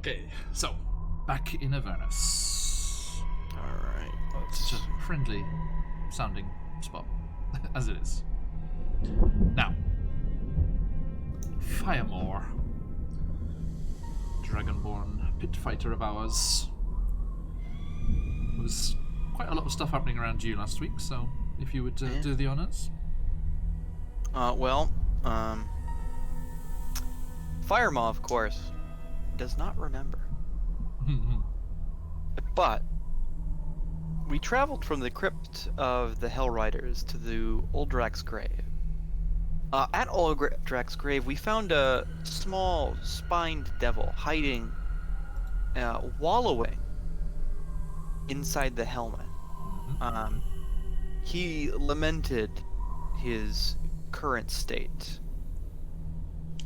Okay, so back in Avernus. Alright, Such a friendly sounding spot, as it is. Now, Firemore, Dragonborn pit fighter of ours. There was quite a lot of stuff happening around you last week, so if you would do the honours. Firemaw, of course, does not remember. But we traveled from the crypt of the Hellriders to the Uldrak's grave. At Uldrak's grave, we found a small spined devil hiding, wallowing inside the helmet. He lamented his current state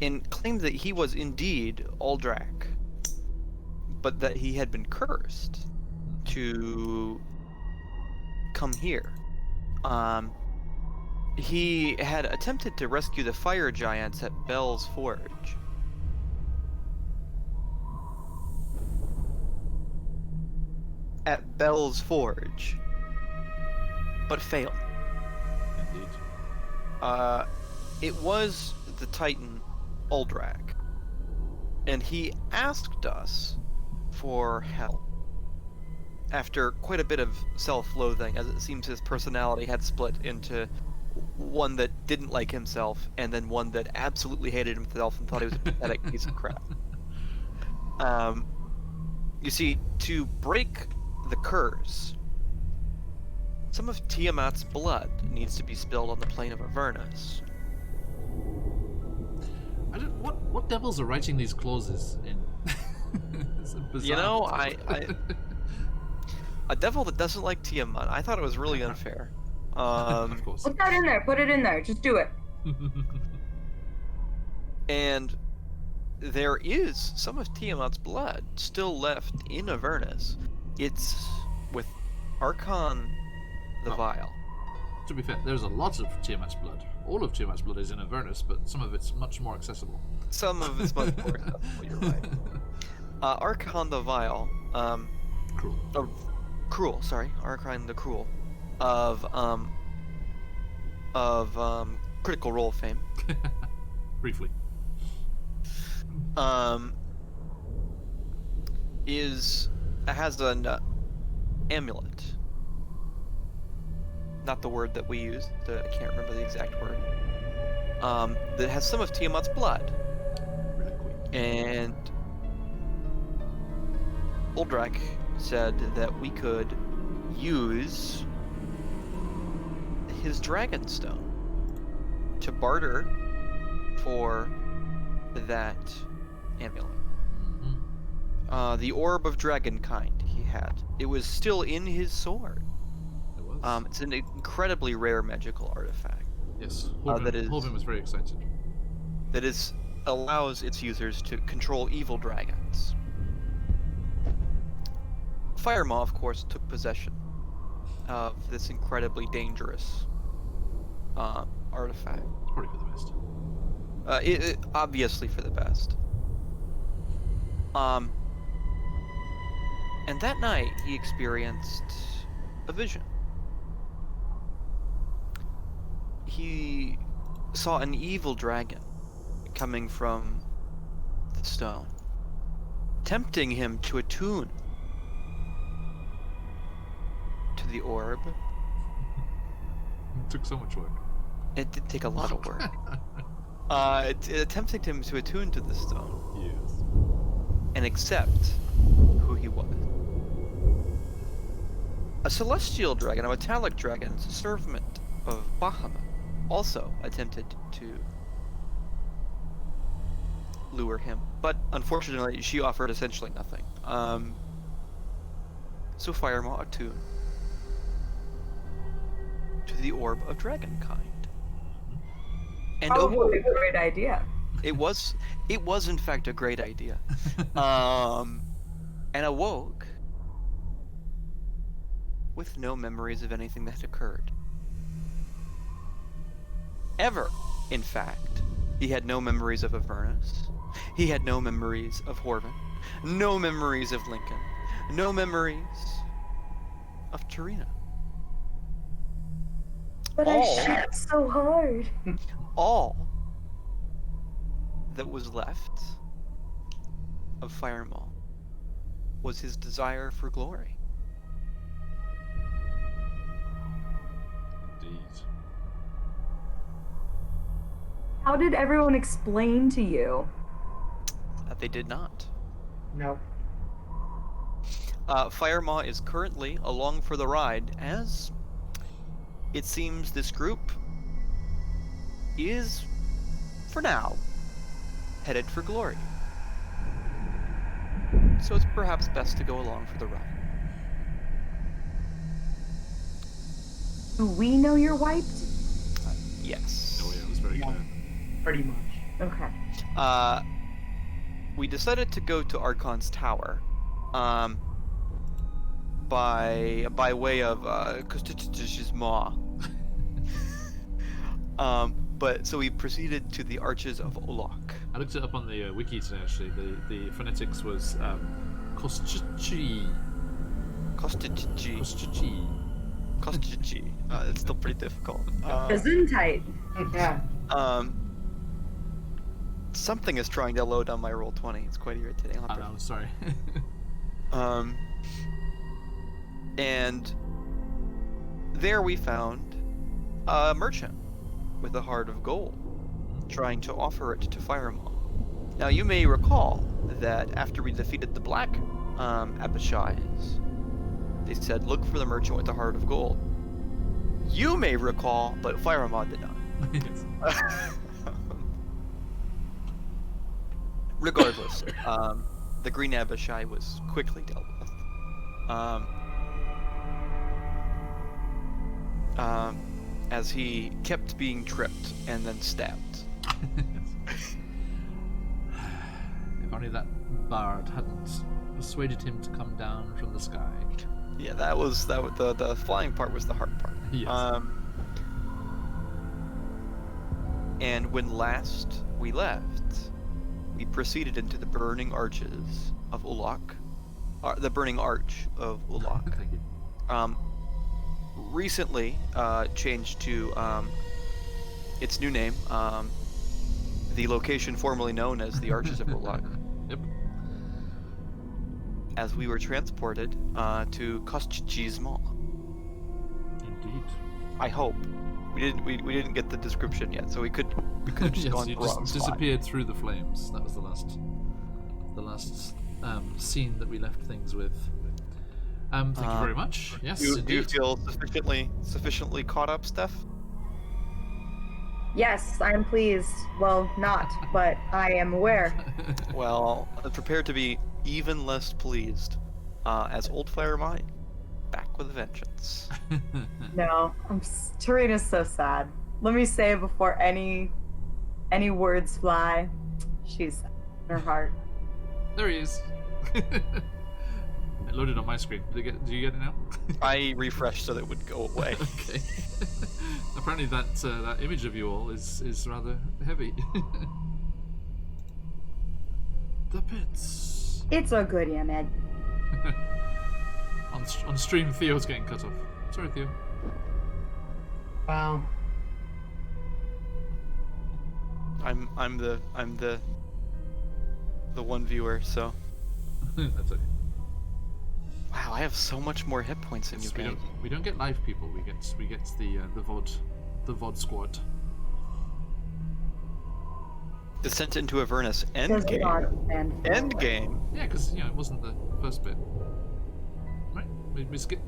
and claimed that he was indeed Uldrak, but that he had been cursed to come here. He had attempted to rescue the fire giants at Bell's Forge. But failed. Indeed. It was the Titan Uldrak, and he asked us for help. After quite a bit of self-loathing, as it seems his personality had split into one that didn't like himself, and then one that absolutely hated himself and thought he was a pathetic piece of crap. You see, to break the curse, some of Tiamat's blood needs to be spilled on the plane of Avernus. What devils are writing these clauses in? It's bizarre. You know, a devil that doesn't like Tiamat. I thought it was really unfair. Of course. Put that in there. Put it in there. Just do it. And there is some of Tiamat's blood still left in Avernus. It's with Archon the Vile. To be fair, there's a lot of Tiamat's blood. All of Tiamat's blood is in Avernus, but some of it's much more accessible. Some of it's much more accessible, you're right. Archon the Vile, Archon the Cruel, of Critical Role fame. Briefly. Has an amulet. Not the word that we use. I can't remember the exact word. That has some of Tiamat's blood. Really quick. And Uldrak said that we could use his Dragonstone to barter for that amulet. The Orb of Dragonkind he had. It was still in his sword. It was. It's an incredibly rare magical artifact. Yes. Horvin was very excited. That allows its users to control evil dragons. Firemaw, of course, took possession of this incredibly dangerous artifact. It's probably for the best. It obviously for the best. And that night he experienced a vision. He saw an evil dragon coming from the stone, tempting him to attune to the orb. It took so much work. It did take a lot of work. It tempted him to attune to the stone. Yes. And accept who he was. A celestial dragon, a metallic dragon, a servant of Bahamut, also attempted to lure him, but unfortunately she offered essentially nothing. So Firemaw attuned to the Orb of Dragonkind. And Probably a great idea. It was in fact a great idea. And awoke with no memories of anything that occurred. Ever, in fact. He had no memories of Avernus. He had no memories of Horvin. No memories of Lincoln. No memories of Tarina. But I shot so hard. All that was left of Firemaw was his desire for glory. Indeed. How did everyone explain to you? That they did not. No. Firemaw is currently along for the ride, as it seems this group is, for now, headed for glory. So it's perhaps best to go along for the ride. Do we know you're wiped? Yes. Oh yeah, it was very Yeah. clear. Pretty much. Okay. We decided to go to Archon's tower, by way of Maw. But so we proceeded to the Arches of Olak. I looked it up on the wiki today. Actually, the phonetics was Kostichi. Kostichi. Kostichi. Kostichi. It's still pretty difficult. Gesundheit. Yeah. Something is trying to load on my Roll20. It's quite irritating. I know. Sorry. And there we found a merchant with a heart of gold, trying to offer it to Firemaw. Now you may recall that after we defeated the Black Abishais, they said, look for the merchant with the heart of gold. You may recall, but Firemaw did not. Yes. Regardless, the Green Abishai was quickly dealt with. As he kept being tripped and then stabbed. If only that bard hadn't persuaded him to come down from the sky. Yeah, the flying part was the hard part. Yes. And when last we left, we proceeded into the burning arches of Ulak, the burning arch of Ulak. Thank you. Recently changed to its new name, the location formerly known as the Arches of Ulak, Yep. as we were transported to Kostichi's Mall. Indeed. I hope. We didn't get the description yet, so we could have just Yes, gone you the wrong just spot. disappeared through the flames. That was the last scene that we left things with. Thank you very much. Yes, Do you indeed. feel sufficiently caught up, Steph? Yes, I'm pleased. Well, not, but I am aware. Well, prepare to be even less pleased, as Old Firemaw back with a vengeance. No, Tarina's so sad. Let me say before any words fly, she's sad in her heart. There he is. It loaded on my screen. Do you get it now? I refreshed so that it would go away. Okay. Apparently that image of you all is rather heavy. The pits. It's a good image. On stream, Theo's getting cut off. Sorry, Theo. Wow. I'm the one viewer, so That's okay. wow, I have so much more hit points than you Yes, guys. we don't get live people. We get the VOD squad. Descent into Avernus. Does not Endgame. stand for Endgame. Yeah, because it wasn't the first bit. Right? We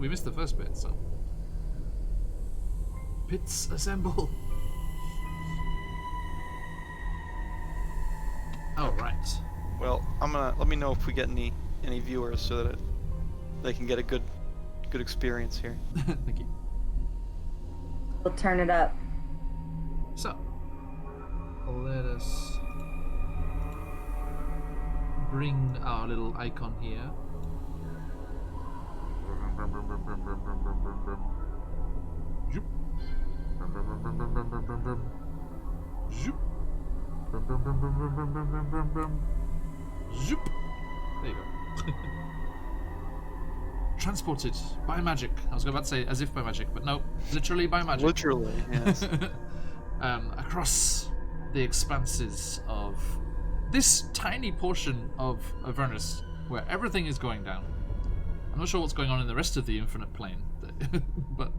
missed the first bit, so. Pits assemble. Oh right. Well, let me know if we get any viewers so that they can get a good experience here. Thank you. We'll turn it up. So, let us bring our little icon here. Zoop. Zoop. Zoop. There you go. Transported by magic. I was about to say as if by magic, but no, literally by magic. Literally, yes. Across the expanses of this tiny portion of Avernus where everything is going down. I'm not sure what's going on in the rest of the infinite plane, but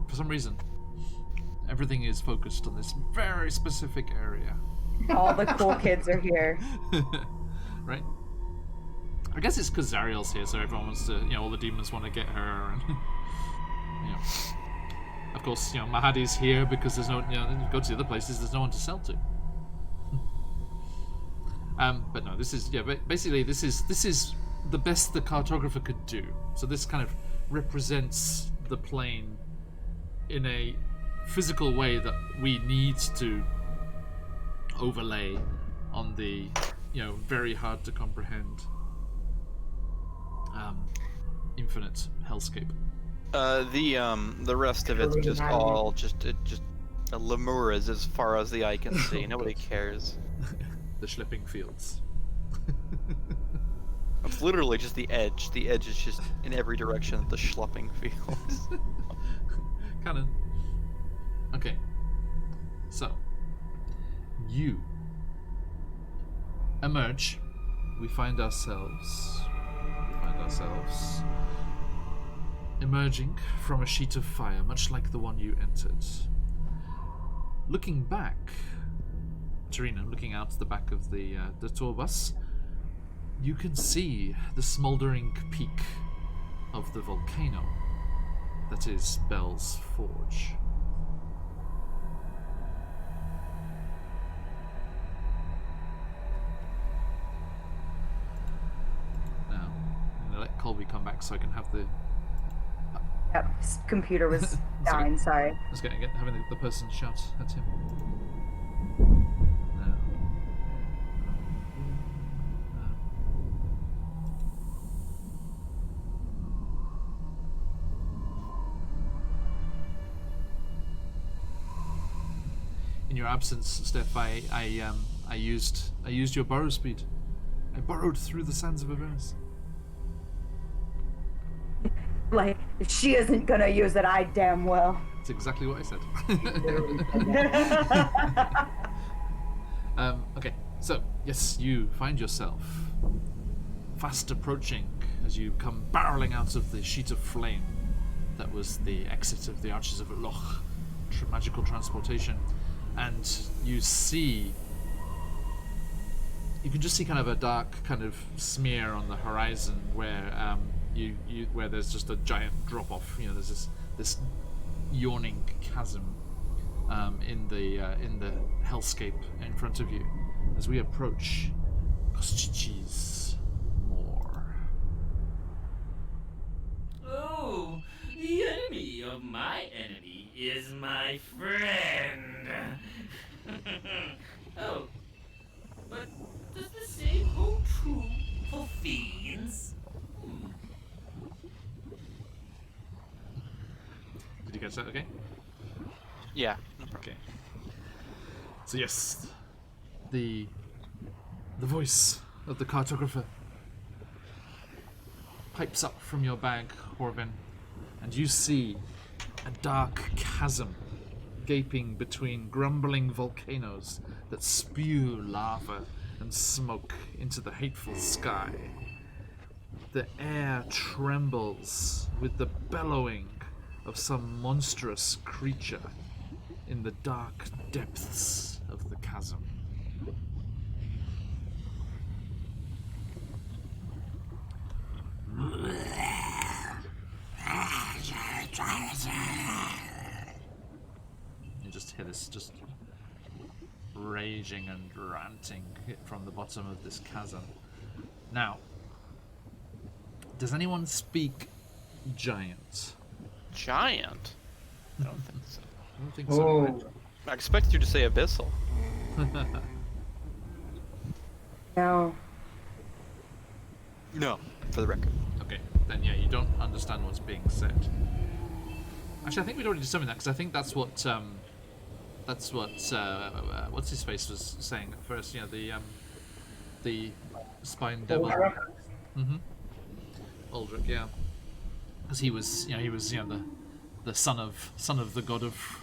for some reason, everything is focused on this very specific area. All the cool kids are here. Right? I guess it's because Zariel's here, so everyone wants to, all the demons want to get her, and of course, Mahadi's here because there's no, go to the other places, there's no one to sell to. But no, this is, basically this is the best the cartographer could do. So this kind of represents the plane in a physical way that we need to overlay on the, very hard to comprehend infinite hellscape. The rest of it's just all just Lemuras as far as the eye can see. Nobody cares. The schlepping fields. It's literally just the edge. The edge is just in every direction of the schlepping fields. Canon. Okay. So, you emerge. We find ourselves emerging from a sheet of fire, much like the one you entered. Looking back, Tarina, looking out the back of the tour bus, you can see the smouldering peak of the volcano that is Bell's Forge. Now, I'm going to let Colby come back so I can have the... Yep, his computer was dying, sorry. I was having the person shout at him. Now. In your absence, Steph, I used your burrow speed. I burrowed through the sands of Avernus. Like, if she isn't gonna use it, I damn well. That's exactly what I said. Okay, so, yes, you find yourself fast approaching as you come barreling out of the sheet of flame that was the exit of the Arches of Loch, magical transportation, and you can just see kind of a dark kind of smear on the horizon where where there's just a giant drop off. There's this yawning chasm in the hellscape in front of you as we approach Kostichi's Moor. Oh, the enemy of my enemy is my friend. Oh, but does the same hold true for fiends? Did you catch that? Okay. Yeah. Okay. So yes, the voice of the cartographer pipes up from your bag, Horvin, and you see a dark chasm gaping between grumbling volcanoes that spew lava and smoke into the hateful sky. The air trembles with the bellowing of some monstrous creature in the dark depths of the chasm. You just hear this just raging and ranting from the bottom of this chasm. Now, does anyone speak giant? Giant? I don't think so. I don't think so. Right? I expected you to say abyssal. No. No, for the record. Okay, then yeah, you don't understand what's being said. Actually, I think we'd already determined that because I think that's what what's his face was saying at first. the spine devil. Mm-hmm. Aldrich, yeah. Because he was, the son of the god of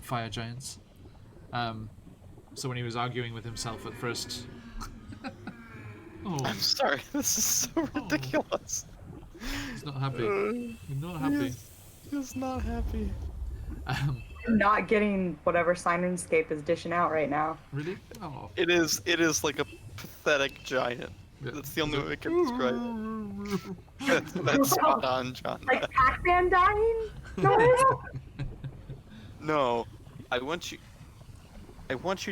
fire giants. So when he was arguing with himself at first, I'm sorry, this is so ridiculous. he's not happy. He's not happy. He's not happy. Um, I'm not getting whatever Syrinscape is dishing out right now. really? Oh. It is like a pathetic giant. Yeah. That's the only way I can describe it. That's spot on, John. Like Pac-Man dying? No. No, I want you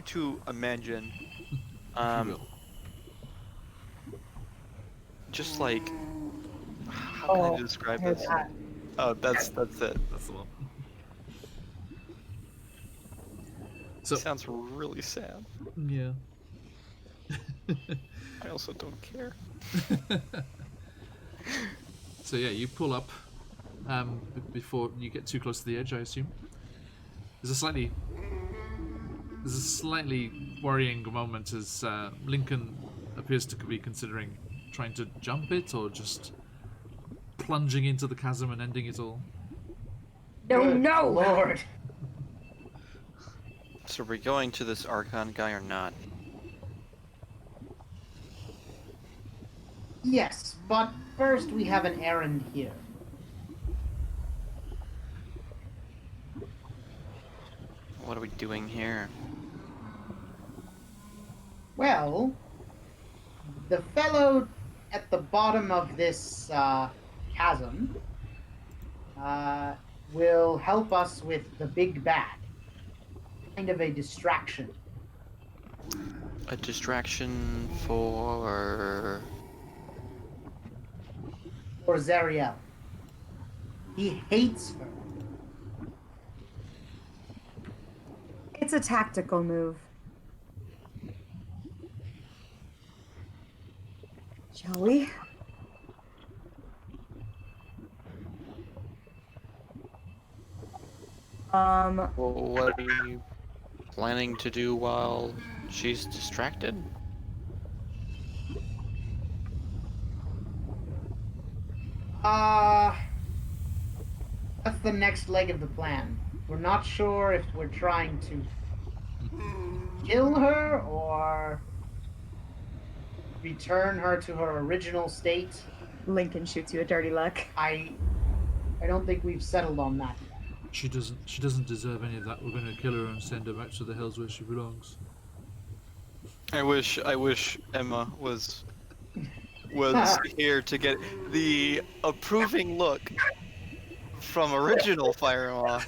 to imagine, just like, how can I describe heard this? that. Oh, that's it. That's the one. So Sounds really sad. yeah. I also don't care. So yeah, you pull up before you get too close to the edge, I assume. There's a slightly worrying moment as Lincoln appears to be considering trying to jump it or just plunging into the chasm and ending it all. No, Lord. So are we going to this Archon guy or not? Yes, but first we have an errand here. What are we doing here? Well, the fellow at the bottom of this chasm will help us with the big bad. Kind of a distraction. A distraction for... For Zariel. He hates her. it's a tactical move. Shall we? Well, what are you planning to do while she's distracted? That's the next leg of the plan. We're not sure if we're trying to kill her or return her to her original state. Lincoln shoots you a dirty look. I don't think we've settled on that yet. She doesn't deserve any of that. We're gonna kill her and send her back to the hells where she belongs. I wish Emma was here to get the approving look from original Fire Emma.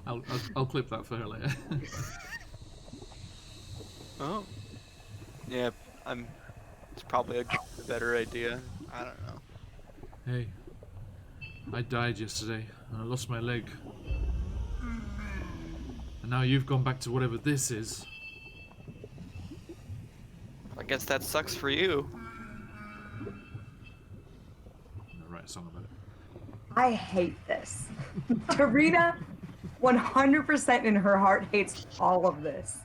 I'll clip that for her later. Oh, yeah, it's probably a better idea. I don't know. Hey, I died yesterday and I lost my leg. And now you've gone back to whatever this is. I guess that sucks for you. I'll write a song about it. I hate this. Tarita, 100% in her heart, hates all of this.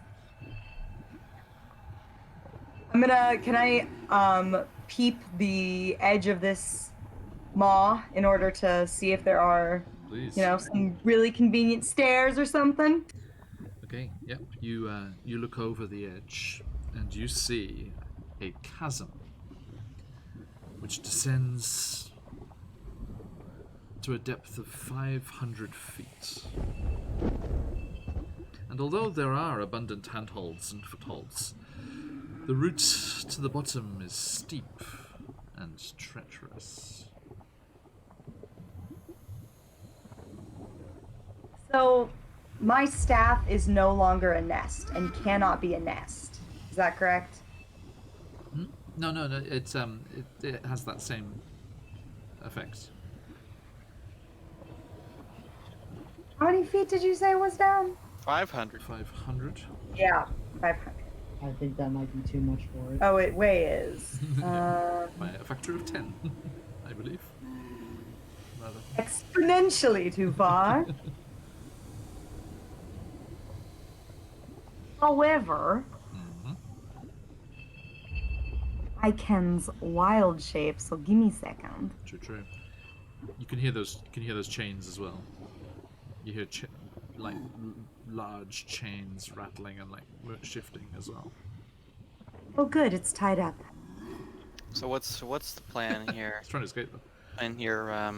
Can I peep the edge of this maw in order to see if there are, Please. some really convenient stairs or something? Okay, yep. You look over the edge and you see a chasm which descends to a depth of 500 feet. And although there are abundant handholds and footholds, the route to the bottom is steep and treacherous. So, my staff is no longer a nest and cannot be a nest. Is that correct? No, it has that same effect. How many feet did you say was down? 500. 500. Yeah, 500. I think that might be too much for it. Oh, it way is. By a factor of 10, I believe. Rather. Exponentially too far. However, I can's wild shape, so give me a second. True. You can hear those. You can hear those chains as well. You hear large chains rattling and like shifting as well. Oh, good, it's tied up. So what's the plan here? It's trying to escape them. And your I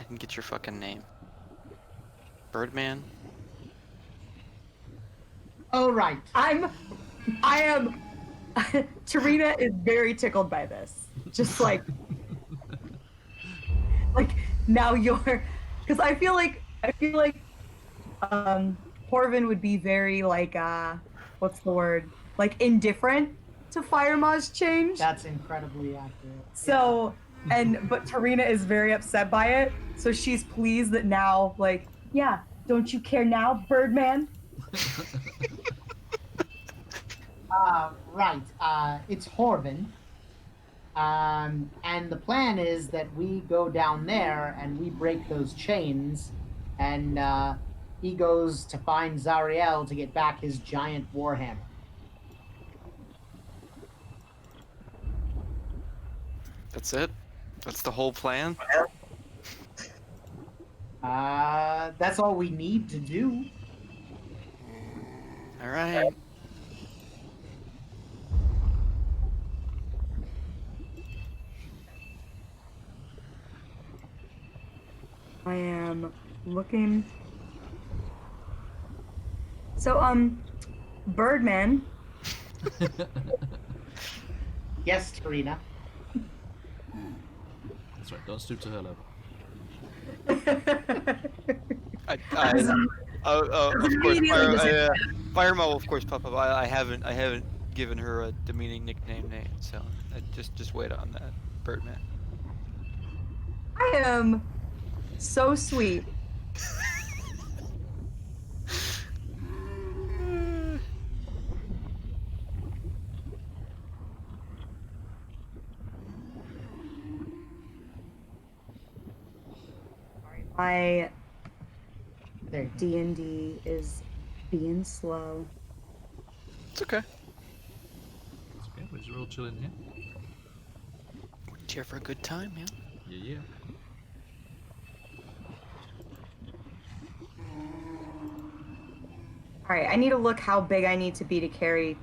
didn't get your fucking name. Birdman? Oh, right. I am. Tarina is very tickled by this. Just like now you're, because I feel like Horvin would be very like what's the word? Like indifferent to Fire Maj change. That's incredibly accurate. So but Tarina is very upset by it. So she's pleased that now, like, yeah, don't you care now, Birdman? Right. It's Horvin. And the plan is that we go down there and we break those chains, and he goes to find Zariel to get back his giant warhammer. That's it? That's the whole plan? That's all we need to do. Alright. I am looking. So, Birdman. Yes, Tarina. That's right. Don't stoop to her level. Of course, Firemo will of course pop up. I haven't given her a demeaning nickname name, so just wait on that, Birdman. I am so sweet. My D&D is being slow. It's okay. It's okay. We're just real chilling here. We're here for a good time, man. Yeah. All right, I need to look how big I need to be to carry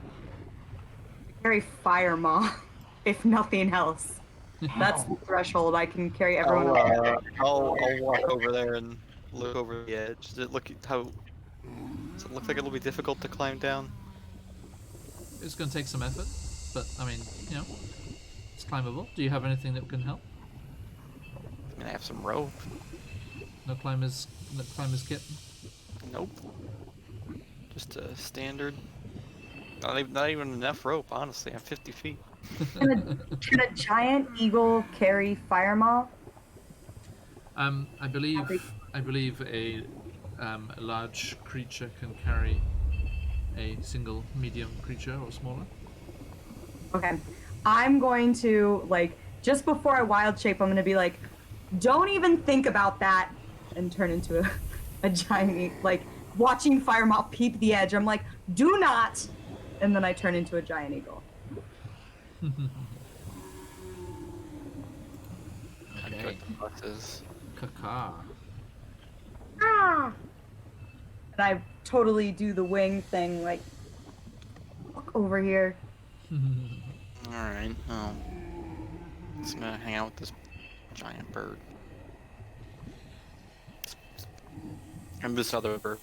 Fire Maw, if nothing else. That's the threshold. I can carry everyone else. I'll walk over there and look over the edge. Does it look like it'll be difficult to climb down? It's going to take some effort, but I mean, you know, it's climbable. Do you have anything that can help? I mean, I have some rope. No climbers kit. Nope. Just a standard. Not even enough rope, honestly. I'm 50 feet. Can a giant eagle carry Fire Maw? I believe a large creature can carry a single medium creature or smaller. Okay. I'm going to, like, just before I wild shape, I'm going to be like, don't even think about that, and turn into a giant, like, watching Fire Maw peep the edge. I'm like, do not, and then I turn into a giant eagle. Okay. Buses. Kaka. Ah! And I totally do the wing thing, like, look over here. Alright, well. Just gonna hang out with this giant bird. And this other bird.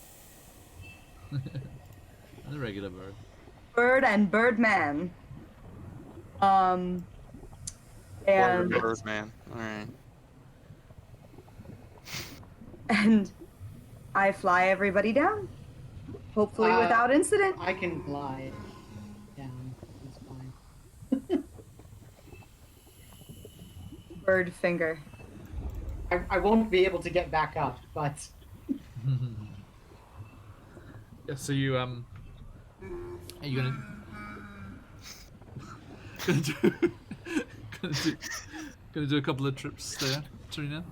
And a regular bird. Bird and Birdman. And Birdman. Alright. and I fly everybody down. Hopefully without incident. I can glide down. It's fine. Bird finger. I won't be able to get back up, but Yeah, so you are you gonna gonna do a couple of trips there, Trina?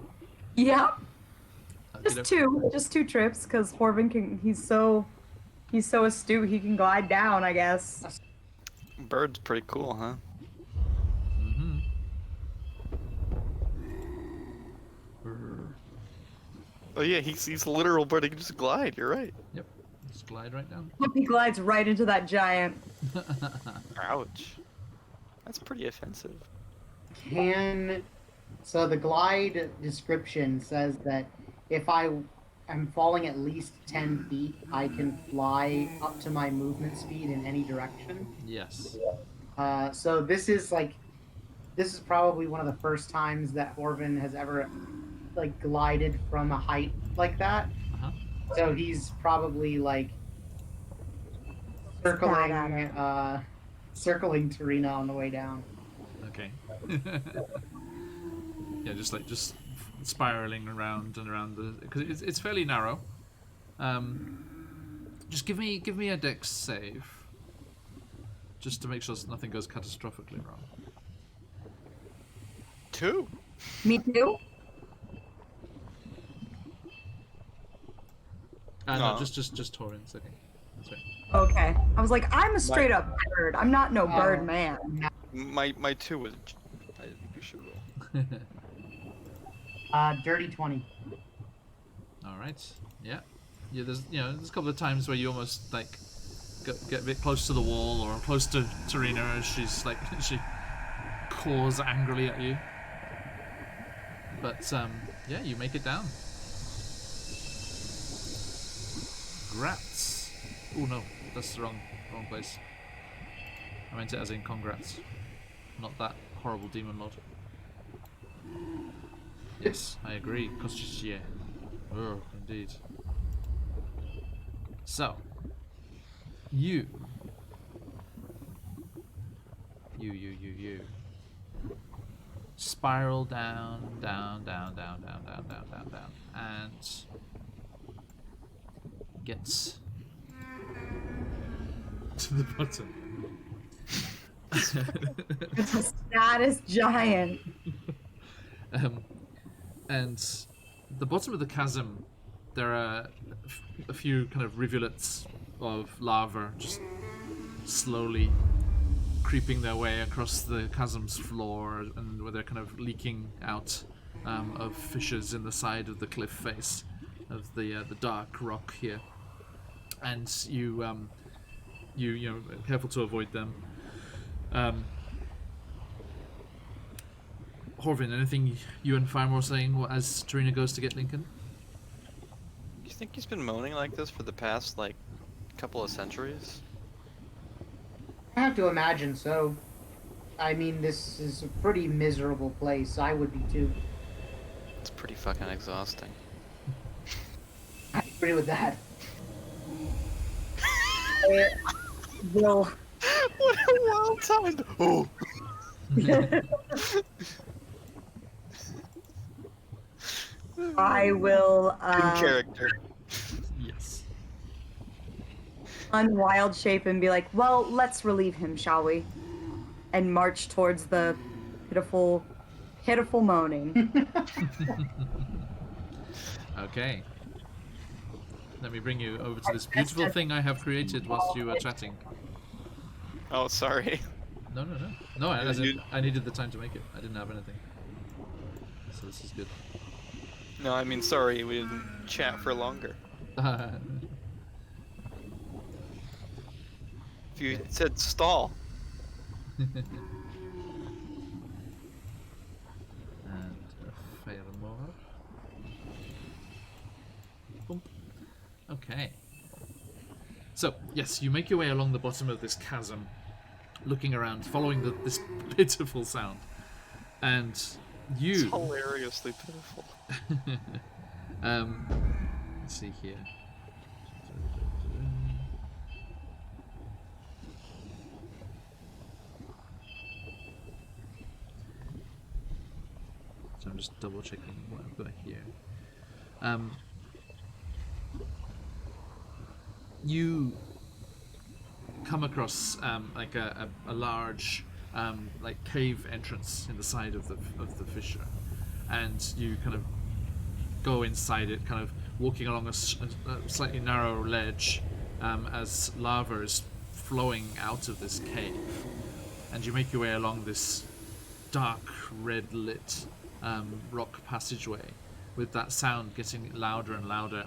Yeah. Okay. Just two trips, because Horvin he's so astute he can glide down, I guess. Bird's pretty cool, huh? Mm-hmm. Oh yeah, he's a literal bird. He can just glide. You're right. Yep. Just glide right down. He glides right into that giant. Ouch. That's pretty offensive. So the glide description says that if I am falling at least 10 feet, I can fly up to my movement speed in any direction. Yes. So this is probably one of the first times that Orvin has ever like glided from a height like that. Uh-huh. So he's probably like circling circling Tarina on the way down. Okay. Yeah, just spiraling around and around because it's fairly narrow. Just give me a dex save, just to make sure nothing goes catastrophically wrong. 2. Me too. No, No. just Torin's. Okay, that's right. Okay. I was like, I'm a straight up bird. I'm not no bird man. My 2 was. I think you should roll. Dirty 20. All right. Yeah. Yeah. There's a couple of times where you almost like get a bit close to the wall or close to Tarina as she caws angrily at you. But yeah, you make it down. Congrats. Oh no, that's the wrong place. I meant it as in congrats, not that horrible demon lord. Yes, I agree. Kostichie. Oh, indeed. So, you spiral down, and gets to the bottom. It's the saddest giant. And the bottom of the chasm, there are a few kind of rivulets of lava just slowly creeping their way across the chasm's floor, and where they're kind of leaking out of fissures in the side of the cliff face of the dark rock here. And you careful to avoid them. Horvin, anything you and Firemore saying as Tarina goes to get Lincoln? You think he's been moaning like this for the past like couple of centuries? I have to imagine so. I mean, this is a pretty miserable place. I would be too. It's pretty fucking exhausting. I agree with that. Will What a wild time! Oh. I will In character. Yes. unwild shape and be like, well, let's relieve him, shall we? And march towards the pitiful moaning. Okay. Let me bring you over to this beautiful thing I have created whilst you were chatting. Oh, sorry. No. No, I needed the time to make it. I didn't have anything. So this is good. No, I mean sorry. We didn't chat for longer. And If you said stall. a Firemore. Boom. Okay. So, yes, you make your way along the bottom of this chasm, looking around, following this pitiful sound. And It's you... hilariously pitiful. Let's see here. So I'm just double checking what I've got here. You come across like a large like cave entrance in the side of the fissure, and you kind of go inside it, kind of walking along a slightly narrow ledge as lava is flowing out of this cave, and you make your way along this dark, red lit rock passageway, with that sound getting louder and louder.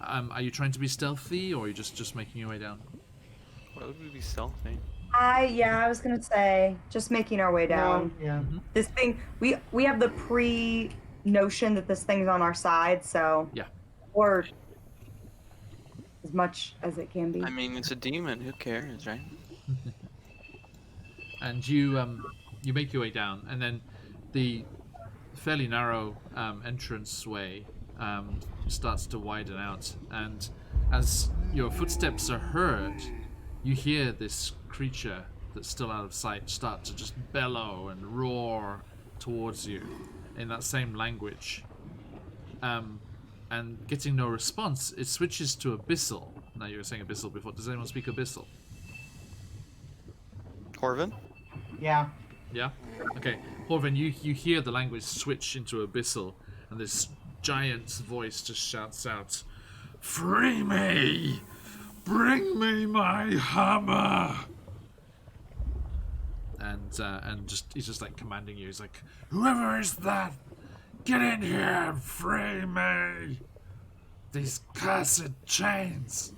Are you trying to be stealthy, or are you just making your way down? Why would we be stealthy? I was gonna say, just making our way down. No, yeah. This thing, we have the pre-notion that this thing's on our side, so Yeah. or as much as it can be. I mean, it's a demon. Who cares, right? And you make your way down, and then the fairly narrow entranceway starts to widen out, and as your footsteps are heard, you hear this creature that's still out of sight start to just bellow and roar towards you in that same language. And getting no response, it switches to Abyssal. Now, you were saying Abyssal before. Does anyone speak Abyssal? Corvin? Yeah. Yeah? Okay. Horvin, you hear the language switch into Abyssal, and this giant's voice just shouts out, "Free me! Bring me my hammer!" And he's just like commanding you. He's like, "Whoever is that, get in here and free me! These cursed chains!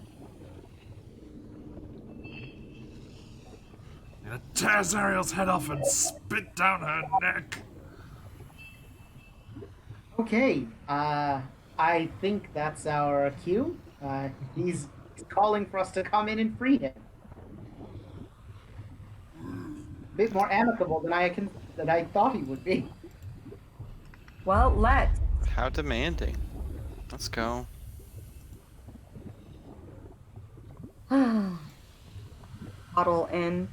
I'm gonna tear Zariel's head off and spit down her neck!" Okay. I think that's our cue. He's calling for us to come in and free him. A bit more amicable than I thought he would be. Well, let's. How demanding. Let's go. Waddle in.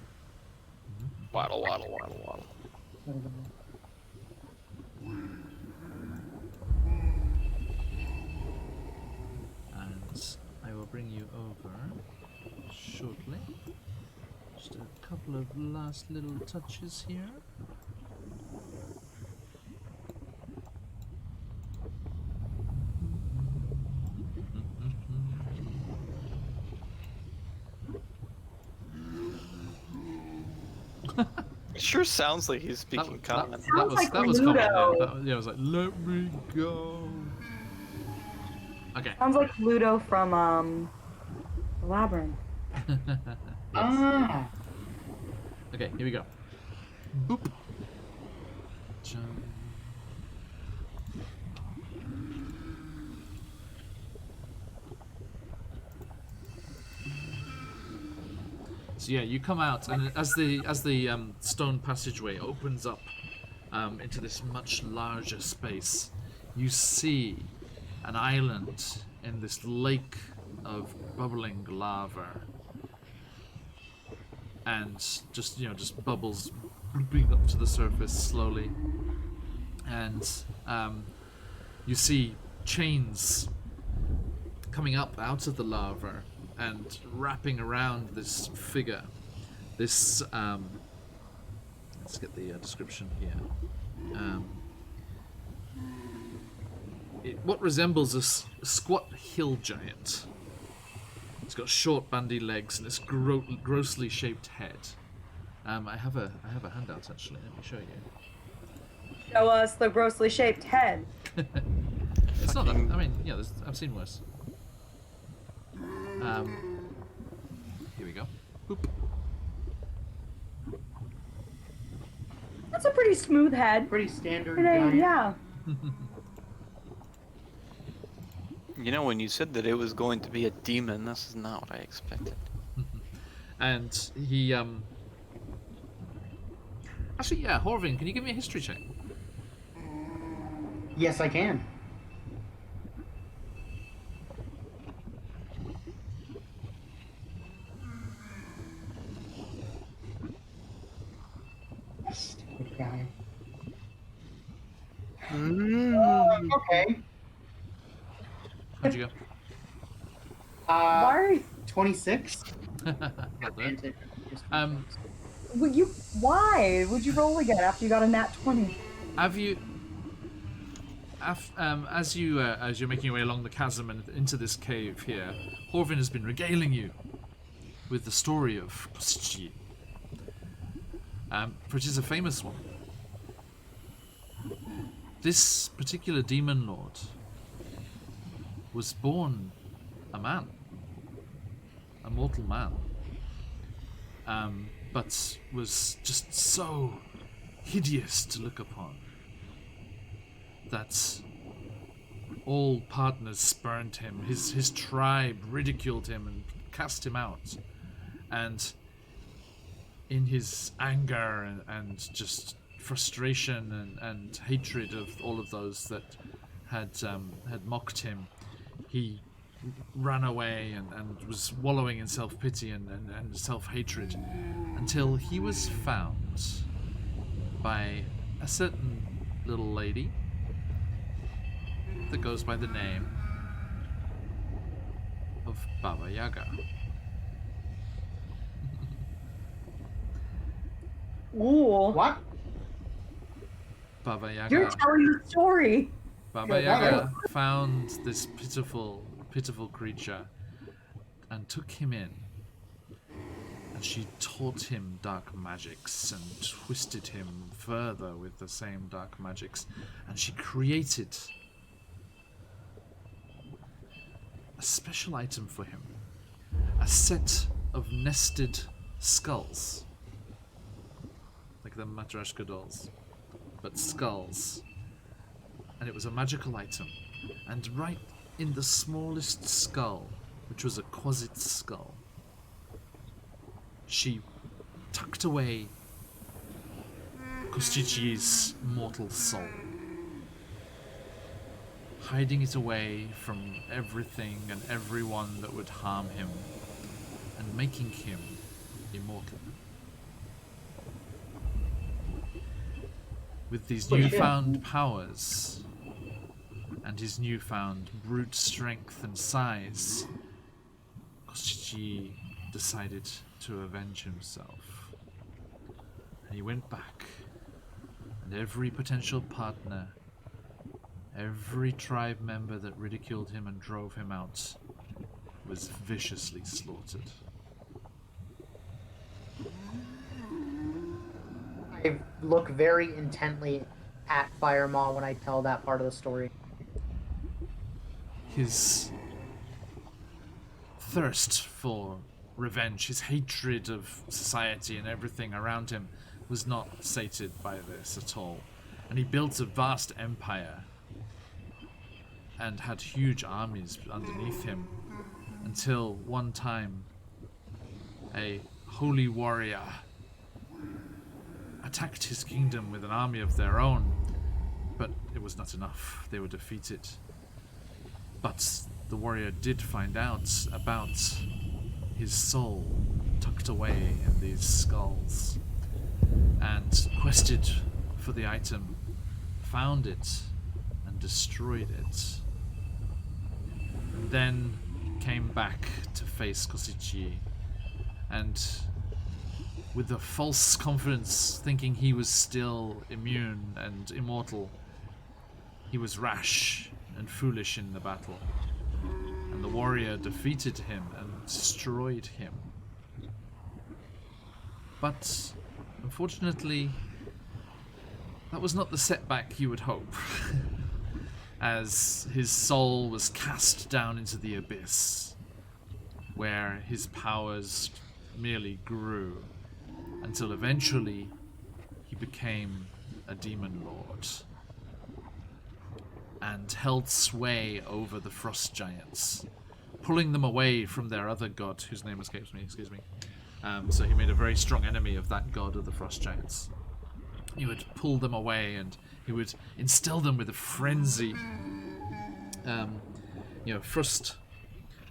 Waddle, waddle, waddle, waddle. And I will bring you over shortly. Just a couple of last little touches here. It sure sounds like he's speaking common. Sounds like that was common. Ludo. Yeah, it was like, "Let me go." Okay. Sounds like Ludo from the Labyrinth. Ah. Okay, here we go. Boop. Jump. So yeah, you come out, and as the stone passageway opens up into this much larger space, you see an island in this lake of bubbling lava, and just bubbles blooping up to the surface slowly, and you see chains coming up out of the lava and wrapping around this figure. This let's get the description here. What resembles a squat hill giant. It's got short, bandy legs and this grossly shaped head. I have a handout actually. Let me show you. Show us the grossly shaped head. It's not that. I mean, yeah, I've seen worse. Here we go. Boop. That's a pretty smooth head. Pretty standard Today, giant. yeah. You know, when you said that it was going to be a demon, this is not what I expected. And he actually, yeah, Horvin, can you give me a history check? Yes, I can. Stupid guy. Okay. How'd you go? Why? 26. Not bad. Why would you roll again after you got a nat 20? Have you, as you're making your way along the chasm and into this cave here, Horvin has been regaling you with the story of Kosuchi, for it is a famous one. This particular demon lord was born a man, a mortal man, but was just so hideous to look upon that all partners spurned him. His tribe ridiculed him and cast him out. And in his anger and just frustration and hatred of all of those that had mocked him, he ran away and was wallowing in self-pity and self-hatred until he was found by a certain little lady that goes by the name of Baba Yaga. Ooh. What? Baba Yaga. You're telling the story. Baba Yaga found this pitiful creature and took him in. And she taught him dark magics and twisted him further with the same dark magics. And she created a special item for him. A set of nested skulls. Like the Matryoshka dolls. But skulls. And it was a magical item. And right in the smallest skull, which was a quasit skull, she tucked away Kostichi's mortal soul, hiding it away from everything and everyone that would harm him, and making him immortal. With these newfound powers and his newfound brute strength and size, Kostichi decided to avenge himself. And he went back, and every potential partner, every tribe member that ridiculed him and drove him out, was viciously slaughtered. I look very intently at Firemaw when I tell that part of the story. His thirst for revenge, his hatred of society and everything around him was not sated by this at all. And he built a vast empire and had huge armies underneath him until one time a holy warrior attacked his kingdom with an army of their own, but it was not enough. They were defeated. But the warrior did find out about his soul tucked away in these skulls and quested for the item, found it and destroyed it, and then came back to face Kosuchi, and with a false confidence, thinking he was still immune and immortal, he was rash and foolish in the battle, and the warrior defeated him and destroyed him. But unfortunately, that was not the setback you would hope, as his soul was cast down into the abyss, where his powers merely grew, until eventually he became a demon lord and held sway over the frost giants, pulling them away from their other god, whose name escapes me, excuse me. So he made a very strong enemy of that god of the frost giants. He would pull them away and he would instill them with a frenzy.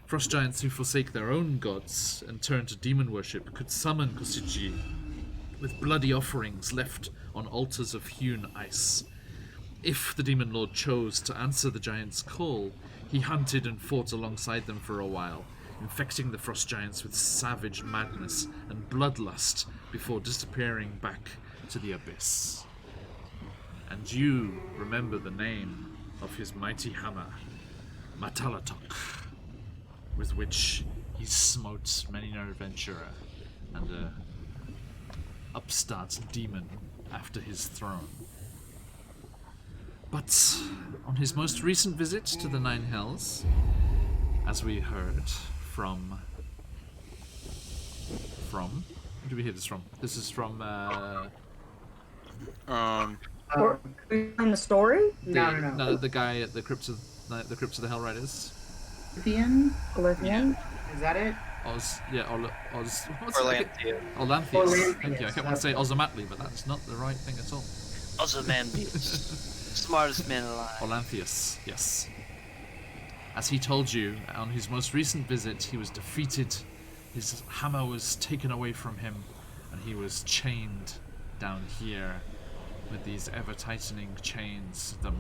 Frost giants who forsake their own gods and turn to demon worship could summon Kosuchi with bloody offerings left on altars of hewn ice. If the demon lord chose to answer the giants' call, he hunted and fought alongside them for a while, infecting the frost giants with savage madness and bloodlust before disappearing back to the abyss. And you remember the name of his mighty hammer, Matalatok, with which He smote many an adventurer and a upstart demon after his throne. But on his most recent visit to the Nine Hells, as we heard from... Who do we hear this from? This is from, Or in the story? No. the guy at the Crypts of the Hellriders. Olympian? Is that it? What's Orlanthia. Olanthius. Thank you. I kept wanting to say Ozomatli, but that's not the right thing at all. Ozymandias. Smartest man alive. Olanthius, yes. As he told you, on his most recent visit, he was defeated, his hammer was taken away from him, and he was chained down here with these ever-tightening chains that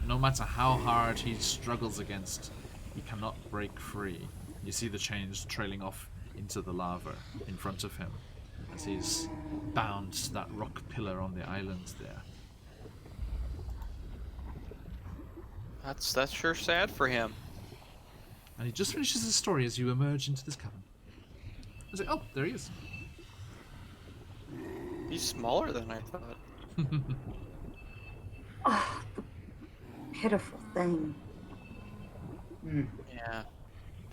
no matter how hard he struggles against, he cannot break free. You see the chains trailing off into the lava in front of him as he's bound to that rock pillar on the island there. That's sure sad for him. And he just finishes his story as you emerge into this cavern. I say, oh, there he is. He's smaller than I thought. Oh, the pitiful thing. Yeah.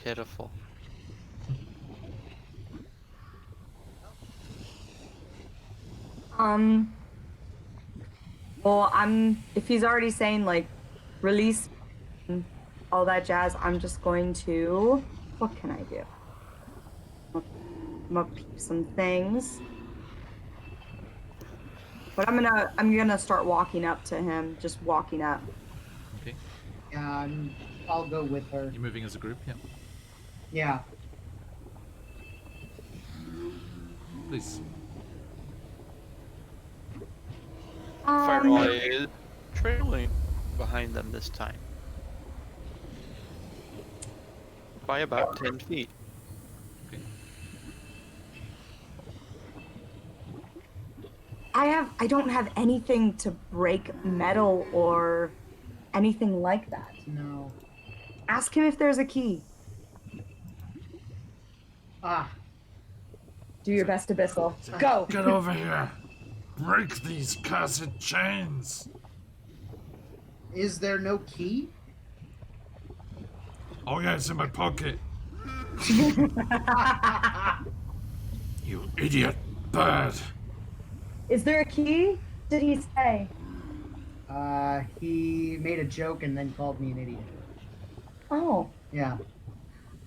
Pitiful. Well, if he's already saying, like, release and all that jazz, I'm just going to, what can I do? I'm gonna peep some things. But I'm gonna start walking up to him, just walking up. Okay. Yeah, I'll go with her. You're moving as a group, yeah? Yeah. Please. Firewall is trailing behind them this time. By about 10 feet. Okay. I don't have anything to break metal or anything like that. No. Ask him if there's a key. Ah. Do your best, Abyssal. Go! Get over here! Break these cursed chains! Is there no key? Oh yeah, it's in my pocket. You idiot bird! Is there a key? Did he say? He made a joke and then called me an idiot. Oh. Yeah.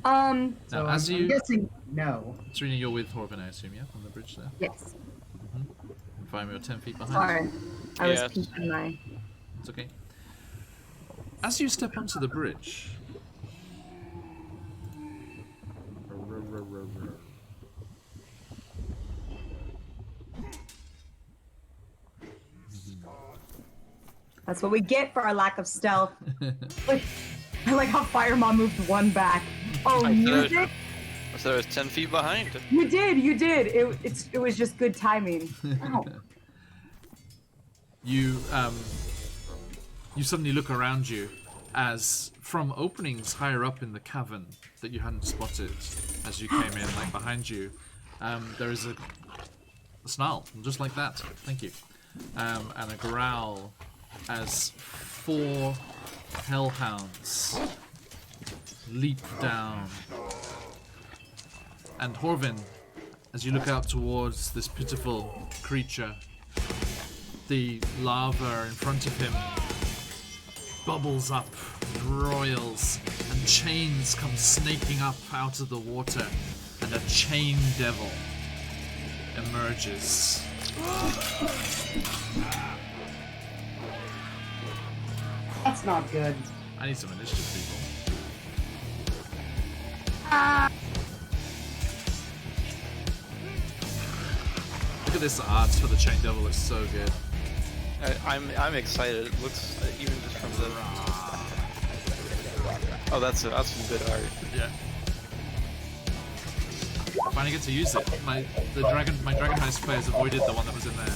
Um. So Now, I'm guessing no. Serena, you're with Horvin, I assume, yeah? On the bridge there? Yes. And Fire, you're 10 feet behind. Sorry. I was Yes. peeping my. It's okay. As you step onto the bridge... That's what we get for our lack of stealth. Like, I like how Fire Mom moved one back. Oh, music? I said I was 10 feet behind. You did. It was just good timing. Ow. You suddenly look around you as from openings higher up in the cavern that you hadn't spotted as you came in, like behind you, there is a snarl, just like that. Thank you. And a growl as 4 hellhounds leap down. And Horvin, as you look out towards this pitiful creature, the lava in front of him bubbles up, roils, and chains come snaking up out of the water, and a chain devil emerges. That's not good. I need some initiative, people. Look at this art for the chain devil, it's so good. I'm excited. It looks even just from the. Oh, that's some good art. Yeah. I finally get to use it. My Dragon Heist players avoided the one that was in there.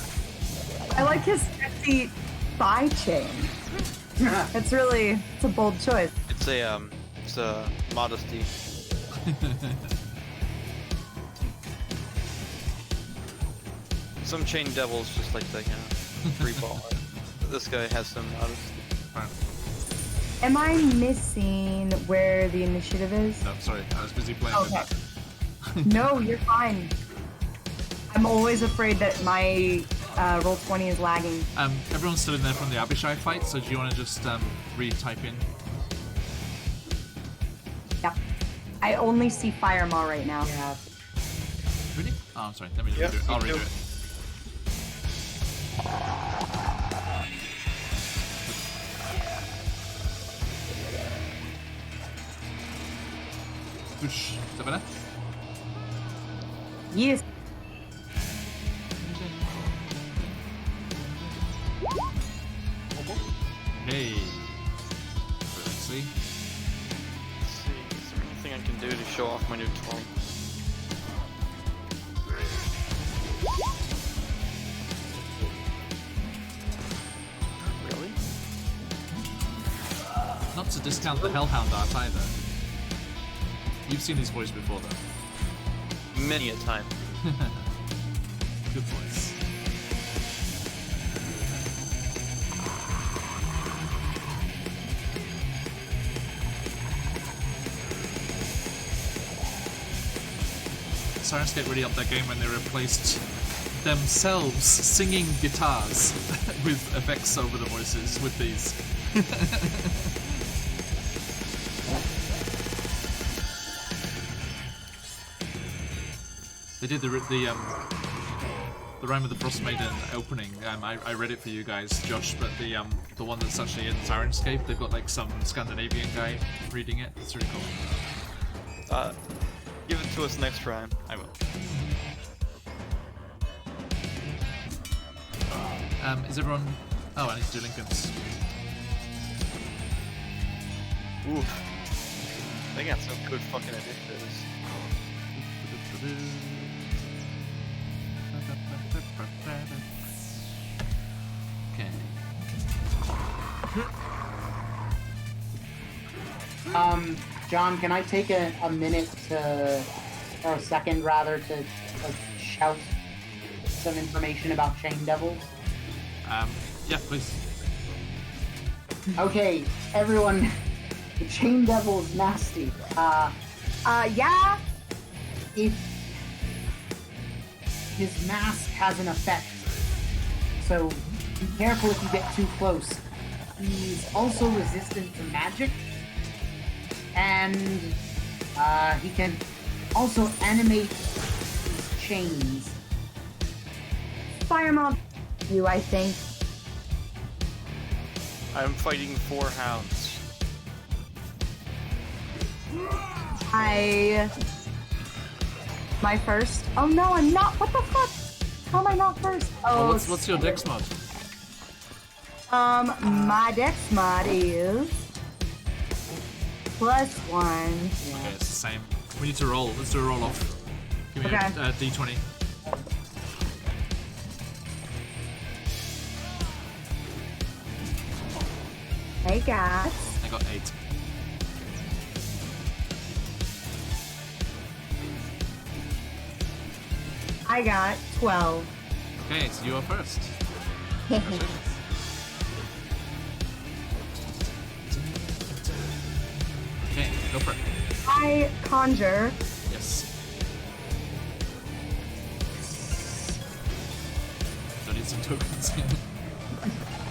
I like his sexy thigh chain. It's a bold choice. It's a modesty. Some chain devils just like to, free ball. This guy has some modesty. Fine. Am I missing where the initiative is? No, sorry, I was busy playing with Okay. that. No, you're fine. I'm always afraid that my roll 20 is lagging. Everyone's still in there from the Abishai fight, so do you want to just re-type in? Yeah. I only see Fire Maw right now. Yeah. Really? Oh, I'm sorry. Let me Yep, redo it. I'll me redo too. it. Whoosh. Is that better? Yes. Hey. Let's see. Let's see, is there anything I can do to show off my new toy? Really? Not to discount the Hellhound art either. You've seen his voice before, though. Many a time. Good voice. Syrinscape really upped that game when they replaced themselves singing guitars with effects over the voices with these. They did the Rime of the Frost Maiden opening. I read it for you guys, Josh, but the one that's actually in Syrinscape, they've got like some Scandinavian guy reading it. It's really cool. Give it to us next time. I will. Is everyone? Oh, I need to do Lincoln's. Oof. They got some good fucking initiatives. Okay. John, can I take a minute to, or a second rather, to like shout some information about Chain Devils? Yeah, please. Okay, everyone, the Chain Devil is nasty. Yeah? If his mask has an effect, so be careful if you get too close. He's also resistant to magic, and he can also animate his chains. Fire Maw you, I think. I'm fighting 4 hounds. My first? Oh no, I'm not. What the fuck? How am I not first? Oh, Well, what's your dex mod? my dex mod is +1. Okay, it's the same. We need to roll. Let's do a roll off. Give me Okay. a d20. Hey guys. I got 8. I got 12. Okay, so you are first. Okay, go for it. I conjure Yes. Don't need some tokens.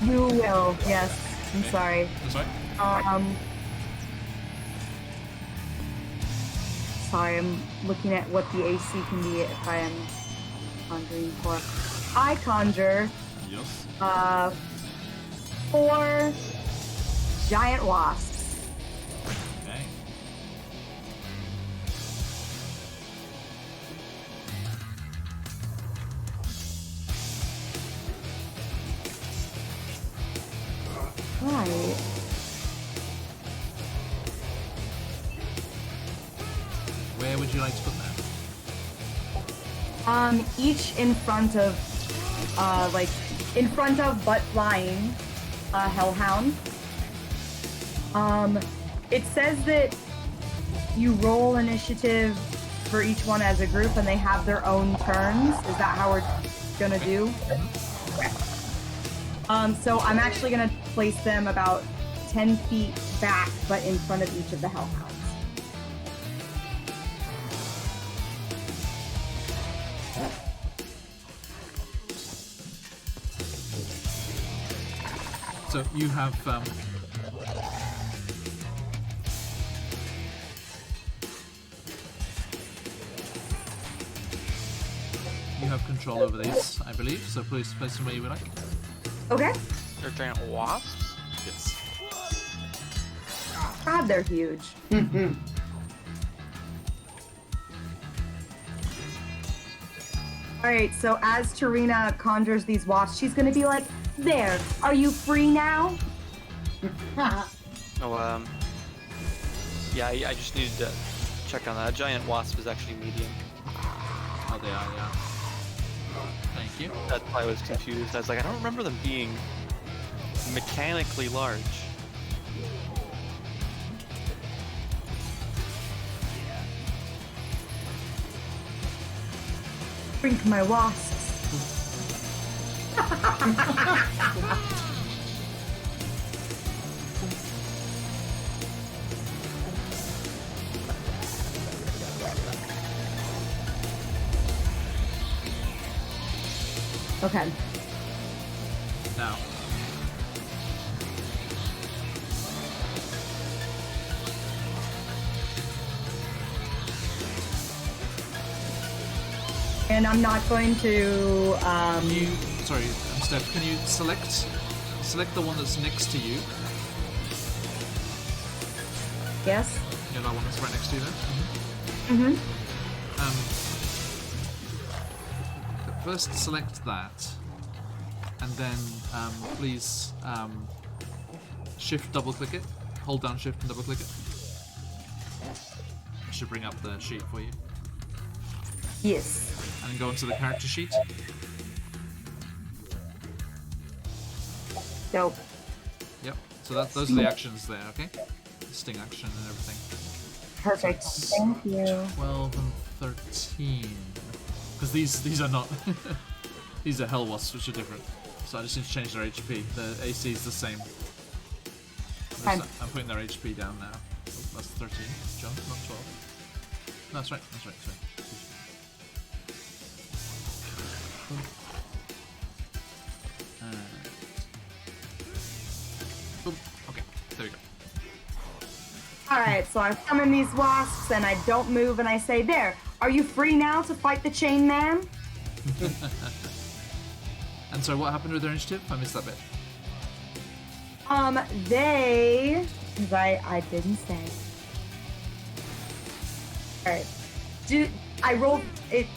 You will, yes. I'm Okay. sorry. That's right. Sorry, I'm looking at what the AC can be if I am conjuring for. I conjure Yes. 4 giant wasps. Okay. Right. Where would you like to put that? Each in front of, in front of but flying, Hellhound. It says that you roll initiative for each one as a group and they have their own turns. Is that how we're gonna do. So I'm actually gonna place them about 10 feet back, but in front of each of the hellhounds. So you have control over these, I believe. So please place them where you would like. Okay. They're giant wasps? Yes. God, they're huge. Alright, so as Tarina conjures these wasps, she's gonna be like, there, are you free now? Oh, yeah, I just needed to check on that. A giant wasp is actually medium. Oh, they are, yeah. Thank you. That's why I was confused. I was like, I don't remember them being mechanically large. Drink my wasps. Okay. Now. And I'm not going to, Sorry, Steph, can you select the one that's next to you? Yes? Yeah, that one that's right next to you there. Mm-hmm. First select that, and then please shift double click it. Hold down shift and double click it. It should bring up the sheet for you. Yes. And then go into the character sheet. Dope. Yep. So those are the actions there, okay? Sting action and everything. Perfect. So Thank you. 12 and 13. Because these are not... these are hell wasps, which are different. So I just need to change their HP. The AC is the same. I'm putting their HP down now. Oh, that's 13, John, not 12. No, that's right, sorry. Boom. Okay, there we go. Alright, so I summon these wasps and I don't move and I say, there, are you free now to fight the chain man? And so what happened with their initiative? I missed that bit. They... Because I didn't say. Alright. I rolled it...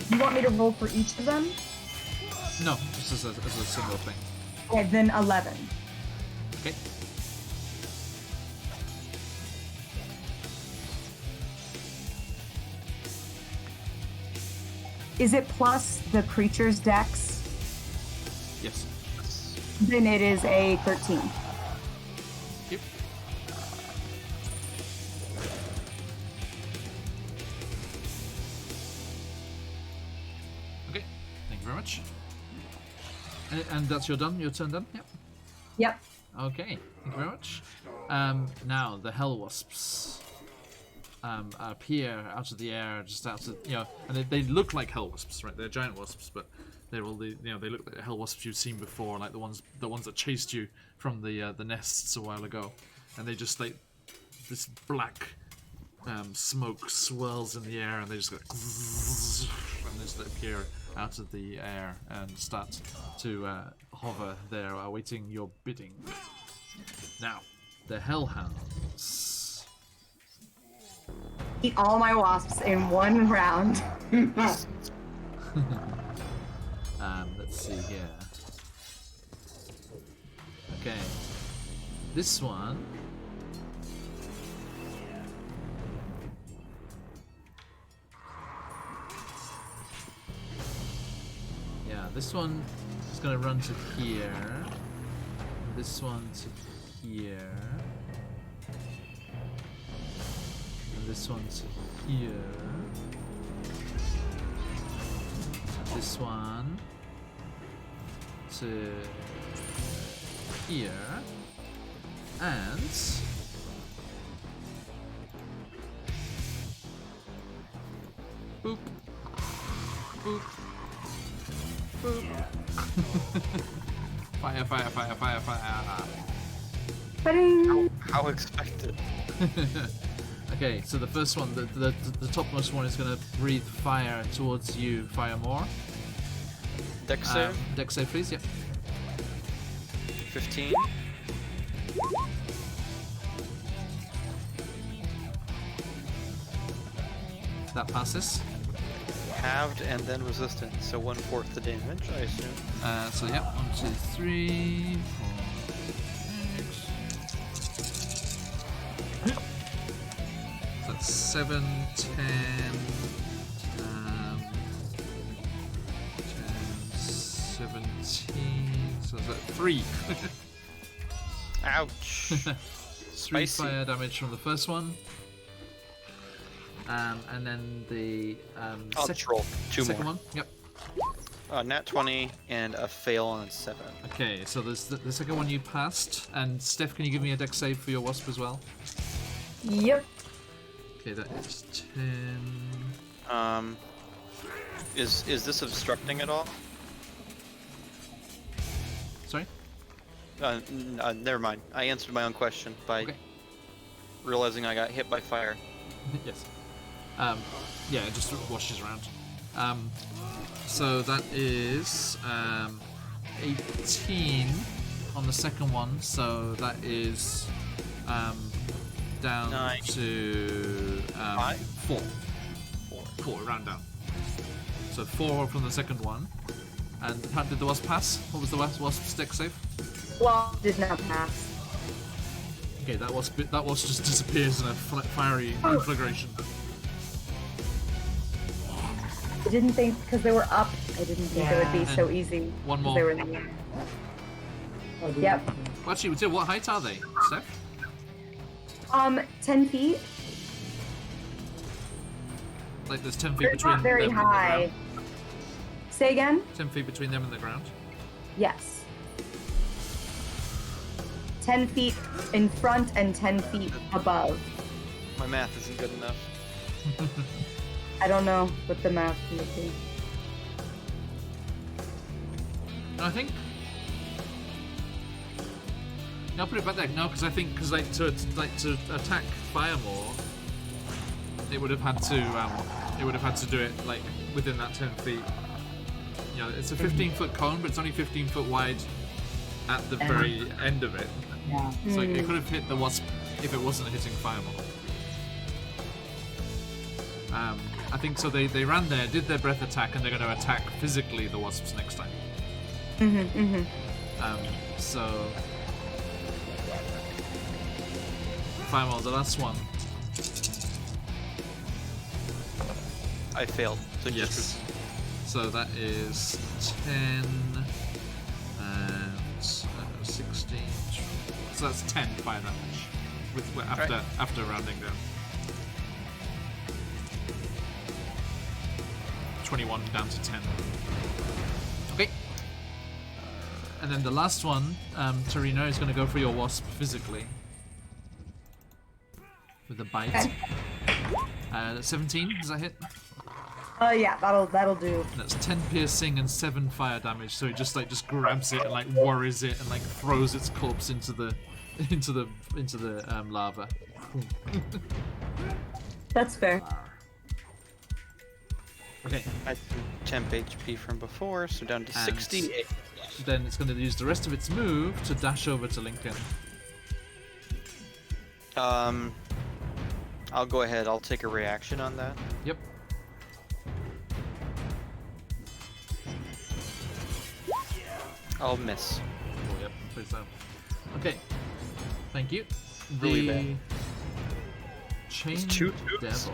you want me to roll for each of them? No, just as a single thing. Okay, then 11. Okay. Is it plus the creature's dex? Yes. Then it is a 13. Yep. Okay, thank you very much. And that's your turn done? Yep. Yep. Okay, thank you very much. Now the hell wasps appear out of the air, just out of, and they look like hell wasps, right? They're giant wasps, but they're all they look like the hell wasps you've seen before, like the ones that chased you from the nests a while ago, and they just like this black smoke swirls in the air, and they just go and they just appear out of the air and start to hover there, awaiting your bidding. Now, the hellhounds. Eat all my wasps in one round. Let's see here. Okay. This one. Yeah, this one is gonna run to here. This one to here. And this one to here. This one to here, and boop, boop, boop. Fire, fire, fire, fire, fire. Ba-ding. How expected. Okay, so the first one, the topmost one is going to breathe fire towards you, fire more. Dex save, Dex save, please, yep. 15. That passes. Halved and then resistant, so 1/4 the damage, I assume. So yeah, 1, 2, 3, 4, 6. So that's 7, 10, 10, 17. So is that 3? Ouch. 3 Spicy. fire damage from the first one. And then the I'll just roll 2 second more. one. Yep. Nat 20 and a fail on 7. Okay, so there's the second one you passed. And Steph, can you give me a dex save for your wasp as well? Yep. Okay, that is 10. Is this obstructing at all? Sorry? Never mind. I answered my own question by Okay. realizing I got hit by fire. Yes. Yeah, it just washes around. So that is 18 on the second one. So that is down 9. to 5? 4. 4, round down. So 4 from the second one. And how did the wasp pass? What was the wasp's dex save? Well, did not pass. Okay, that wasp just disappears in a fiery conflagration. I didn't think, because they were up, I didn't think it would be Yeah. so easy. One 'cause more. They were in the air. Oh, dude. Yep. Well, actually, what height are they, Steph? 10 feet. Like there's 10 feet They're between not very them and the high. ground. Say again? 10 feet between them and the ground. Yes. 10 feet in front and 10 feet above. My math isn't good enough. I don't know what the math would be. No, I think. No, put it back there. No, because I think to attack fire more, it would have had to do it like within that 10 feet. You know, it's a 15-foot cone, but it's only 15 foot wide at the very end of it. Yeah. So it could have hit the wasp if it wasn't hitting fire more. I think so. They ran there, did their breath attack, and they're going to attack physically the wasps next time. So Firewall, the last one. I failed. So Yes. So that is 10 and 16. So that's 10 fire damage after rounding down. 21 down to 10. Okay. And then the last one, Torino, is going to go for your wasp physically. With a bite. Okay. 17, does that hit? Yeah, that'll do. That's 10 piercing and 7 fire damage. So it just grabs it and like worries it and like throws its corpse into the lava. That's fair. Okay. I had temp HP from before, so down to And 68. Then it's going to use the rest of its move to dash over to Lincoln. I'll go ahead. I'll take a reaction on that. Yep. I'll miss. Oh, yep. Please so. Okay. Thank you. Really The bad. Chain It's 2 twos. Devil.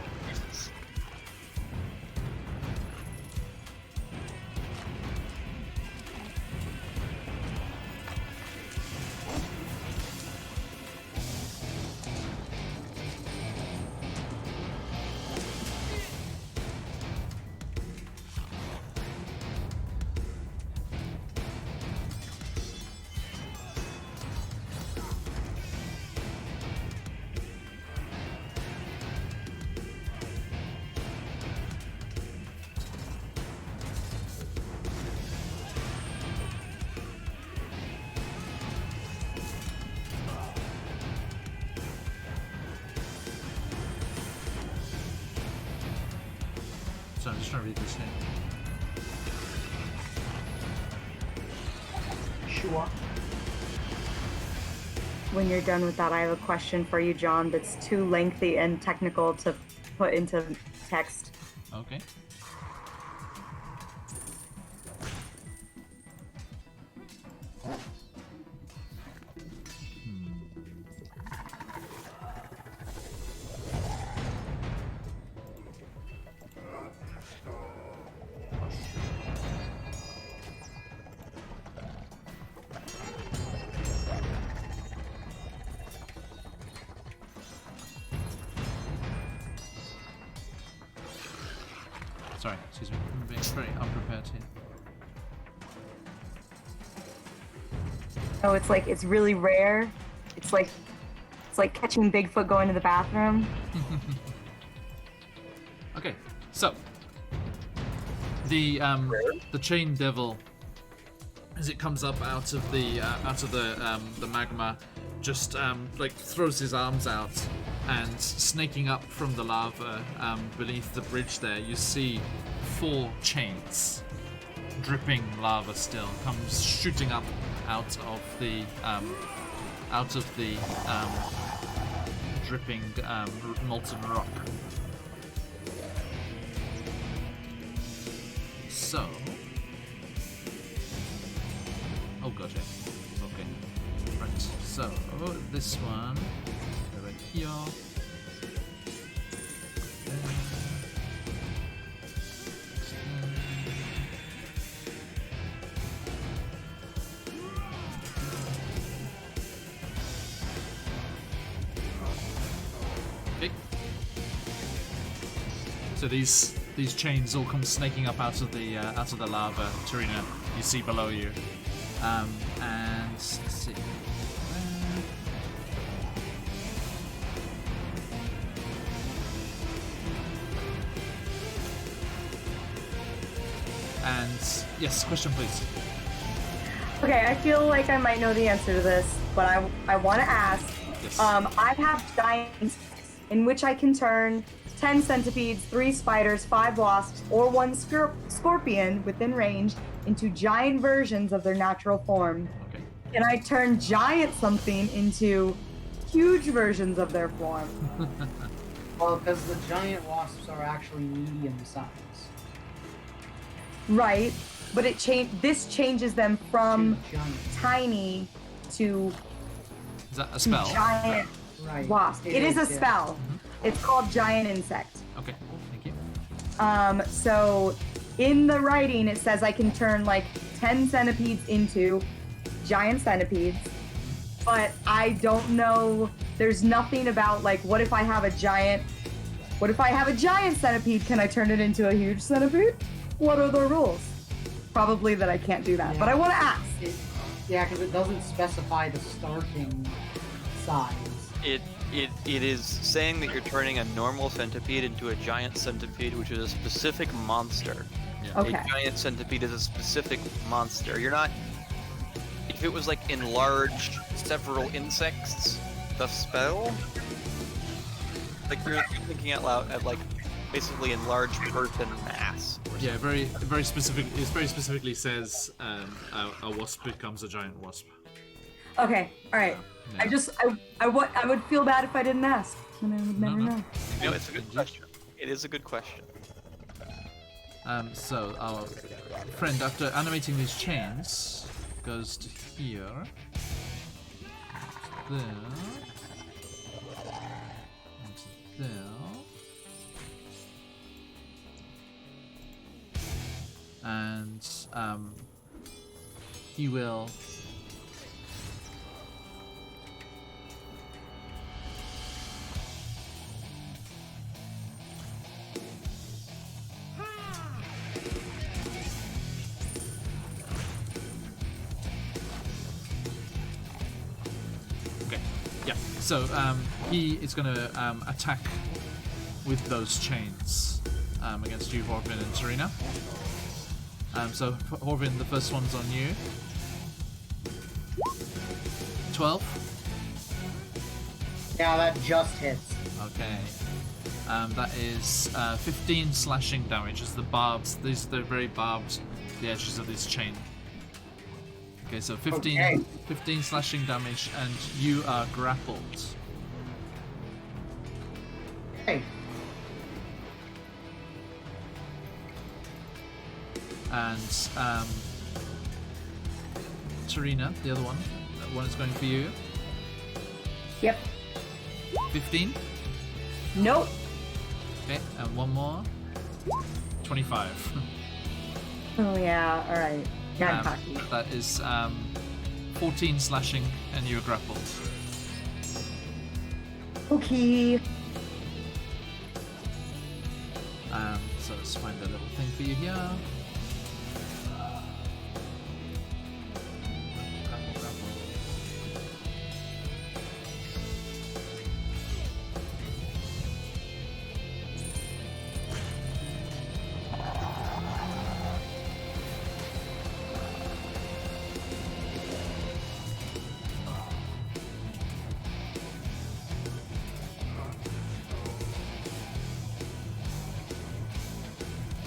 So I'm just trying to read this here. Sure. When you're done with that, I have a question for you, John, that's too lengthy and technical to put into text. Okay. Sorry, excuse me. I'm being very unprepared here. Oh, it's really rare. It's like catching Bigfoot going to the bathroom. Okay, so the chain devil, as it comes up out of the magma, just like throws his arms out, and snaking up from the lava beneath the bridge there, you see 4 chains, dripping lava still, comes shooting up out of the dripping molten rock. So, oh god, yeah. Okay, right. So this one right here. Okay. So these chains all come snaking up out of the lava, Tarina, you see below you. And let's see. And yes, question please. Okay, I feel like I might know the answer to this, but I want to ask. Yes. I have giants in which I can turn 10 centipedes, 3 spiders, 5 wasps, or 1 scorpion within range into giant versions of their natural form. Okay. Can I turn giant something into huge versions of their form? Well, because the giant wasps are actually medium size. Right, but this changes them from To giant. tiny to Is that a spell? giant Right. wasp. It is a yeah. spell. It's called giant insect. Okay, thank you. So in the writing it says I can turn like 10 centipedes into giant centipedes, but I don't know. There's nothing about like what if I have a giant centipede? Can I turn it into a huge centipede? What are the rules? Probably that I can't do that, but I want to ask. Yeah, because it doesn't specify the starting size. It is saying that you're turning a normal centipede into a giant centipede, which is a specific monster. Yeah. Okay. A giant centipede is a specific monster. You're not. If it was like enlarged several insects, the spell. Like you're thinking out loud at like basically enlarged person mass. Yeah, very specific. It very specifically says a wasp becomes a giant wasp. Okay, all right. Yeah. I would feel bad if I didn't ask, and I would never No. know. You know, it's a good question. It is a good question. So our friend, after animating these chains, goes to here, there, and there, and he will. Okay, yeah. So he is going to attack with those chains against you, Horvin and Serena. So Horvin, the first one's on you. 12. Yeah, that just hits. Okay. That is 15 slashing damage as the barbs, they're very barbed, the edges of this chain. Okay, so 15, Okay. 15 slashing damage, and you are grappled. Hey. And Serena, the other one, that one is going for you. Yep. 15. Nope. Okay, and one more. 25. Oh yeah. All right. Yeah, I'm cocky. That is 14 slashing, and you're grappled. Okay. So let's find a little thing for you here. Grapple, grapple.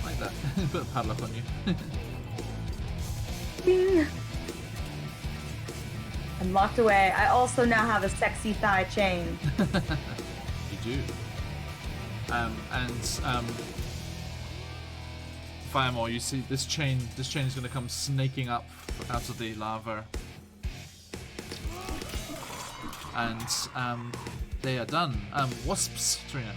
Like that. Put a padlock on you. Ding. I'm locked away. I also now have a sexy thigh chain. You do. Firemore, you see this chain is going to come snaking up out of the lava. And they are done. Wasps, Trina.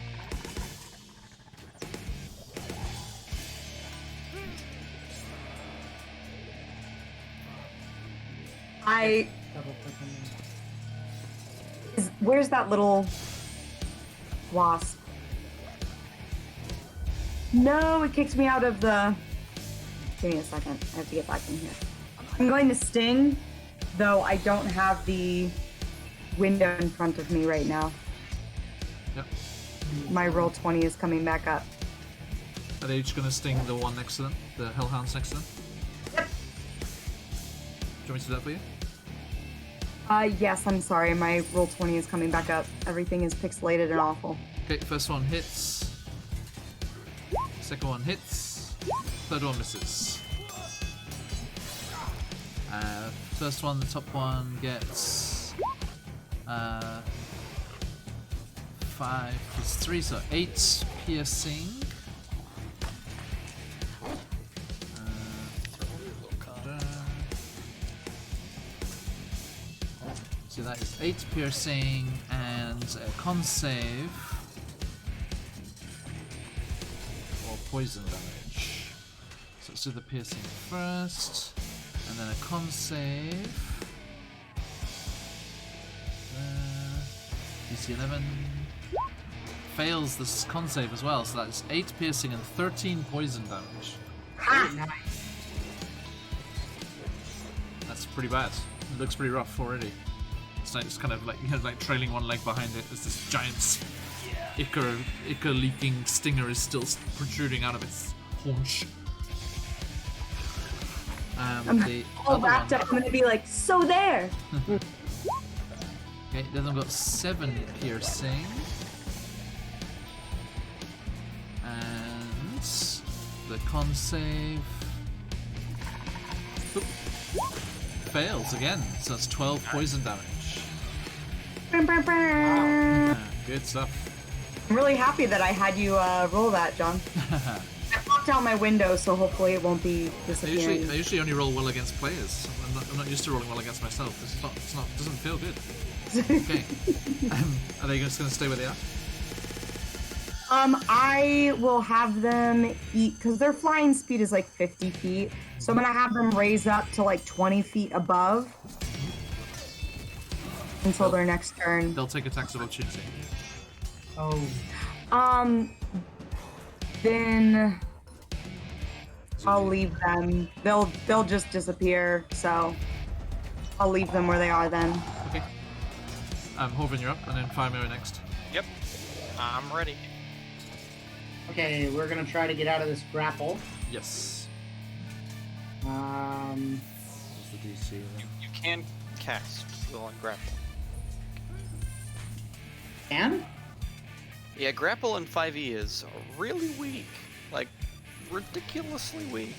Double click on Where's that little wasp? No, it kicked me out of the... Give me a second. I have to get back in here. I'm going to sting, though I don't have the window in front of me right now. Yep. My roll 20 is coming back up. Are they each going to sting the one next to them? The hellhounds next to them? Yep. Do you want me to do that for you? Yes, I'm sorry. My roll 20 is coming back up. Everything is pixelated and awful. Okay, first one hits. Second one hits. Third one misses. First one, the top one gets 5 plus 3, so 8 piercing. So that is 8 piercing and a con save or poison damage. So let's do the piercing first, and then a con save. DC 11 fails this con save as well, so that's 8 piercing and 13 poison damage. it. Nice. That's pretty bad. It looks pretty rough already. It's like it's kind of like you have like trailing one leg behind it as this giant ichor leaking stinger is still protruding out of its haunch. The All other wrapped one, up. I'm gonna be like, so there. okay, the other one got 7 piercing and the con save oop, fails again, so that's 12 poison damage. Bam, bam, bam. Good stuff. I'm really happy that I had you roll that, John. I locked out my window, so hopefully it won't be I disappearing. usually only roll well against players. I'm not used to rolling well against myself. Doesn't feel good. Okay. Are they just going to stay where they are? I will have them eat, because their flying speed is like 50 feet. So I'm gonna have them raise up to like 20 feet above until their next turn. They'll take attacks of opportunity. Oh. Then I'll leave them. They'll just disappear, so I'll leave them where they are then. Okay. Horvin, you're up, and then Firemore next. Yep. I'm ready. Okay, we're gonna try to get out of this grapple. Yes. Um, What's the DC? You can cast while on grapple. and Yeah, grapple in 5e is really weak. Like, ridiculously weak.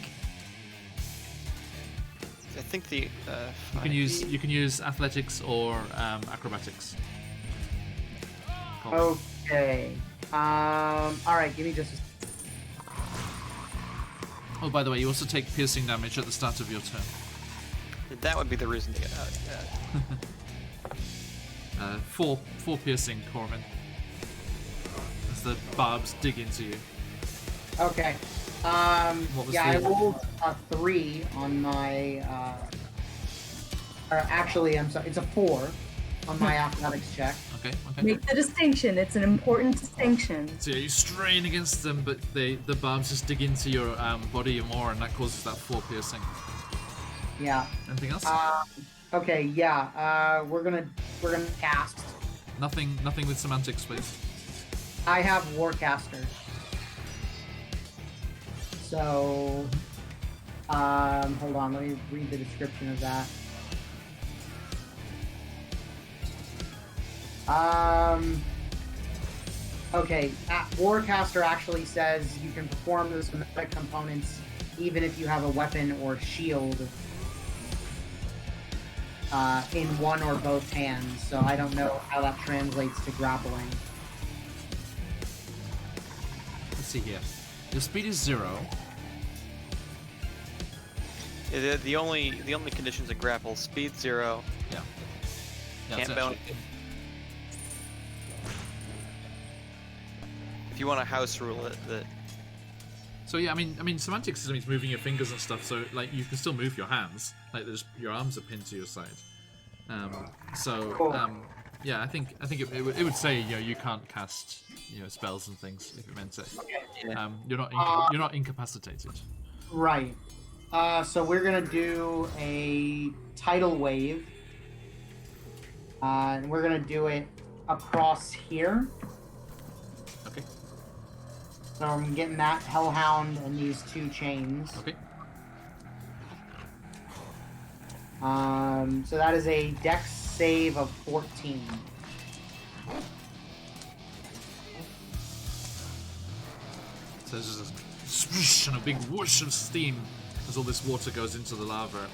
I think the You can use athletics or acrobatics. Okay. All right. Give me just. Oh, by the way, you also take piercing damage at the start of your turn. that would be the reason to get out. Yeah. Four piercing, Corbin. As the barbs dig into you. Okay. What was I the- rolled a 3 on my. Or actually, I'm sorry. It's a 4 on my athletics check. Okay. Make the distinction. It's an important distinction. So yeah, you strain against them, but the barbs just dig into your body more, and that causes that 4 piercing. Yeah. Anything else? Okay. Yeah. We're gonna cast. Nothing with semantics, please. I have Warcaster. So, hold on. Let me read the description of that. Okay, Warcaster actually says you can perform those somatic components even if you have a weapon or shield in one or both hands, so I don't know how that translates to grappling. Let's see here. Your speed is 0. The only conditions of grapple: speed 0. Yeah. Can't that's bounce. actually- If you want to house rule it, that So yeah, I mean, semantics means moving your fingers and stuff. So like, you can still move your hands. Like, your arms are pinned to your side. Yeah, I think it would say, you know, you can't cast, you know, spells and things if it meant it. yeah. You're not incapacitated. Right. So we're gonna do a tidal wave. And we're gonna do it across here. Okay. So I'm getting that Hellhound and these 2 chains. Okay. So that is a Dex save of 14. So there's just a swoosh and a big whoosh of steam as all this water goes into the lava.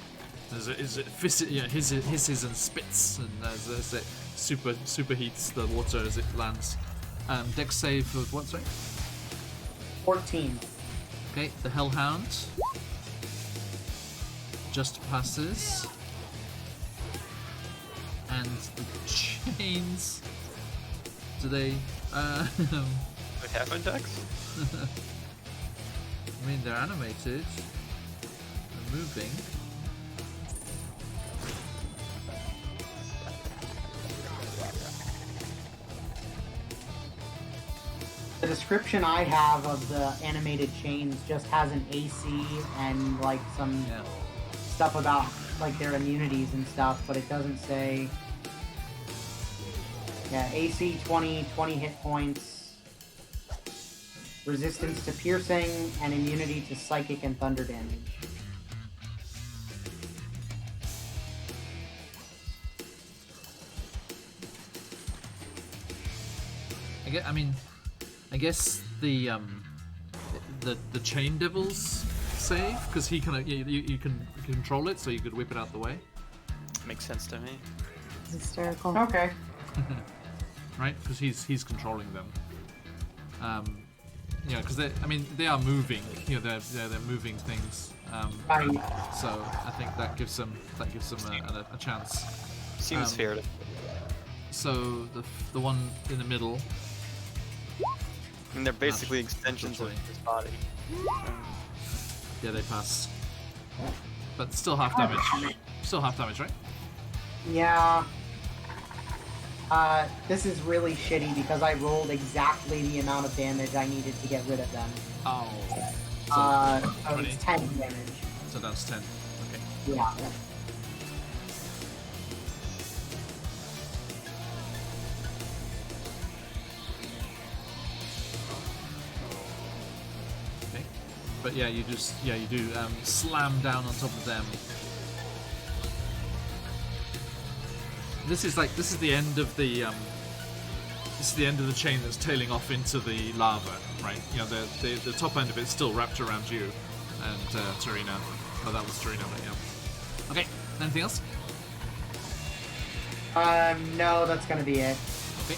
It hisses and spits, and as it superheats the water as it lands. Dex save of what, sorry? 14. Okay, the Hellhound just passes. And the chains. Do they? What happened, Dex? I mean, they're animated. They're moving. The description I have of the animated chains just has an AC and like some Yeah. stuff about like their immunities and stuff, but it doesn't say. Yeah, AC 20, 20 hit points, resistance to piercing, and immunity to psychic and thunder damage. I guess the chain devils save, because he kind of you can control it, so you could whip it out the way, Makes sense to me. It's hysterical. Okay. right? Because he's controlling them. You know, because they are moving. You know, they're moving things. Right. So I think that gives them a chance. Seems fair to. So the one in the middle. I mean, they're basically extensions of his body. Yeah, they pass. But still half damage. Still half damage, right? Yeah. This is really shitty because I rolled exactly the amount of damage I needed to get rid of them. Oh. So 20. it's 10 damage. So that's 10. Okay. Yeah. Okay. But yeah, you do slam down on top of them. This is the end of the this is the end of the chain that's tailing off into the lava, right? You know, the top end of it's still wrapped around you and Tarina. Oh, that was Tarina, but yeah. Okay, anything else? No, that's gonna be it. Okay.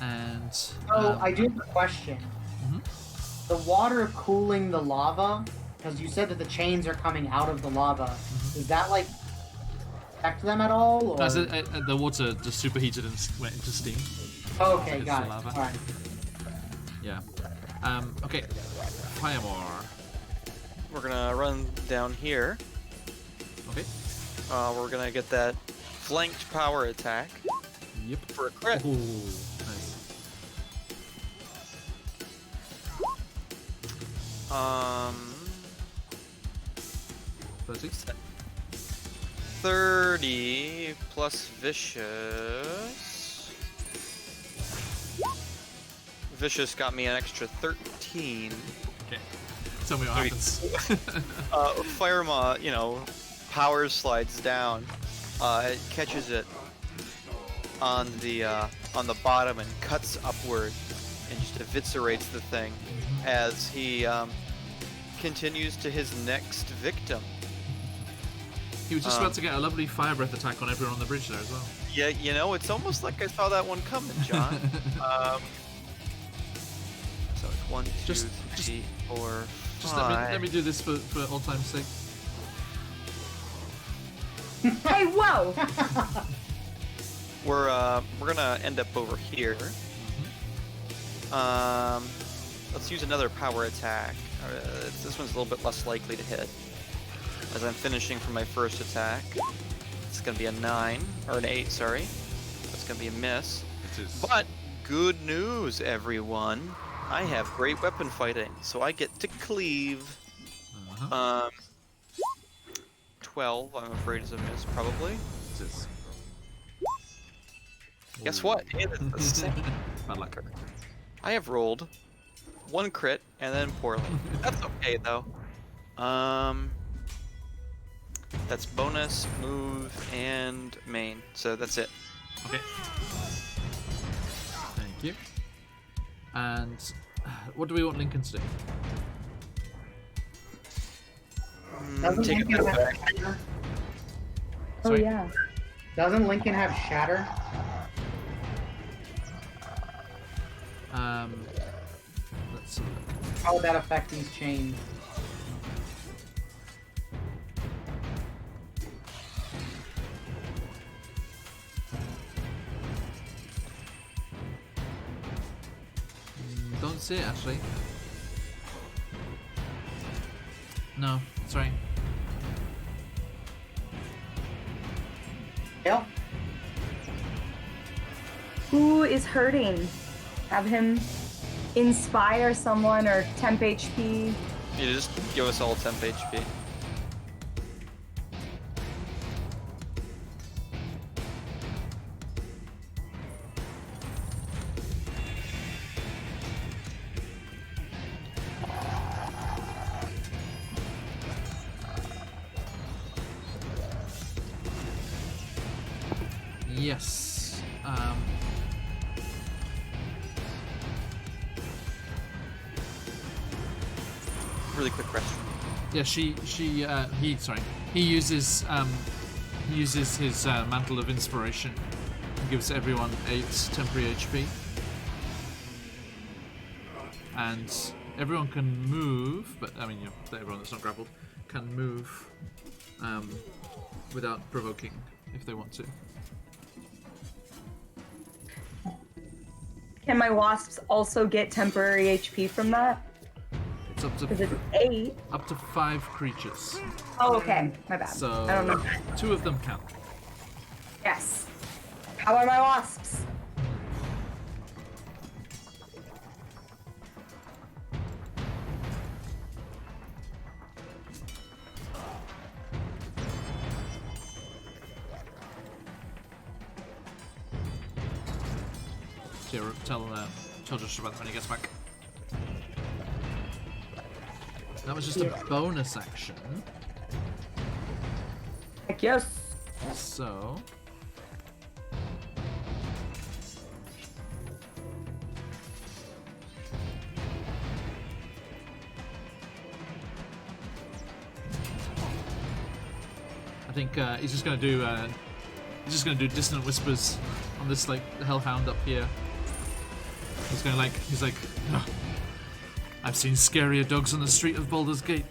And Oh, I do have a question. Mhm. The water cooling the lava, because you said that the chains are coming out of the lava. Does that like affect them at all? Or? no, so, the water just superheated and went into steam. Oh, okay, It's got the it. lava. All right. Yeah. Okay. Firemore. We're gonna run down here. Okay. We're gonna get that flanked power attack Yep. for a crit. Ooh, nice. Um, 30. 30 plus vicious. Vicious got me an extra 13. Okay. Tell me what Wait. happens. Firema, you know, power slides down. It catches it on the bottom and cuts upward and just eviscerates the thing as he continues to his next victim. He was just about to get a lovely fire breath attack on everyone on the bridge there as well. Yeah, you know, it's almost like I saw that one coming, John. So it's 1, 2, Just- 3, 4, Just 5. let me do this for all time's sake. Hey, whoa! We're gonna end up over here. Let's use another power attack. This one's a little bit less likely to hit, as I'm finishing from my first attack. It's gonna be a 9 or an 8, sorry. That's gonna be a miss. It is. But good news, everyone! I have great weapon fighting, so I get to cleave. Uh-huh. 12, I'm afraid is a miss, probably. It is. Guess what? It is the same. Bad luck. I have rolled 1 crit and then poorly. That's okay though. That's bonus, move, and main. So that's it. Okay. Thank you. And what do we want Lincoln to do? Doesn't Take a Lincoln bit have back. shatter? Oh Sorry? yeah. Doesn't Lincoln have shatter? Let's have a look. How would that affect these chains? Don't see it actually. No, sorry. Yep. Who is hurting? Have him inspire someone or temp HP. You just give us all temp HP. Yes. Really quick rest. Yeah, he uses his mantle of inspiration and gives everyone 8 temporary HP. And everyone can move, but I mean, you know, everyone that's not grappled can move without provoking if they want to. Can my wasps also get temporary HP from that? It's up to Because it's 8. up to 5 creatures. Oh, okay. My bad. So I don't know. 2 of them count. Yes. How are my wasps? Tell Josh about that when he gets back. That was just a bonus action. Heck yes. So think he's just gonna do dissonant whispers on this like hellhound up here. He's like, "Ugh, I've seen scarier dogs on the street of Baldur's Gate."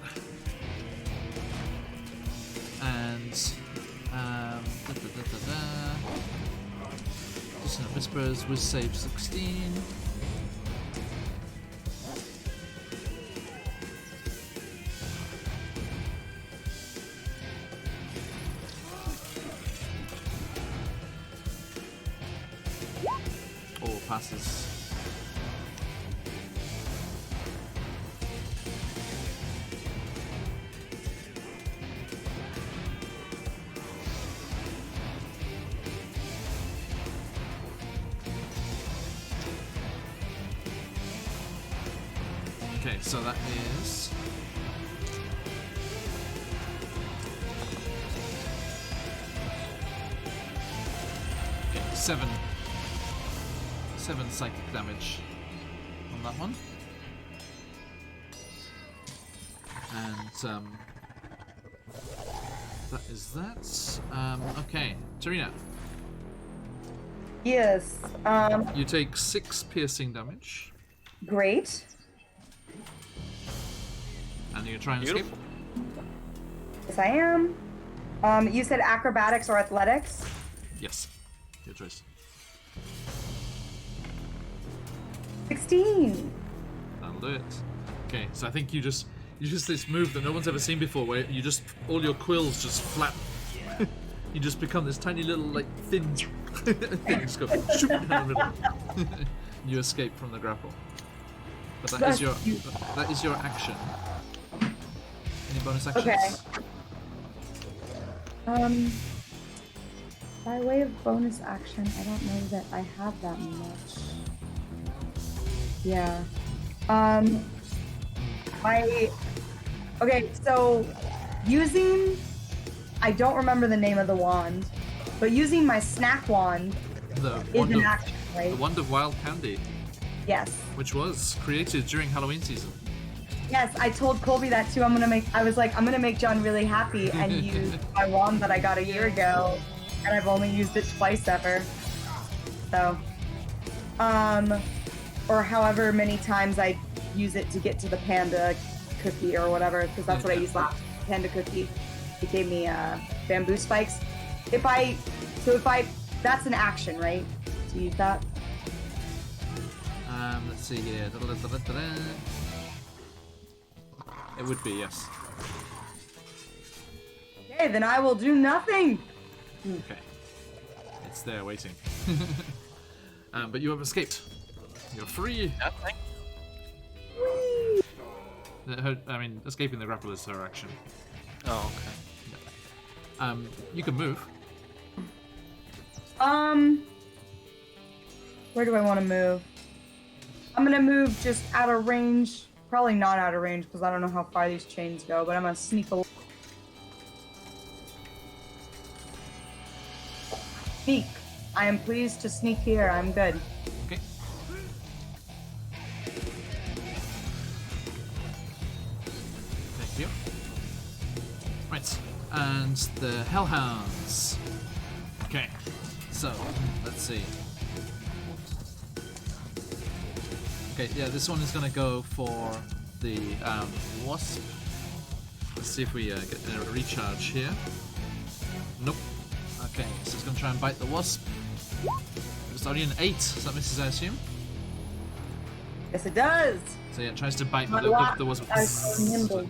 And dissonant whispers with save 16. Oh, passes. Okay, so that is okay, seven psychic damage on that one, and that is that. Okay, Tarina, Yes. you take 6 piercing damage, Great. and you try and escape. Beautiful. Yes, I am. You said acrobatics or athletics? Yes, your choice. 16. That'll do it. Okay, so I think you just this move that no one's ever seen before, where you just all your quills just flap. You just become this tiny little like thin thing. Just go shoot down the middle. You escape from the grapple. But that is your action. Any bonus actions? Okay. By way of bonus action, I don't know that I have that much. Yeah. Okay, so using, I don't remember the name of the wand, but using my snack wand The is wand an of, action, right? the wand of wild candy, Yes. which was created during Halloween season. Yes, I told Colby that too. I'm gonna make John really happy and use my wand that I got a year ago, and I've only used it twice ever. So, or however many times I use it to get to the panda cookie or whatever, because that's what I used last. Panda cookie. It gave me bamboo spikes. That's an action, right? To use that. Let's see here. It would be, yes. Okay, then I will do nothing. Okay. It's there waiting. But you have escaped. You're free. Nothing. I mean, escaping the grapple is her action. Oh, okay. You can move. Where do I want to move? I'm gonna move just out of range. Probably not out of range because I don't know how far these chains go, but I'm gonna sneak a Sneak. I am pleased to sneak here. I'm good. Okay. Thank you. Right. And the Hellhounds. Okay. So, let's see. Okay, yeah, this one is gonna go for the wasp. Let's see if we get a recharge here. Nope. Okay, so it's gonna try and bite the wasp. It's only an 8, so that misses, I assume. Yes, it does. So yeah, it tries to bite, but the wasp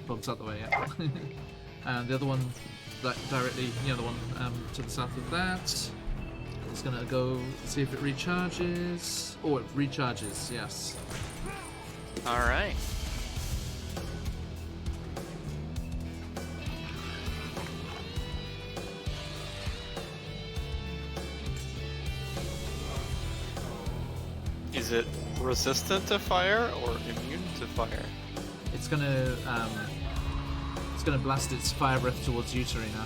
bumps out the way. Yeah. And the other one, that directly, the one to the south of that, is gonna go see if it recharges. Oh, it recharges. Yes. All right. Is it resistant to fire or immune to fire? It's gonna blast its fire breath towards you, Tarina.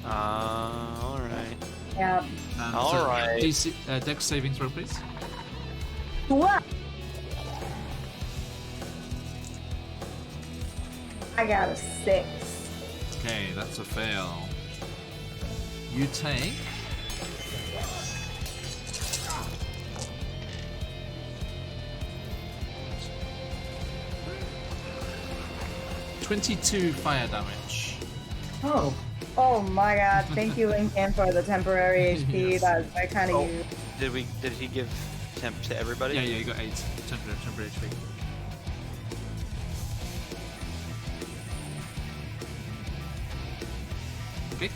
All right. Yeah. All right. DC, Dex saving throw, please. What? I got a 6. Okay, that's a fail. you take 22 fire damage. Oh, Oh my god, thank you, Lincoln, for the temporary HP. Yes. That's I kind of Oh. use. Did he give temp to everybody? Yeah, you got 8 temporary HP. Okay.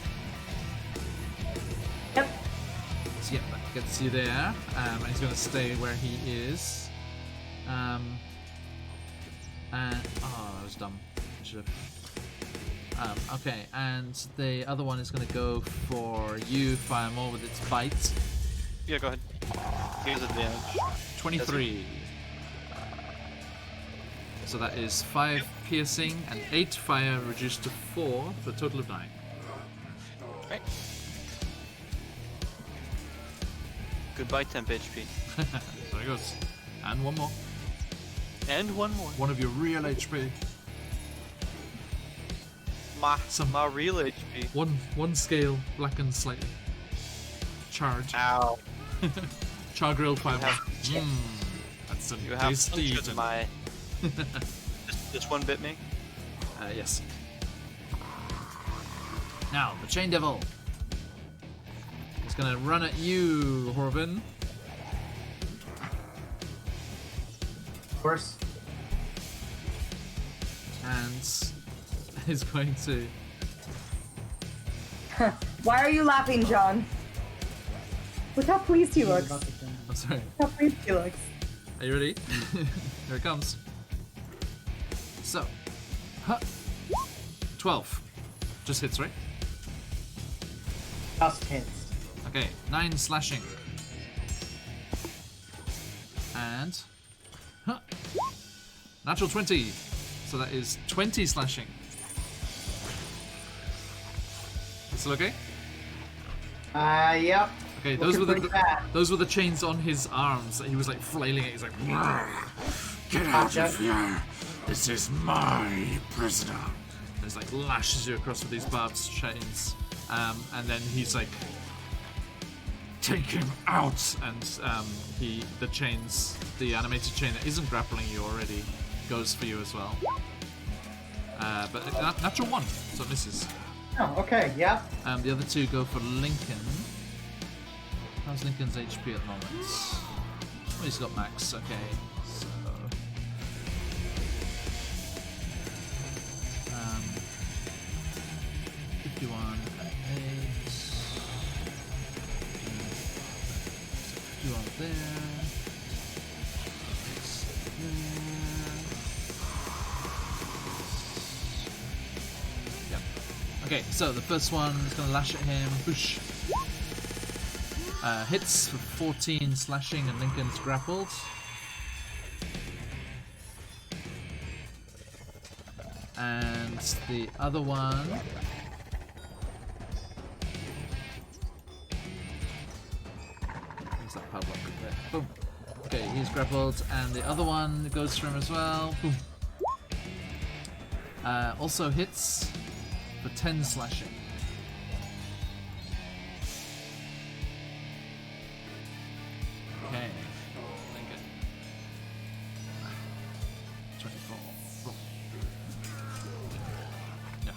Yep. So yeah, that gets you there. And he's going to stay where he is. And oh, that was dumb. Should have. Okay, and the other one is going to go for you, Fire More, with its bite. Yeah, go ahead. Here's advantage. 23. So that is 5 piercing and 8 fire reduced to 4 for a total of 9. Okay. Goodbye, temp HP. There it goes. And one more. And one more. One of your real HP. My real HP. One scale blackened slightly. Charred. Ow. Char grilled fire. You That's some You have tasty punctured eating. my... this one bit me? Yes. Now, the Chain Devil. He's gonna run at you, Horvin. of course. And is going to... Why are you laughing, John? Look how pleased he looks. About the thing. I'm sorry. Look how pleased he looks. Are you ready? Here it comes. So, 12. Just hits, right? Just hits. Okay, 9 slashing. And natural 20. So that is 20 slashing. Is it okay? Yep. Okay, Looking pretty bad. those were the chains on his arms that he was like flailing it. He's like, get out of here! This is my prisoner. And he's like lashes you across with these barbed chains, and then he's like, take him out! And the animated chain that isn't grappling you already goes for you as well. But natural 1, so it misses. Oh, okay, yep. The other 2 go for Lincoln. How's Lincoln's HP at the moment? Oh, he's got max. Okay, so 51 and 8. 51 there. 6 there. Yeah. Okay, so the first one is going to lash at him. Boosh. Hits for 14 slashing and Lincoln's grappled. And the other one... Where's that padlock? There. Boom. Okay, he's grappled, and the other one goes for him as well. Boom. Also hits for 10 slashing. Okay. Lincoln. 24. Boom. No.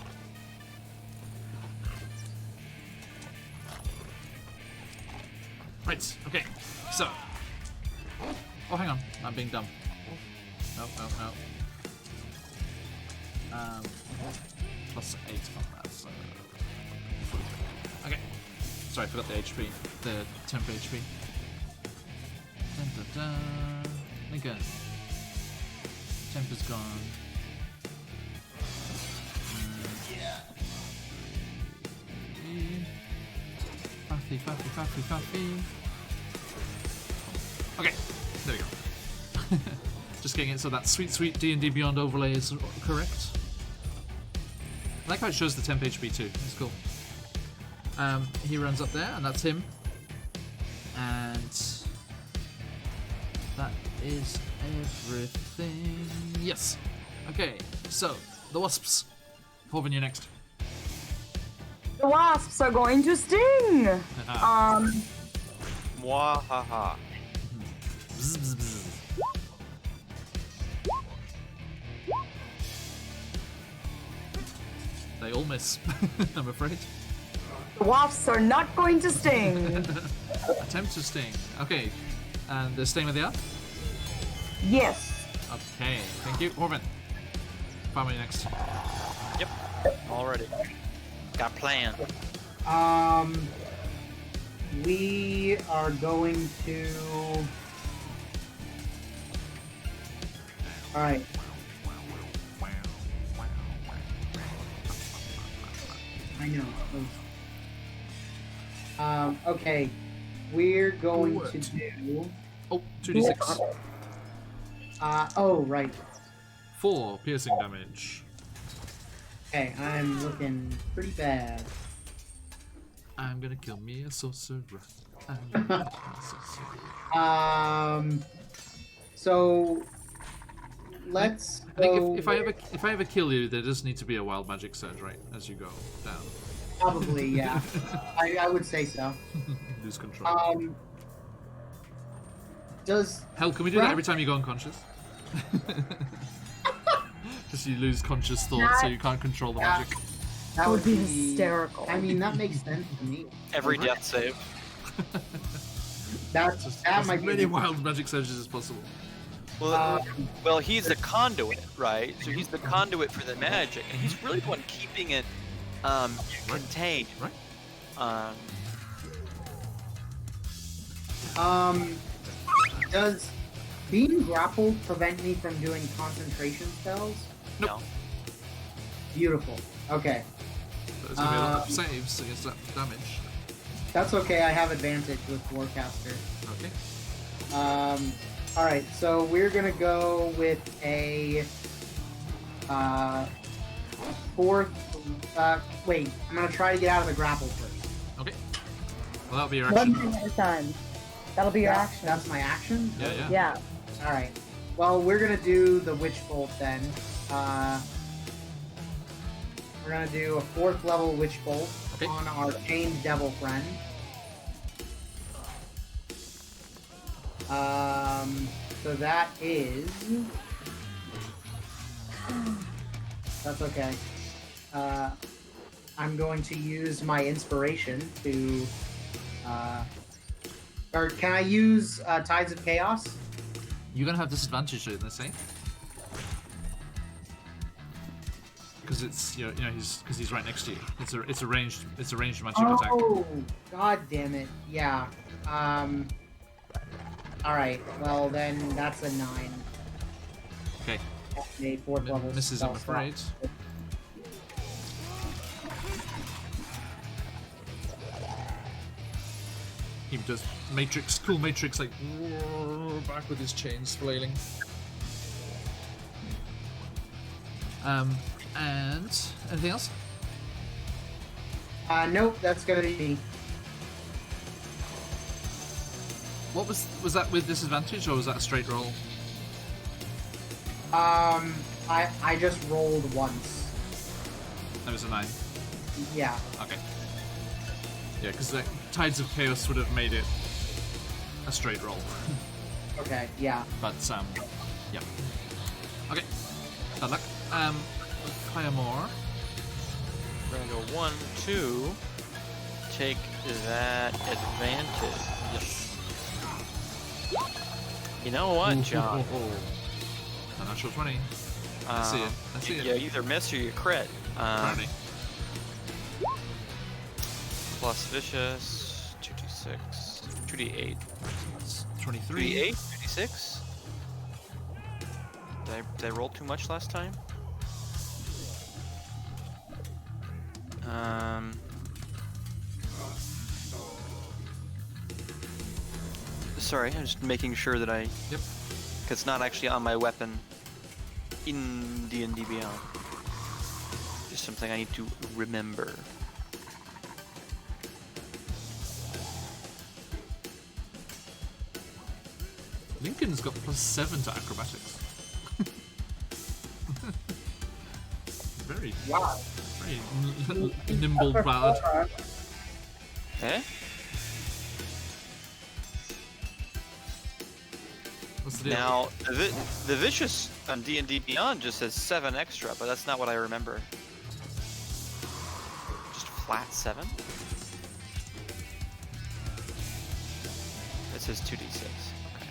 Right, okay. So. Oh, hang on. I'm being dumb. No. Plus 8 on that, so... Okay. Sorry, I forgot the HP. The temporary HP. Dun, dun, dun. Lincoln. Temp is gone. Faffy. Okay, there we go. Just getting it so that sweet D&D Beyond overlay is correct. I like how it shows the temp HP too. That's cool. He runs up there, and that's him. And that is everything. Yes. Okay. So the wasps. Horvin, you next. The wasps are going to sting. Mwahaha. Bzz, bzz, bzz. They all miss, I'm afraid. The wasps are not going to sting. Attempt to sting. Okay, and the sting of the up? Yes. Okay, thank you. Orvin. Family next. Yep. Already. Got a plan. We are going to. All right. I know. Okay. We're going to do. Oh, 2d6. Oh, right. 4 piercing damage. Okay, I'm looking pretty bad. I'm gonna kill me a sorcerer. I'm gonna kill me a sorcerer. So let's I think go. if I ever kill you, there does need to be a wild magic surge, right, as you go down. Probably, yeah. I would say so. Lose control. Does Hell, can we do that every time you go unconscious? Just you lose conscious thought, so you can't control the magic. that would be hysterical. I mean, that makes sense to me. Every death save. That As might many be. wild magic surges as possible. Well, he's the conduit, right? So he's the conduit for the magic, and he's really the one keeping it contained. Right. Does being grappled prevent me from doing concentration spells? No. Beautiful. Okay. There's gonna be a lot of saves against that damage. That's okay, I have advantage with Warcaster. Okay. Alright, so we're gonna go with a fourth wait, I'm gonna try to get out of the grapple first. Okay. Well, that'll be your One action. thing at a time. That'll be your action. That's my action? Yeah. Yeah. Alright. Well, we're gonna do the Witch Bolt then. We're gonna do a 4th level Witch Bolt Okay. on our chained devil friend. So that is. That's okay. I'm going to use my inspiration to. Or can I use Tides of Chaos? You're gonna have disadvantage, didn't they say? Because it's he's right next to you. It's a ranged magic attack. Oh, god damn it! Yeah. All right. Well, then that's a 9. Okay. A 4th level. Misses, spell I'm slot. afraid. He does cool matrix, like back with his chains flailing. And anything else? Nope. That's gonna be me. What was that with disadvantage, or was that a straight roll? I just rolled once. That was a 9. Yeah. Okay. Yeah, because the Tides of Chaos would have made it a straight roll. Okay. Yeah. But yeah. Okay. Bad luck. Fire more. We're gonna go 1, 2. Take that advantage. You know what, John? A natural 20. I see it. I see it. You either miss or you crit. Apparently. Plus vicious, 2d6, 2d8. It's 23. 2d8, 2d6. Did I roll too much last time? Sorry, I'm just making sure that I... Yep. Cause it's not actually on my weapon in D&D Beyond. Just something I need to remember. Lincoln's got +7 to acrobatics. Very, Wow. Hey, nimble bard. Eh? What's the deal? Now, the Vicious on D&D Beyond just says 7 extra, but that's not what I remember. Just flat 7? It says 2d6. Okay.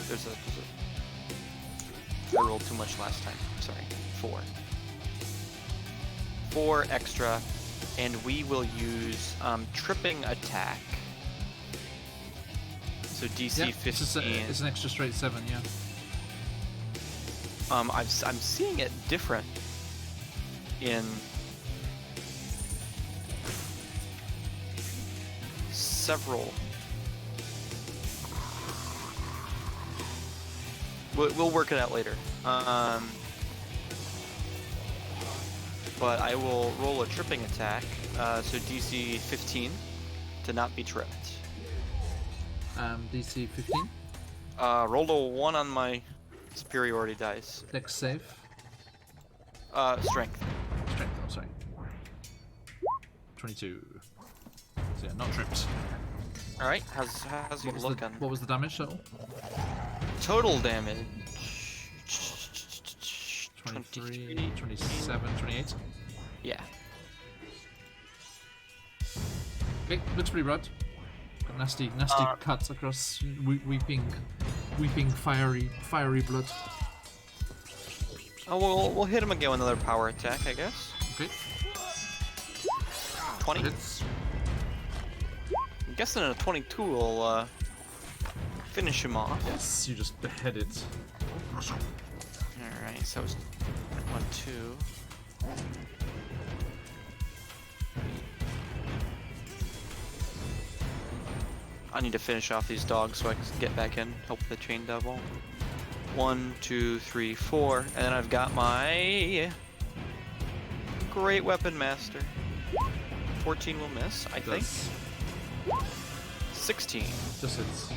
There's a... I rolled too much last time. Sorry. 4. 4 extra, and we will use tripping attack. So DC Yeah, 15. it's an extra straight 7, yeah. I'm seeing it different in several. We'll work it out later. But I will roll a tripping attack, so DC 15 to not be tripped. DC 15. Rolled a 1 on my superiority dice. Dex save. Strength. Strength, oh, sorry. 22. So yeah, not tripped. Alright, how's you looking? What was the damage total? Total damage. 23, 27, 28. Yeah. Okay, looks pretty rad. Got nasty cuts across weeping fiery blood. Oh, we'll hit him again with another power attack, I guess. Okay. 20. Hits. I'm guessing a 22 will finish him off. Yes, you just behead it. Alright, so it's 1, 2. I need to finish off these dogs so I can get back in, help the chain devil. 1, 2, 3, 4, and then I've got my great weapon master. 14 will miss, I think. 16. Just hits.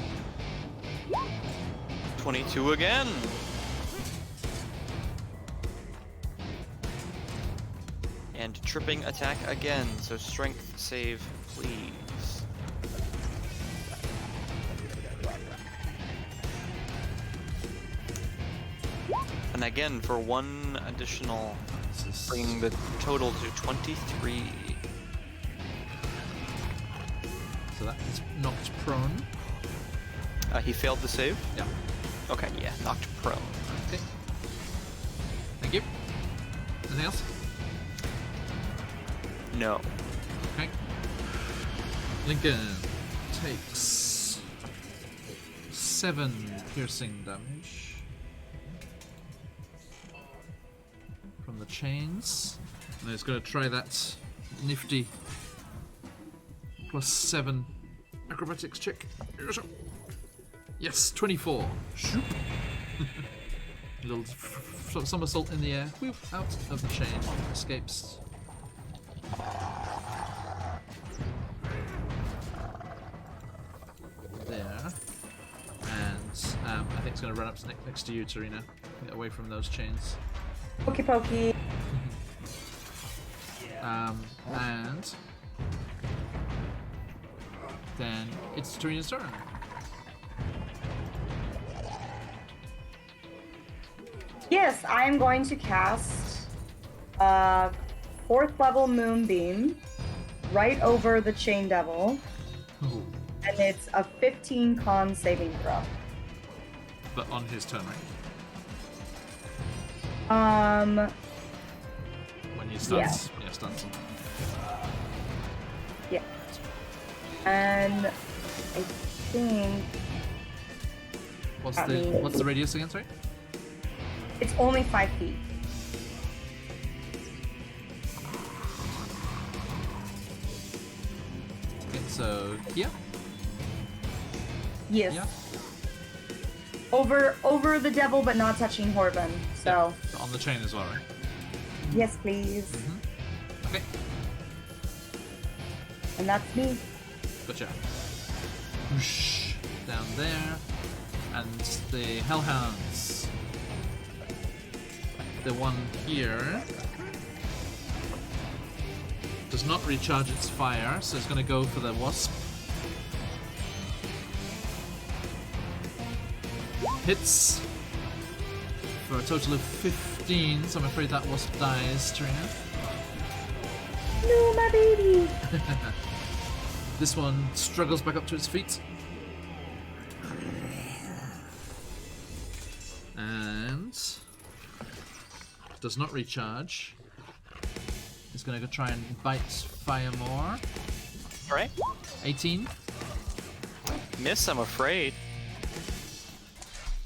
22 again. And tripping attack again, so strength save, please. And again for 1 additional, bringing the total to 23. So that is knocked prone. He failed the save? Yeah. Okay, yeah, knocked prone. Okay. Thank you. Anything else? No. Okay. Lincoln takes 7 piercing damage from the chains. And he's going to try that nifty +7 acrobatics check. Yes, 24. Shoop. Little somersault in the air. Whoop, out of the chain. Escapes. There. And I think it's going to run up to next to you, Tarina. Get away from those chains. Pokey pokey. And then it's Tarina's turn. Yes, I am going to cast 4th level Moonbeam right over the Chain Devil. Ooh. And it's a 15 con saving throw. But on his turn, right? When he starts, yeah, starts. Yeah. And I think What's the radius again, sorry? it's only 5 feet. Okay, so here? Yes. Yeah. Over the devil, but not touching Horben. So Yeah. On the chain as well, right? yes, please. Okay, And that's me. gotcha. Whoosh, down there. And the Hellhounds. The one here does not recharge its fire, so it's going to go for the wasp. Hits for a total of 15, so I'm afraid that wasp dies, Trina. No, my baby. This one struggles back up to its feet. And does not recharge. It's going to go try and bite fire more. Alright. 18. Miss, I'm afraid.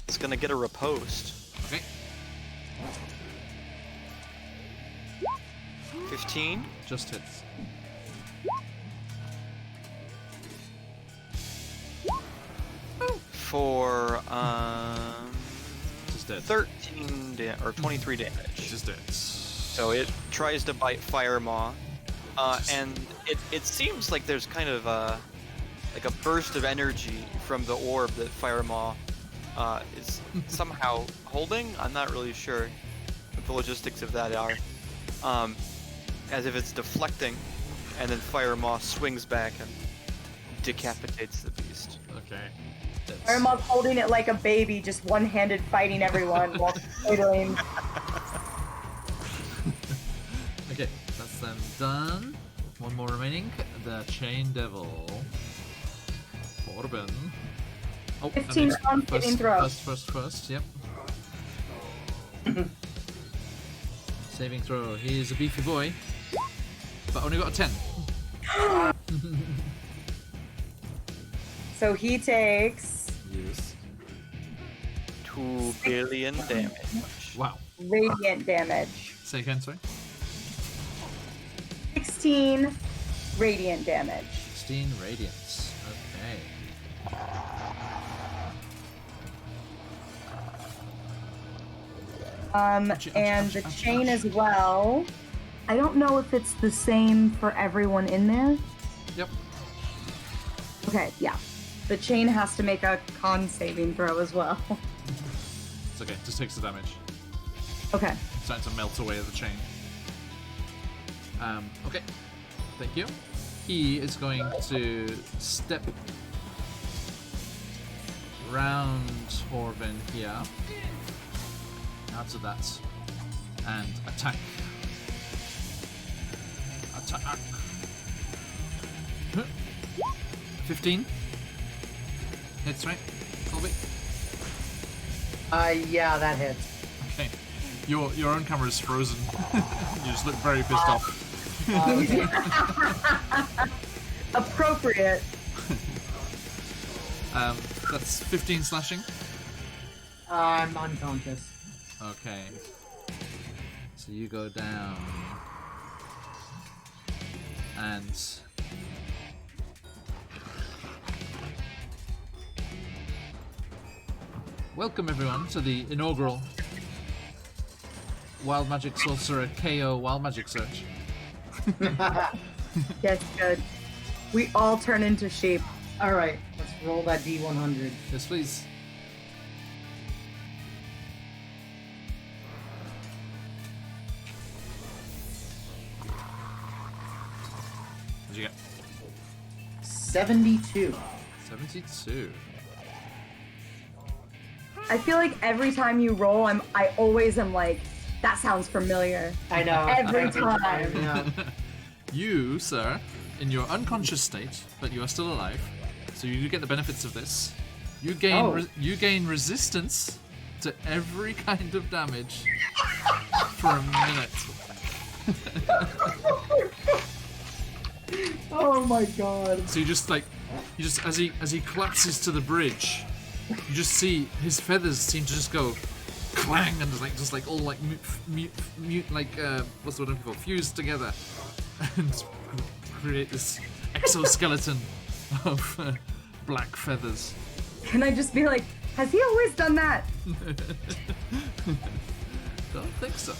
It's gonna get a riposte. Okay. 15. Just hits. For Just dead. 13 or 23 damage. Just dead. So it tries to bite Fire Maw, and it seems like there's kind of a burst of energy from the orb that Fire Maw is somehow holding. I'm not really sure what the logistics of that are. As if it's deflecting, and then Fire Maw swings back and decapitates the beast. Okay. Irma's holding it like a baby, just one-handed fighting everyone while fiddling. Okay, that's then done. One more remaining. The Chain Devil. Orban. Oh, 15 and round first, saving throw. First, yep. Saving throw. He is a beefy boy, but only got a 10. So he takes Yes. 2 billion damage. Wow. radiant damage. Say again, sorry. 16 radiant damage. 16 radiance. Okay. And the chain as well. I don't know if it's the same for everyone in there. Yep. Okay, yeah. The chain has to make a con saving throw as well. It's okay. Just takes the damage. Okay. Starting to melt away the chain. Okay. Thank you. He is going to step round Orvin here. Out of that. And attack. Attack. 15. Hits, right? Colby? Yeah, that hits. Okay. Your own camera is frozen. You just look very pissed off. Appropriate. That's 15 slashing. I'm unconscious. Okay. So you go down. And welcome everyone to the inaugural Wild Magic Sorcerer KO Wild Magic Search. Yes, good. We all turn into sheep. Alright, let's roll that D100. Yes, please. What'd you get? 72. 72. I feel like every time you roll, I always am like, that sounds familiar. I know. Every time. Yeah. You, sir, in your unconscious state, but you are still alive, so you do get the benefits of this. You gain you gain resistance to every kind of damage for a minute. Oh my god. So you just as he collapses to the bridge, you just see his feathers seem to just go clang and just all like mute like what's the word I'm looking for? Fused together and create this exoskeleton of black feathers. Can I just be like, has he always done that? Don't think so.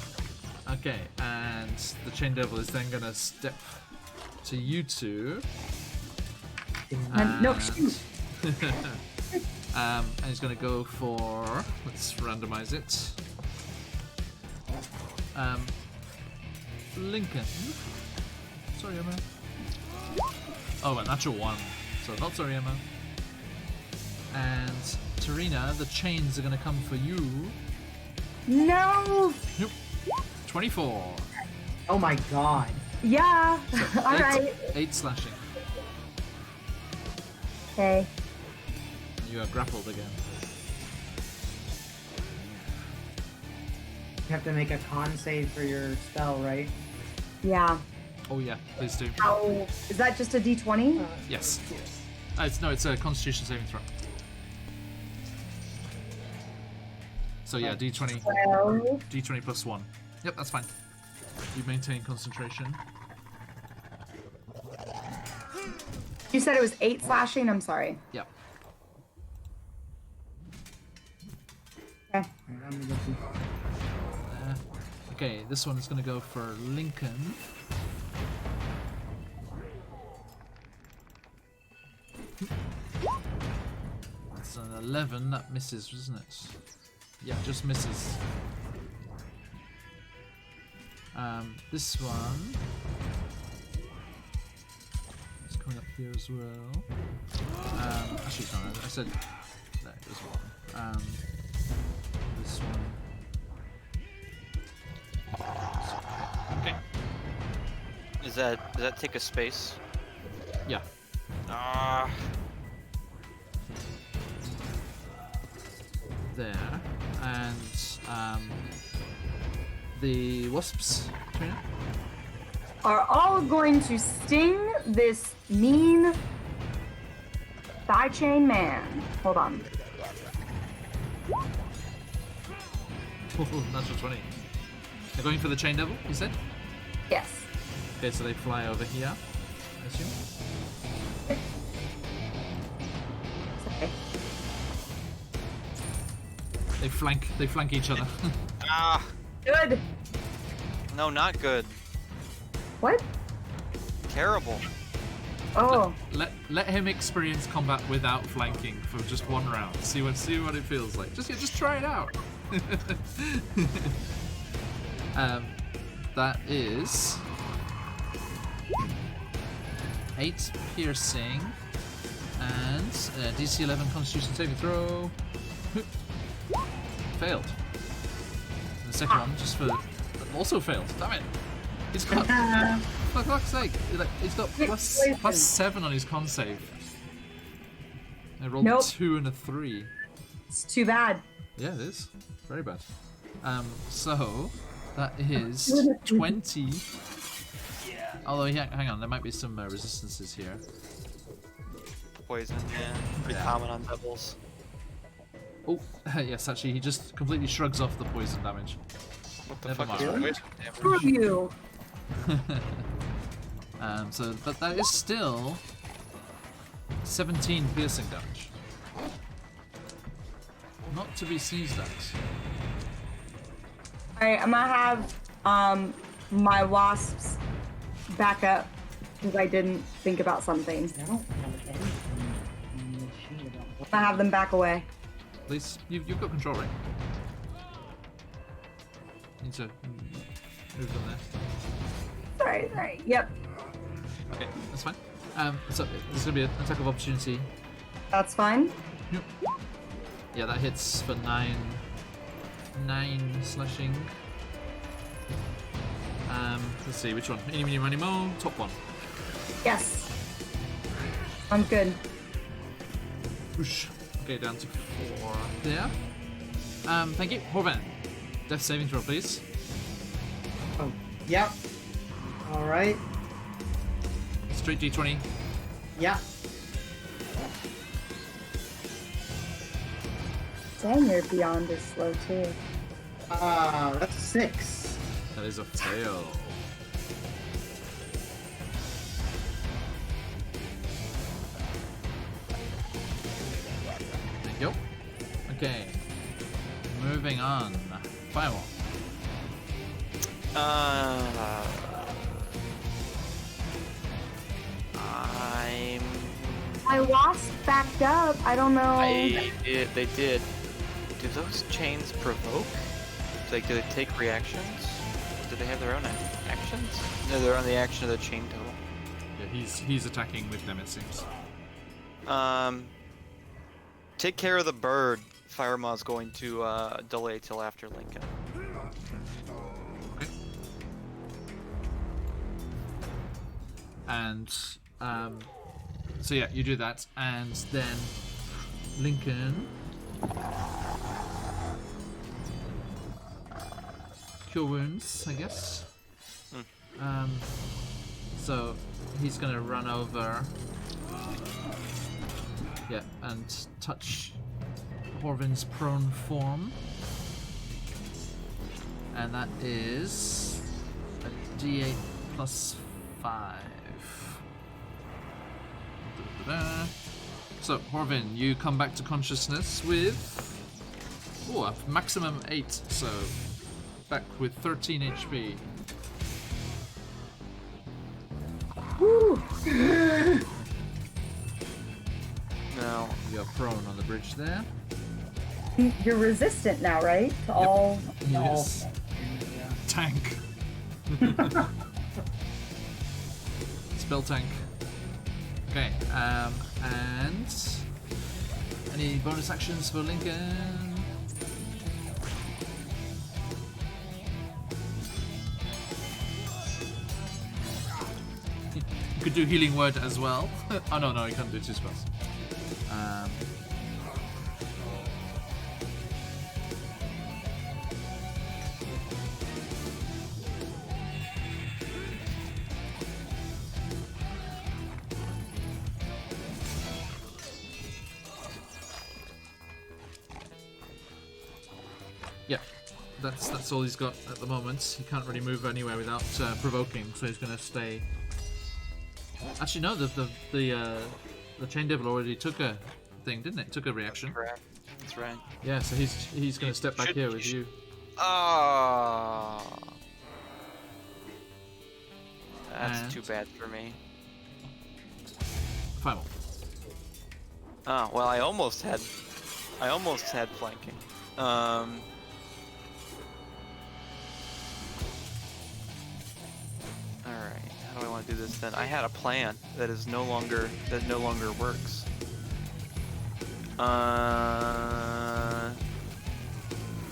Okay, and the Chain Devil is then gonna step to you two. No, shoot. And he's gonna go for, let's randomize it. Lincoln. Soriyama. Oh, a natural 1. So not Soriyama. And Tarina, the chains are going to come for you. No. Nope. 24. Oh my god. Yeah. All right. 8 slashing. Okay. You are grappled again. You have to make a con save for your spell, right? Yeah. Oh yeah, please do. How is that? Just a D20? Yes. It's a Constitution saving throw. So yeah, D20. 12. D20 plus 1. Yep, that's fine. You maintain concentration. You said it was 8 slashing. I'm sorry. Yep. Okay. Okay, this one is going to go for Lincoln. That's an 11. That misses, isn't it? Yeah, just misses. This one is coming up here as well. Actually, no, I said that as well. This one. Okay. Does that take a space? Yeah. Ah. There. And the wasps, Trina? Are all going to sting this mean thigh chain man. Hold on. Natural 20. They're going for the chain devil, you said? Yes. Okay, so they fly over here, I assume. Okay. They flank each other. Ah. Good. No, not good. What? Terrible. Oh. Let him experience combat without flanking for just 1 round. See what it feels like. Just try it out. That is 8 piercing and DC 11 Constitution saving throw. Failed. And the second one just for also failed. Damn it! He's got for fuck's sake, he's got plus 7 on his con save. I rolled Nope. a 2 and a 3. It's too bad. Yeah, it is. Very bad. So that is 20. Although, hang on, there might be some resistances here. Poison, yeah. Pretty common on devils. Oh, yes, actually, he just completely shrugs off the poison damage. What the Never fuck mind. is Screw you. But that is still 17 piercing damage. Not to be sneezed at. Alright, I'm gonna have my wasps back up because I didn't think about something. I don't have anything in the sheet about what. I have them back away. Please, you've got control, right? Need to move them there. Sorry. Yep, Okay, that's fine. So there's gonna be an attack of opportunity. that's fine. Yep. Yeah, that hits for 9 slashing. Let's see which one. Eeny, meeny, miny, mo. Top one. Yes. I'm good. Whoosh. Okay, down to 4 there. Thank you. Horvan. Death saving throw, please. Oh, yep. Alright. Straight D20. Yeah. Dang, your beyond is slow too. That's a 6. That is a fail. Thank you. Okay. Moving on. Firewall. My wasp backed up. I don't know. They did. Do those chains provoke? Like, do they take reactions? Do they have their own actions? No, they're on the action of the chain total. he's attacking with them, it seems. Take care of the bird. Firemaw's going to delay till after Lincoln. Okay. And so yeah, you do that, and then Lincoln cure wounds, I guess. So he's gonna run over, yeah, and touch Horvin's prone form, and that is a D8 plus 5. Da-da-da-da. So Horvin, you come back to consciousness with a maximum 8, so back with 13 HP. Woo! Now, You're prone on the bridge there. You're resistant now, right? To all. Yes. Tank. Spell tank. Okay, and any bonus actions for Lincoln? You could do healing word as well. Oh no, you can't do 2 spells. Yeah, that's all he's got at the moment. He can't really move anywhere without provoking, so he's gonna stay. Actually, no, the Chain Devil already took a thing, didn't it? Took a reaction. correct. That's right. Yeah, so he's gonna step back here with you. Ah. That's And- too bad for me. Final. Oh, well, I almost had flanking. Alright, how do I want to do this then? I had a plan that no longer works.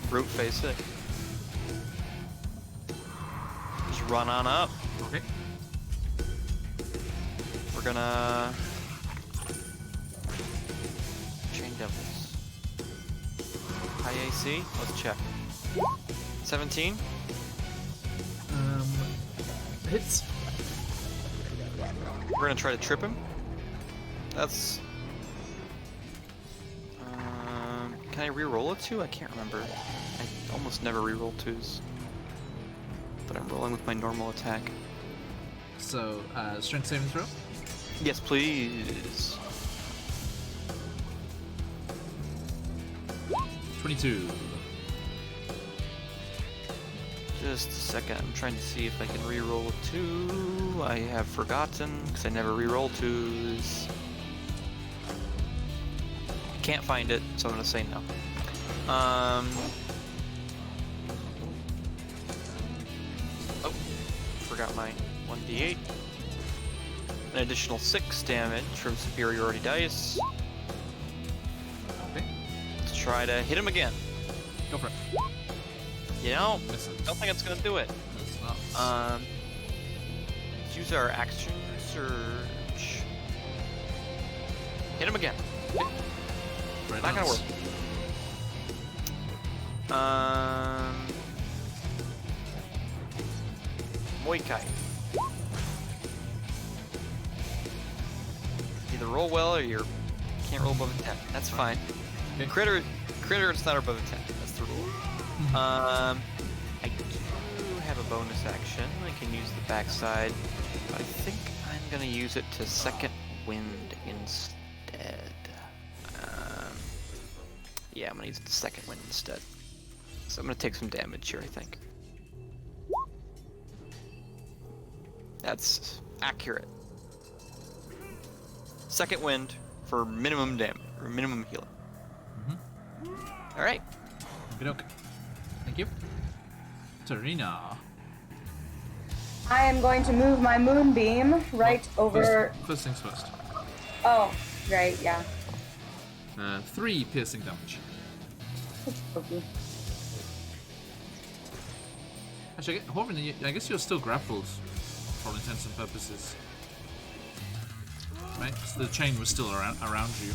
Brute face it. Just run on up. Okay. We're gonna Chain Devils. High AC. Let's check. 17. Hits. We're gonna try to trip him. That's. Can I re-roll a 2? I can't remember. I almost never re-roll 2s. But I'm rolling with my normal attack. So, strength saving throw. Yes, please. 22. Just a second. I'm trying to see if I can re-roll a 2. I have forgotten because I never re-roll 2s. Can't find it, so I'm gonna say no. Oh, forgot my 1d8. An additional 6 damage from superiority dice. Okay. Let's try to hit him again. Go for it. You know, Misses. don't think it's gonna do it. It's not. Let's use our action surge. Hit him again. Right Not gonna now. work. Muay Thai. Either roll well or you can't roll above a 10. That's fine. Okay. Critter, it's not above a 10. That's the rule. I do have a bonus action. I can use the backside, but I think I'm gonna use it to second wind instead. Yeah, I'm gonna use it to second wind instead. So I'm gonna take some damage here, I think. That's accurate. Second wind for minimum damage, or minimum healing. Alright. Okay. Thank you. Tarina. I am going to move my moonbeam right over. First things first. Oh, right, yeah. 3 piercing damage. Okay. Actually, Horvin, I guess you're still grappled for all intents and purposes. Right? So the chain was still around you.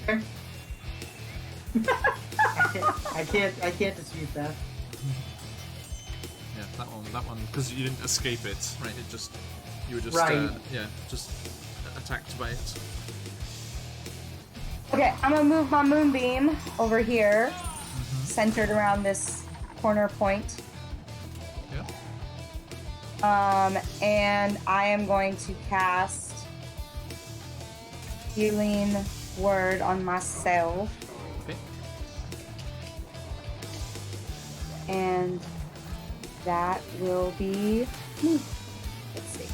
Okay. I can't dispute that. Yeah, that one, because you didn't escape it, right? You were just, Right. just attacked by it. Okay, I'm gonna move my moonbeam over here, centered around this corner point. Yeah. And I am going to cast Healing Word on myself. Okay. And that will be me. Let's see.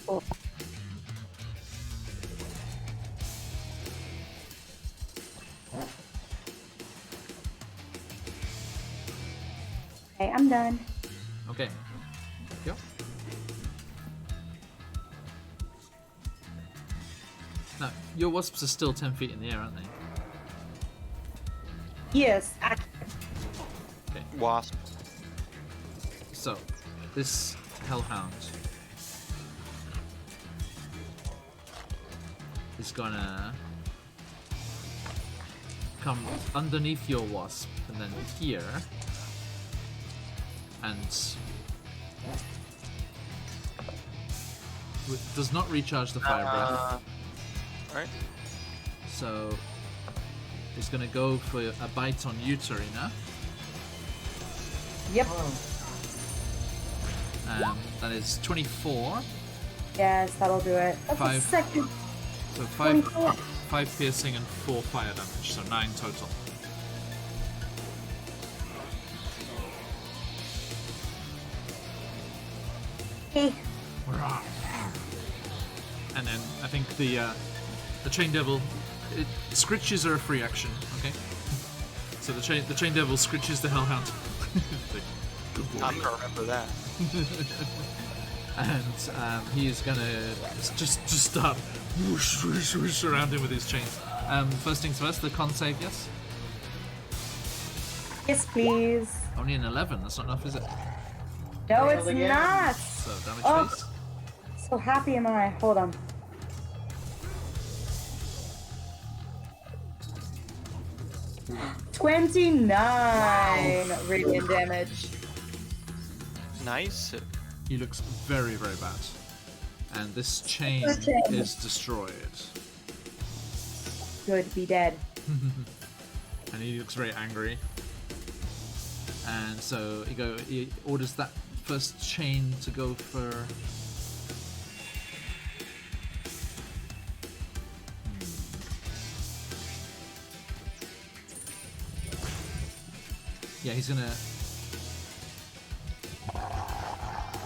Cool. Okay, I'm done. Okay. Yep. Now, your wasps are still 10 feet in the air, aren't they? Yes, Okay. Wasp. So, this hellhound is gonna come underneath your wasp and then here and does not recharge the fire breath. Right. So he's gonna go for a bite on you, Tarina. Yep. That is 24. Yes, that'll do it. That's a 5. second. So 24. 5 piercing and 4 fire damage, so 9 total. Hey. And then I think the chain devil, scritches are a free action, okay? So the chain devil scritches the hellhound. Like, good boy. I'm gonna remember that. And he is gonna just start whoosh, whoosh, whoosh around him with his chains. First things first, the con save, yes? Yes, please. Only an 11, that's not enough, is it? No, Fail it's again. not. So damage Oh. face. So happy am I. Hold on. $29 radiant damage. Nice. He looks very, very bad. And this chain is destroyed. Good, be dead. And he looks very angry. And so he orders that first chain to go for... Yeah, he's gonna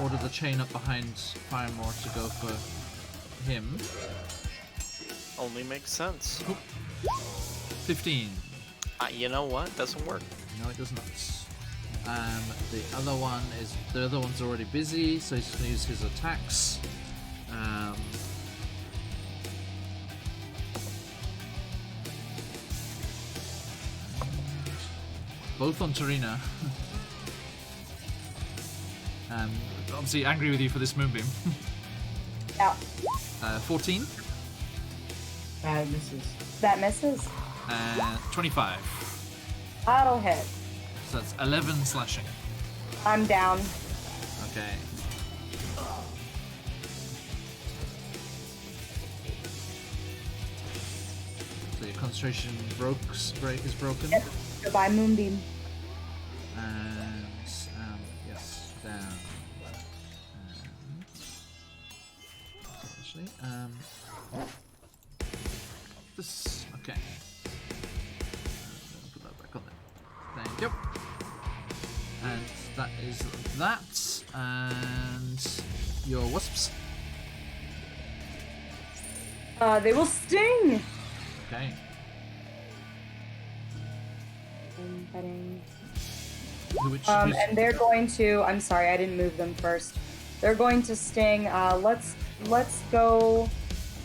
order the chain up behind Firemore to go for him. Only makes sense. 15. You know what? Doesn't work. No, it does not. The other one's already busy, so he's gonna use his attacks. Both on Tarina. Obviously angry with you for this moonbeam. Yeah, 14 That misses. that misses. and 25. That'll hit. So that's 11 slashing. I'm down. Okay. So your concentration break is broken. Yep. Goodbye, Moonbeam. And yes, down. Actually, this okay. Put that back on there. Thank you. And that is that. And your wasps. They will sting. Okay. Heading. Which, And they're going to. I'm sorry, I didn't move them first. They're going to sting. Let's go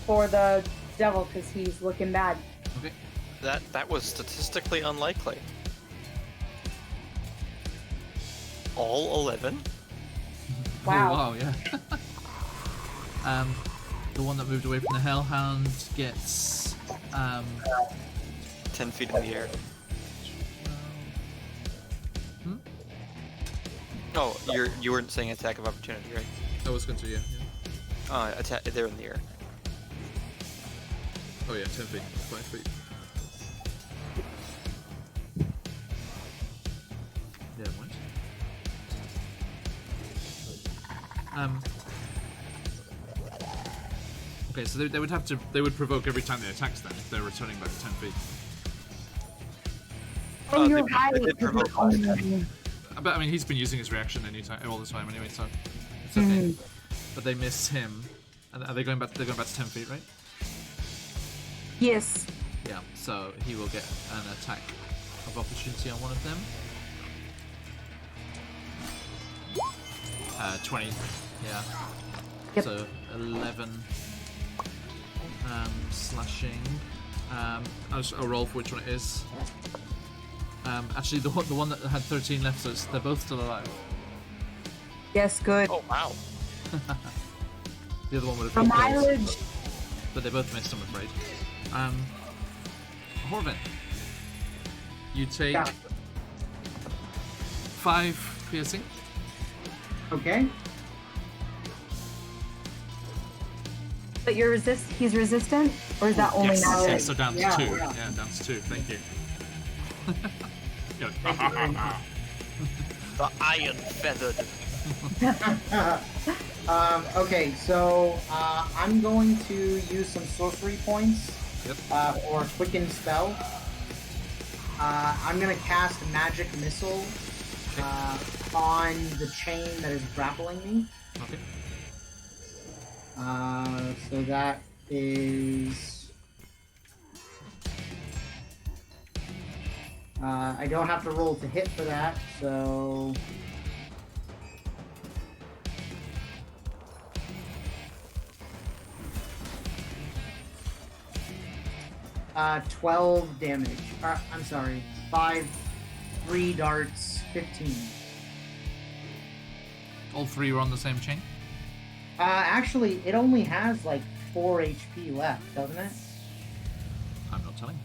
for the devil because he's looking bad. okay. That was statistically unlikely. All 11? Wow. Oh, wow, yeah. The one that moved away from the Hellhound gets 10 feet in the air. Oh, you weren't saying attack of opportunity, right? I was going to, yeah. Attack. They're in the air. Oh yeah, 10 feet, 5 feet. Yeah, what? Okay, so they would have to. They would provoke every time they attack them if they're returning back 10 feet. Oh, they- you're right. they did provoke Oh, But I mean, he's been using his reaction all the time anyway, so it's okay. But they miss him, and are they going back? They're going back to 10 feet, right? yes. Yeah. So he will get an attack of opportunity on one of them. 20. Yeah. Yep. So 11 slashing. I'll roll for which one it is. Actually, the one that had 13 left, so they're both still alive. Yes, good. Oh wow. The other one would have For been killed, mileage. but they both missed, I'm afraid. Horvin, you take Yeah. 5 piercing. Okay. But he's resistant, or is that only Yes, now? yes, so down to Yeah, 2. yeah. Yeah, down to 2. Thank you. You're like, Thank you very much. The iron feathered. Okay, so I'm going to use some sorcery points Yep. for a quicken spell. I'm gonna cast magic missile on the chain that is grappling me. Okay. So that is. I don't have to roll to hit for that, so. 12 damage. I'm sorry, 3 darts, 15. All 3 were on the same chain? Actually, it only has like 4 HP left, doesn't it? I'm not telling.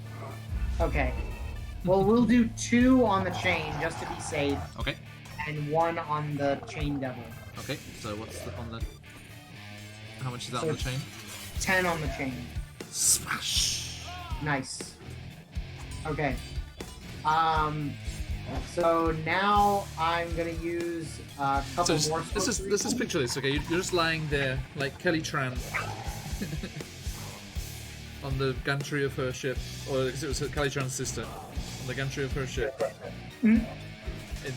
Okay. Well, we'll do 2 on the chain just to be safe, Okay. and 1 on the chain devil. Okay, so what's on the... How much is that So on the chain? 10 on the chain. Smash! Nice. Okay. So now I'm gonna use a couple So more. this is picture this, okay? You're just lying there like Kelly Tran on the gantry of her ship, or it was Kelly Tran's sister on the gantry of her ship in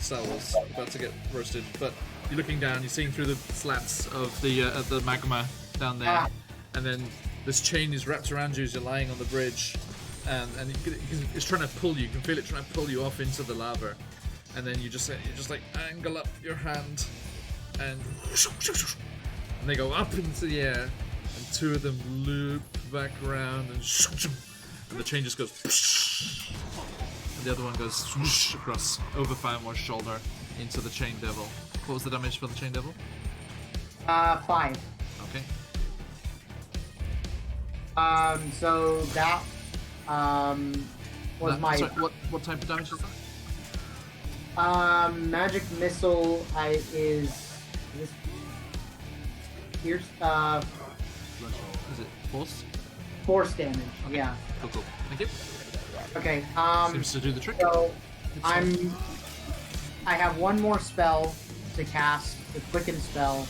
Star Wars, about to get roasted. But you're looking down, you're seeing through the slats of the magma down there, and then this chain is wrapped around you as you're lying on the bridge, and it's trying to pull you. You can feel it trying to pull you off into the lava, and then you just like angle up your hand, and they go up into the air, and 2 of them loop back around, and the chain just goes, and the other one goes across over Firemore's shoulder into the chain devil. What was the damage for the chain devil? 5. Okay. So that was my Sorry, what type of damage is that? magic missile. Is this pierce? Is it force? Force damage. Yeah. Cool. Thank you. Okay. Seems to do the trick. So Good stuff. I have 1 more spell to cast, the quicken spell.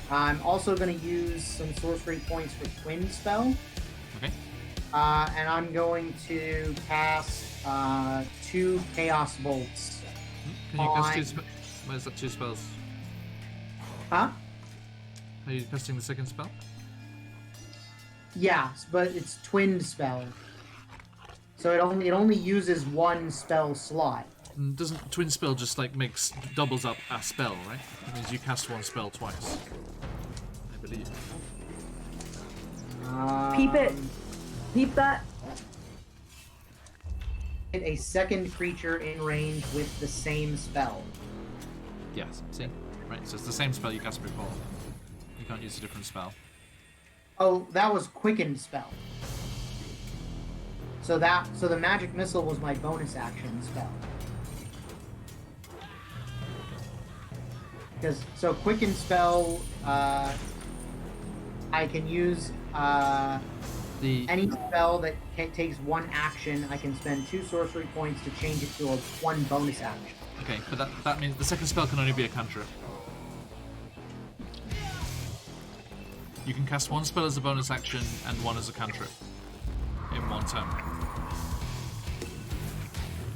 I'm also going to use some sorcery points for twin spell. Okay. And I'm going to cast 2 chaos bolts. Can you cast 2 spells? Where's that 2 spells? Huh? Are you casting the second spell? Yeah, but it's twin spell. So it only uses 1 spell slot. doesn't twin spell just like doubles up a spell, right? It means you cast one spell twice. I believe. Peep it. Peep that. Hit a second creature in range with the same spell. Yes. See, right. So it's the same spell you cast before. You can't use a different spell. Oh, that was quickened spell. So the magic missile was my bonus action spell. So quickened spell, I can use any spell that takes one action. I can spend 2 sorcery points to change it to one bonus action. Okay, but that means the second spell can only be a cantrip. You can cast one spell as a bonus action and one as a cantrip in one turn.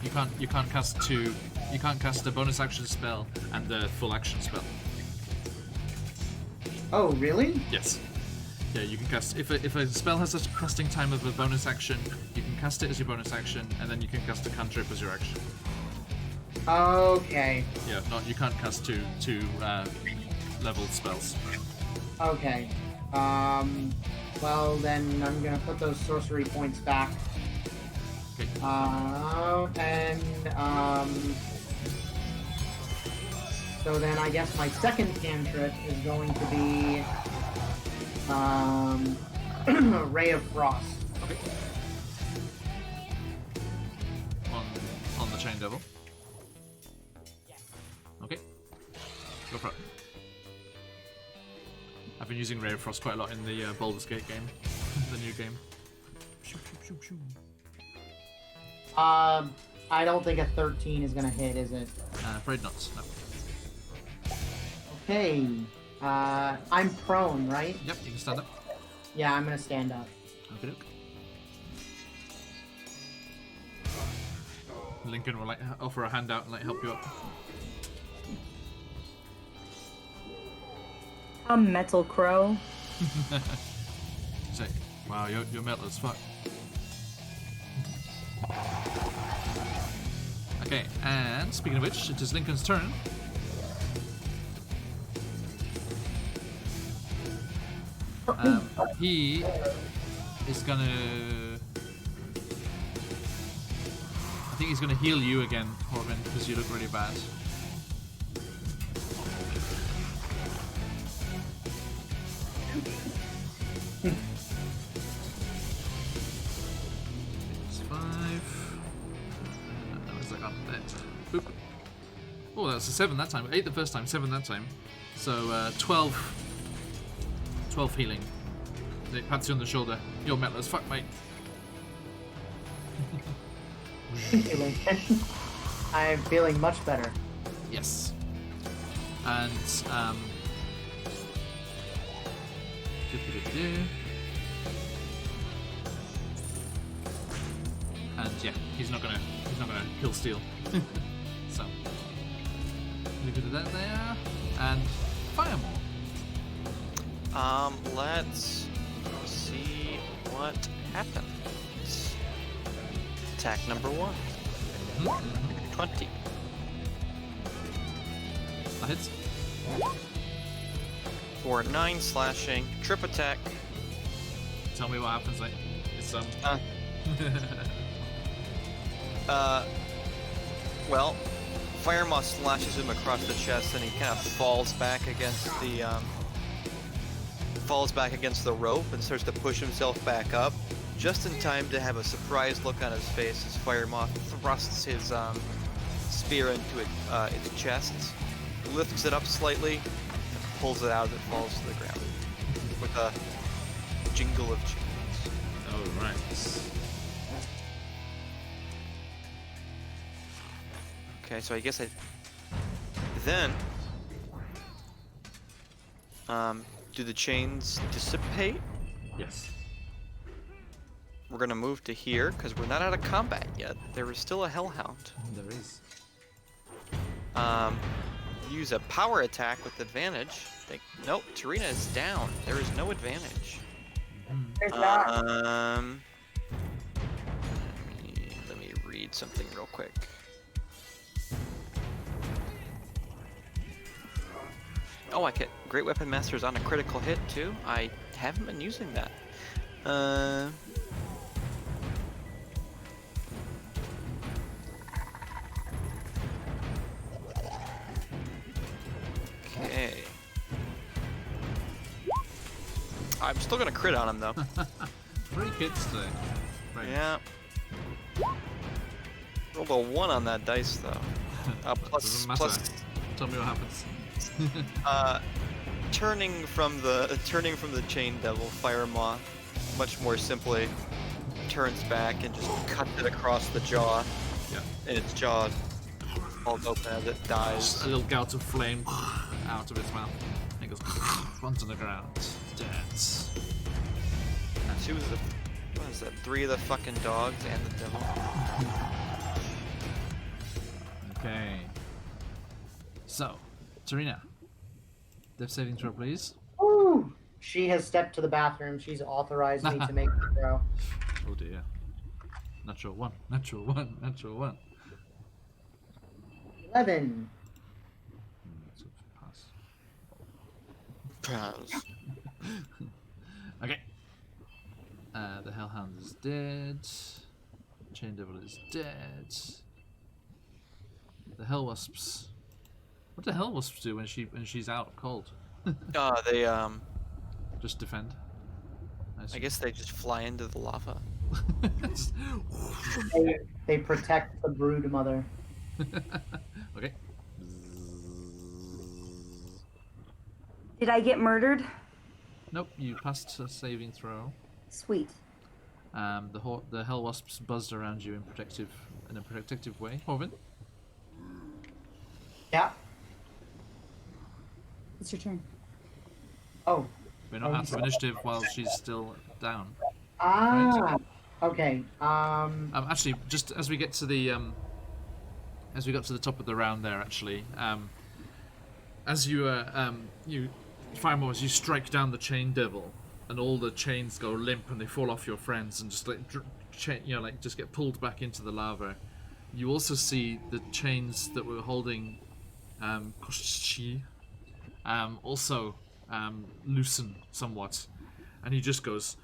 You can't cast two. You can't cast a bonus action spell and a full action spell. Oh, really? Yes. Yeah, you can cast if a spell has a casting time of a bonus action, you can cast it as your bonus action, and then you can cast a cantrip as your action. Okay. Yeah, you can't cast two leveled spells. Okay. Well then I'm gonna put those sorcery points back. Okay. So then I guess my second cantrip is going to be Ray of Frost. Okay. On the chain devil. Okay. Go for it. I've been using Ray of Frost quite a lot in the Baldur's Gate game, the new game. Shoo, shoo, shoo, shoo. I don't think a 13 is gonna hit, is it? Afraid not. No. Okay. I'm prone, right? Yep, you can stand up. Yeah, I'm gonna stand up. Okay, look. Lincoln will offer a handout and help you up. A metal crow. Say, wow, you're metal as fuck. Okay, and speaking of which, it is Lincoln's turn. He is gonna... I think he's gonna heal you again, Corbin, because you look really bad. It's 5. Where's that gone? Boop. Oh, that's a 7 that time. 8 the first time, 7 that time. So 12 healing. It pats you on the shoulder. You're metal as fuck, mate. Thank you, Lincoln. I'm feeling much better. Yes. And and yeah, he's not gonna kill Steel. So leave it at that there. And Firemore. Let's see what happens. Attack number 1. 20. That hits. For 9 slashing, trip attack. Tell me what happens, like it's Well, Fire Moth slashes him across the chest, and he kind of falls back against the rope and starts to push himself back up, just in time to have a surprised look on his face as Fire Moth thrusts his spear into its chest, lifts it up slightly, and pulls it out as it falls to the ground with a jingle of chains. all right. Okay, so I guess then do the chains dissipate? Yes. We're gonna move to here because we're not out of combat yet. There is still a Hellhound. There is. Use a power attack with advantage. Nope, Tarina is down. There is no advantage. There's not. Let me read something real quick. Oh, I get Great Weapon Masters on a critical hit too. I haven't been using that. Okay. I'm still gonna crit on him though. 3 hits today. Right. Yeah. Rolled a 1 on that dice though. Doesn't matter. Tell me what happens. Turning from the chain devil, Fire Moth, much more simply turns back and just cuts it across the jaw. Yeah. And its jaw falls open as it dies. Just a little gout of flame out of its mouth. And it goes onto the ground. Dead. Two of the, what is that? 3 of the fucking dogs and the devil. Okay. So, Serena. Death saving throw, please. Ooh! She has stepped to the bathroom. She's authorized me to make the throw. Oh dear. Natural 1. Natural 1. Natural 1. 11. Pass. Pass. Okay. The Hellhound is dead. Chain Devil is dead. The Hellwasps. What do Hellwasps do when she's out cold? They Just defend. I guess they just fly into the lava. Just- They protect the brood mother. Okay. Did I get murdered? Nope, you passed a saving throw. Sweet. The Hellwasps buzzed around you in a protective way. Horvin? Yeah. It's your turn. Oh. We're not out of initiative while she's still down. Ah. Okay. Actually, just as we get to the as we got to the top of the round there, actually, as you Firemore, as you strike down the chain devil, and all the chains go limp and they fall off your friends and just like just get pulled back into the lava. You also see the chains that were holding Koshi also loosen somewhat, and he just goes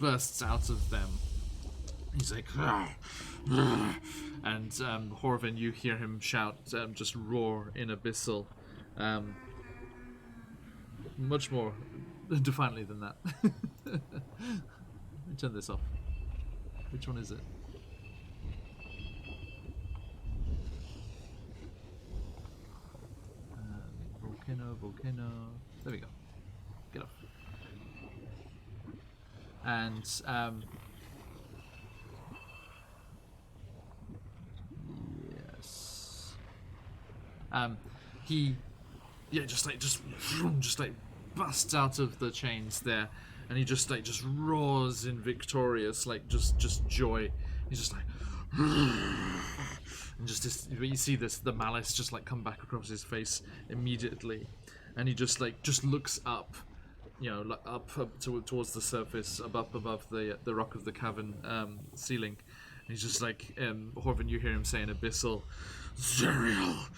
bursts out of them. He's like, and Horvin, you hear him shout, just roar in abyssal, much more defiantly than that. Let me turn this off. Which one is it? Volcano. There we go. Get off. And yes. He just busts out of the chains there, and he just roars in victorious just joy. He's just like and you see the malice just come back across his face immediately, and he just looks up, up towards the surface, above the rock of the cavern ceiling. And he's just like, Horvin, you hear him saying abyssal, Zerial,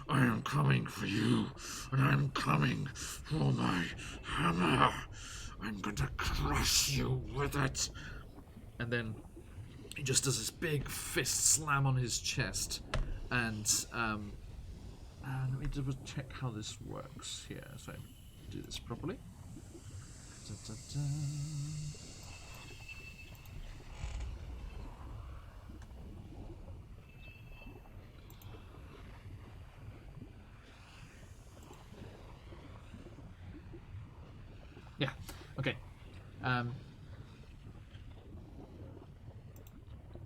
I am coming for you, and I'm coming for my hammer. I'm going to crush you with it. And then he just does this big fist slam on his chest, and let me double check how this works here, so I do this properly. Da-da-da. Yeah, okay.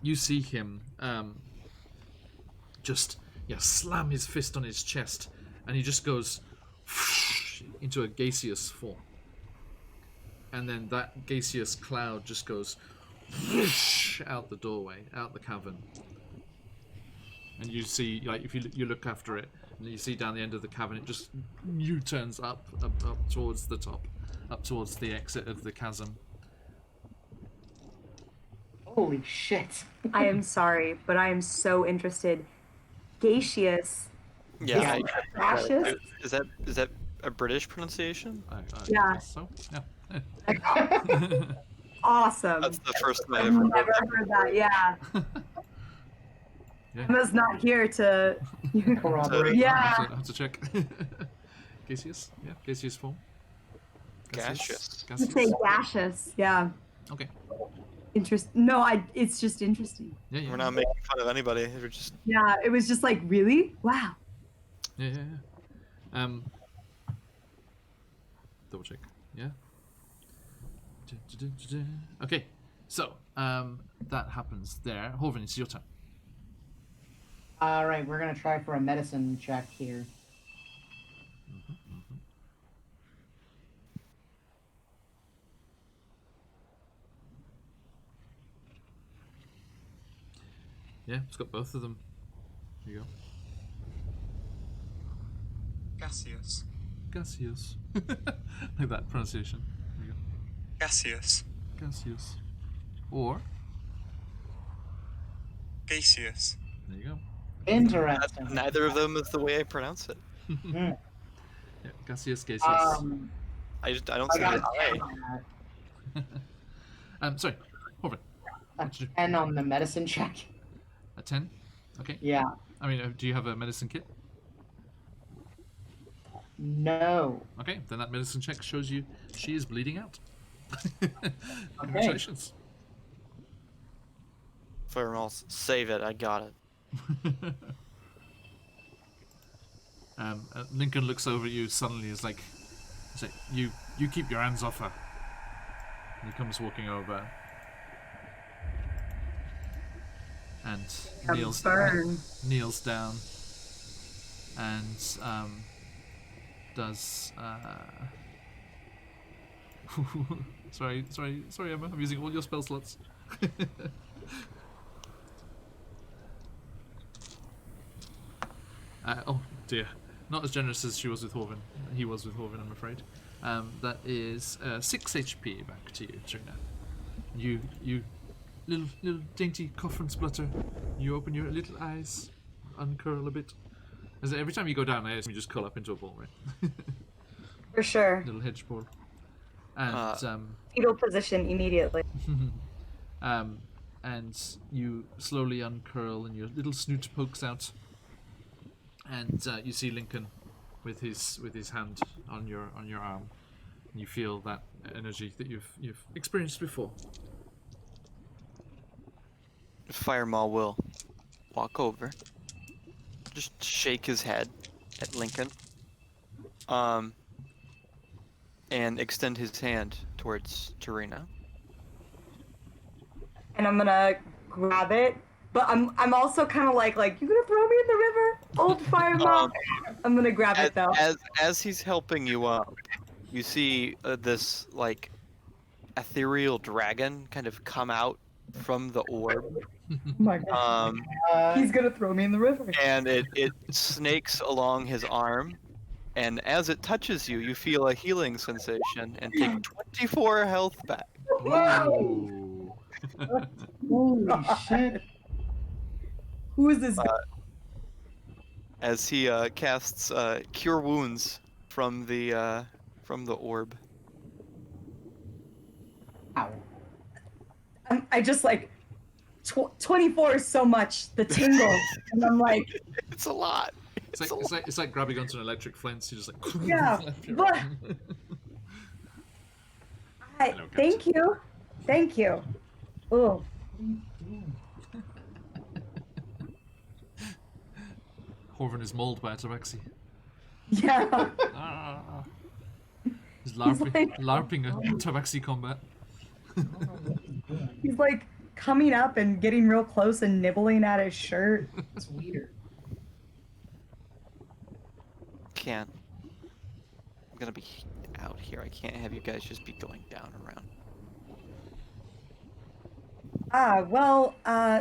You see him just slam his fist on his chest, and he just goes into a gaseous form. And then that gaseous cloud just goes out the doorway, out the cavern. And you see, if you look after it, and you see down the end of the cavern, it just U-turns up towards the top, up towards the exit of the chasm. Holy shit. I am sorry, but I am so interested. Gaseous. Yeah. Yeah. Gaseous? Is that a British pronunciation? I Yeah. guess so. Yeah. Awesome. That's the first time I've I've ever never heard that. Yeah. Yeah. Emma's not here to. Corroborate. Yeah. I have to check. Gaseous? Yeah, gaseous form. Gaseous. To say gaseous. Yeah. Okay. No, it's just interesting. Yeah, yeah. We're not making fun of anybody. We're just Yeah, it was just like, really? Wow. Yeah, yeah, yeah. Double check. Yeah. Okay. So, that happens there. Horvin, it's your turn. Alright, we're gonna try for a medicine check here. Yeah, it's got both of them. There you go. Gaseous. Gaseous. Like that pronunciation. There you go. Gaseous. Gaseous. Or, Gaseous. there you go. Interesting. neither of them is the way I pronounce it. Yeah, gaseous, gaseous. I don't I say got it. a 10 on that. Sorry, Horvin. A What'd you do? 10 on the medicine check. A 10? Okay. Yeah. I mean, do you have a medicine kit? No. Okay, then that medicine check shows you she is bleeding out. Congratulations. Fireballs, save it. I got it. Lincoln looks over at you suddenly. Is like, you keep your hands off her. And he comes walking over and kneels down and does. Sorry, Emma. I'm using all your spell slots. Oh dear, not as generous as she was with Horvin. He was with Horvin, I'm afraid. That is 6 HP back to you, Trina. You little dainty cough and splutter. You open your little eyes, uncurl a bit. As every time you go down, I assume you just curl up into a ball, right? For sure. Little hedge ball. And Fetal position immediately. and you slowly uncurl, and your little snoot pokes out. And you see Lincoln with his hand on your arm. And you feel that energy that you've experienced before. Firemaw will walk over, just shake his head at Lincoln, and extend his hand towards Tarina. And I'm gonna grab it. But I'm also kind of like, you gonna throw me in the river, old fire mom? I'm gonna grab it though. As he's helping you up, you see this like ethereal dragon kind of come out from the orb. Oh my God. He's gonna throw me in the river. And it snakes along his arm, and as it touches you, you feel a healing sensation and take 24 health back. Ooh. Holy shit. Who is this guy? As he casts Cure Wounds from the orb. Ow. I just like 24 is so much, the tingle, and I'm like, It's a lot. It's like grabbing onto an electric fence. You just like. yeah, but Hello, thank you. Oh, Horvin is mauled by a tabaxi. yeah. Ah. He's LARPing a tabaxi combat. He's like coming up and getting real close and nibbling at his shirt. That's weird. Can't. I'm gonna be out here. I can't have you guys just be going down around. Well,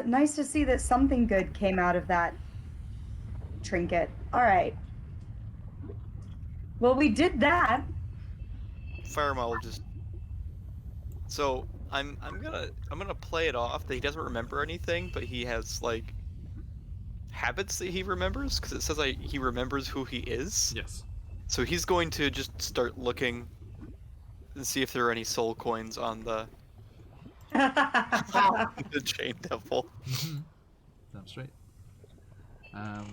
nice to see that something good came out of that trinket. All right. Well, we did that. Firemaw will just. So I'm gonna play it off that he doesn't remember anything, but he has like habits that he remembers because it says he remembers who he is. Yes. So he's going to just start looking and see if there are any soul coins on the Wow. the chain devil. Damn straight. Um,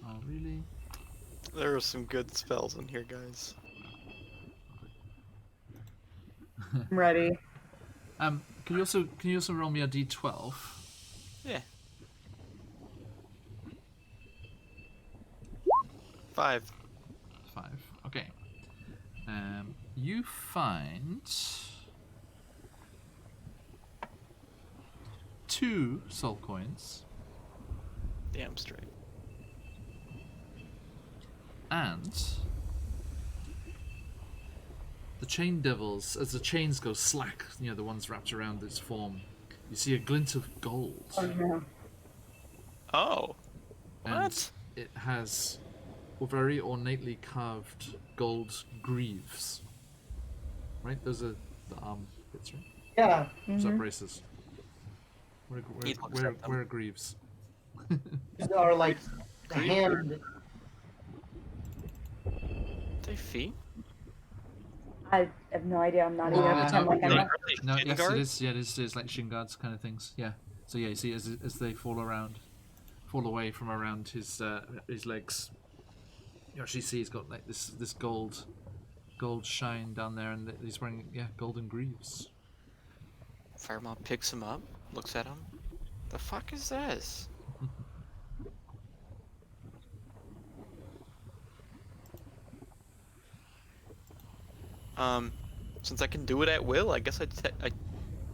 oh, really? There are some good spells in here, guys. I'm ready. Can you also roll me a d12? Yeah. 5. 5. Okay. You find 2 soul coins Damn straight. and the chain devils, as the chains go slack, the ones wrapped around its form, you see a glint of gold. Oh no. Oh. And What? it has very ornately carved gold greaves. Right? Those are the arm bits, right? Yeah. Those are braces. He looks at them. Where are greaves? Or like the Great. hand. They feet? I have no idea. I'm not Well, even yeah, pretend like I you're know. right. Are they No, shin yes, guards? it is. Yeah, it is. It's like shin guards kind of things. Yeah. So yeah, you see, as they fall away from around his legs, you actually see he's got like this gold shine down there, and he's wearing golden greaves. Fireman picks him up, looks at him. The fuck is this? Since I can do it at will, I guess I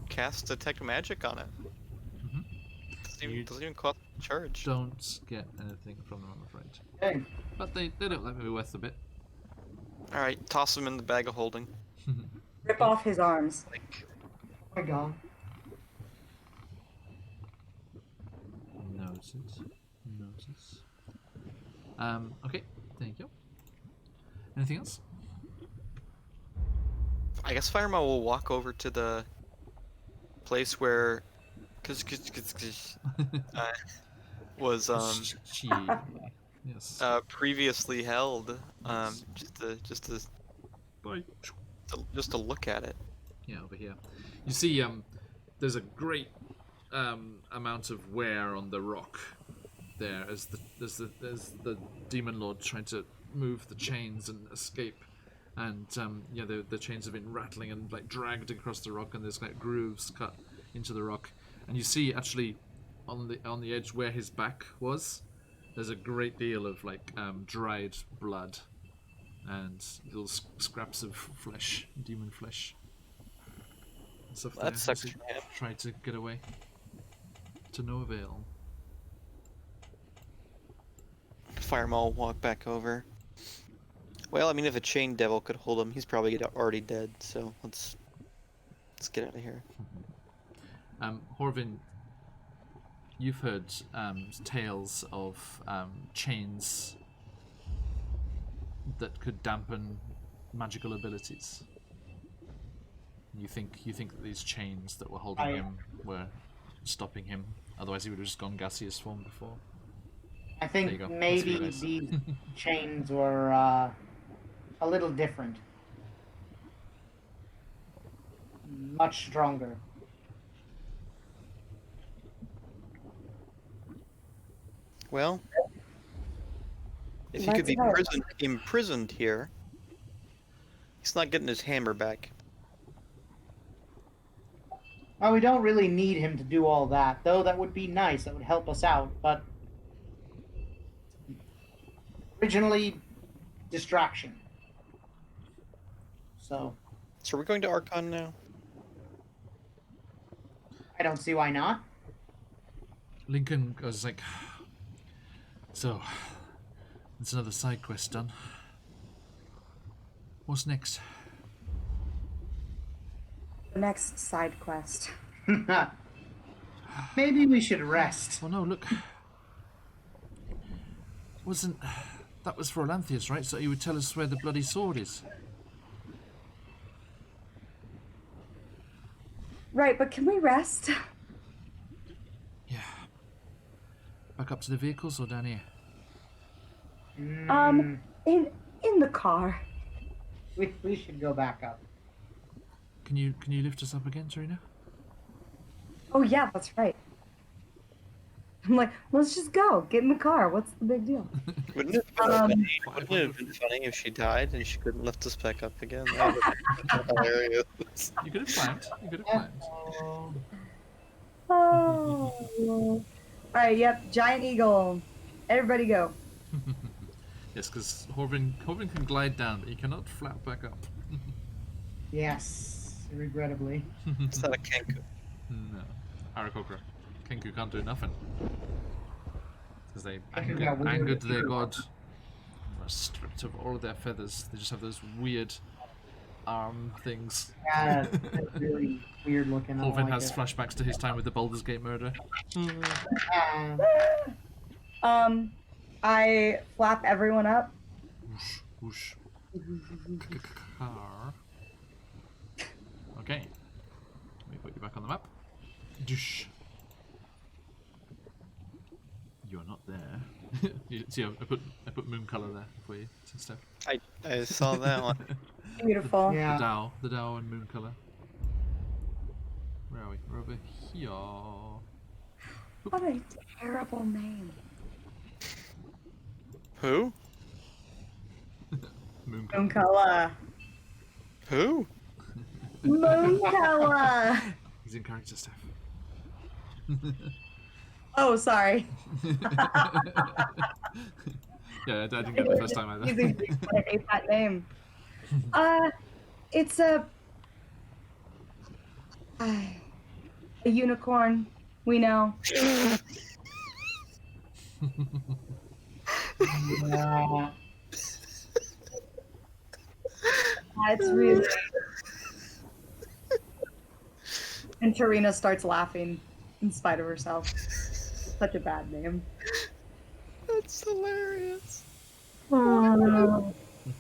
cast detect magic on it. You Doesn't even cost a charge. don't get anything from them, I'm afraid. Hey, But they don't let me be worth a bit. All right, toss him in the bag of holding. Rip off his arms. oh my god. Notice. Okay, thank you. Anything else? I guess Fireman will walk over to the place where, was Yes. previously held. Yes. Just to look at it. Yeah, over here. You see, there's a great amount of wear on the rock there as the demon lord trying to move the chains and escape, and the chains have been rattling and like dragged across the rock, and there's like grooves cut into the rock, and you see actually on the edge where his back was, there's a great deal of like dried blood and little scraps of flesh, demon flesh. And stuff That there sucks as he for him. tried to get away. To no avail. Fireman will walk back over. Well, I mean, if a chain devil could hold him, he's probably already dead. So let's get out of here. Horvin, you've heard tales of chains that could dampen magical abilities. You think that these chains that were holding him were stopping him? Otherwise, he would have just gone gaseous form before. I There you think go. maybe That's for you these chains were a little different. Much stronger. Well, if he Let's could be hope. imprisoned here, he's not getting his hammer back. Well, we don't really need him to do all that, though that would be nice. That would help us out, but originally, distraction. So, So we're going to Archon now. I don't see why not. Lincoln goes like, so, it's another side quest done. What's next? The next side quest. Maybe we should rest. Well, no, look. Wasn't... That was for Olanthius, right? So he would tell us where the bloody sword is. Right, but can we rest? Yeah. Back up to the vehicles or down here? In the car. We should go back up. Can you lift us up again, Serena? Oh yeah, that's right. I'm like, let's just go. Get in the car. What's the big deal? Wouldn't it have been funny if she died and she couldn't lift us back up again? That would be hilarious. You could have climbed. You could have climbed. Oh. All right. Yep. Giant eagle. Everybody go. Yes, because Horvin can glide down, but he cannot flap back up. Yes, regrettably. It's not a Kenku. No. Harakokra. Kenku can't do nothing. Because they Kenku got weird angered their feathers. god. Were stripped of all of their feathers. They just have those weird arm things. Yeah, that's really weird looking. I don't Horvin like has it. flashbacks to his time with the Baldur's Gate murder. I flap everyone up. Whoosh. Car. Okay. Let me put you back on the map. Doosh. You're not there. You see, I put moon color there for you, Steph. I saw that one. Beautiful. Yeah. The Dow and moon color. Where are we? We're over here. What a terrible name. Who? Moon color. Mooncala. Who? Mooncala. He's in character, Steph. Oh, sorry. Yeah, I didn't get it the first time either. I hate that name. It's a unicorn. We know. Yeah. It's really. And Tarina starts laughing in spite of herself. Such a bad name. That's hilarious. Oh.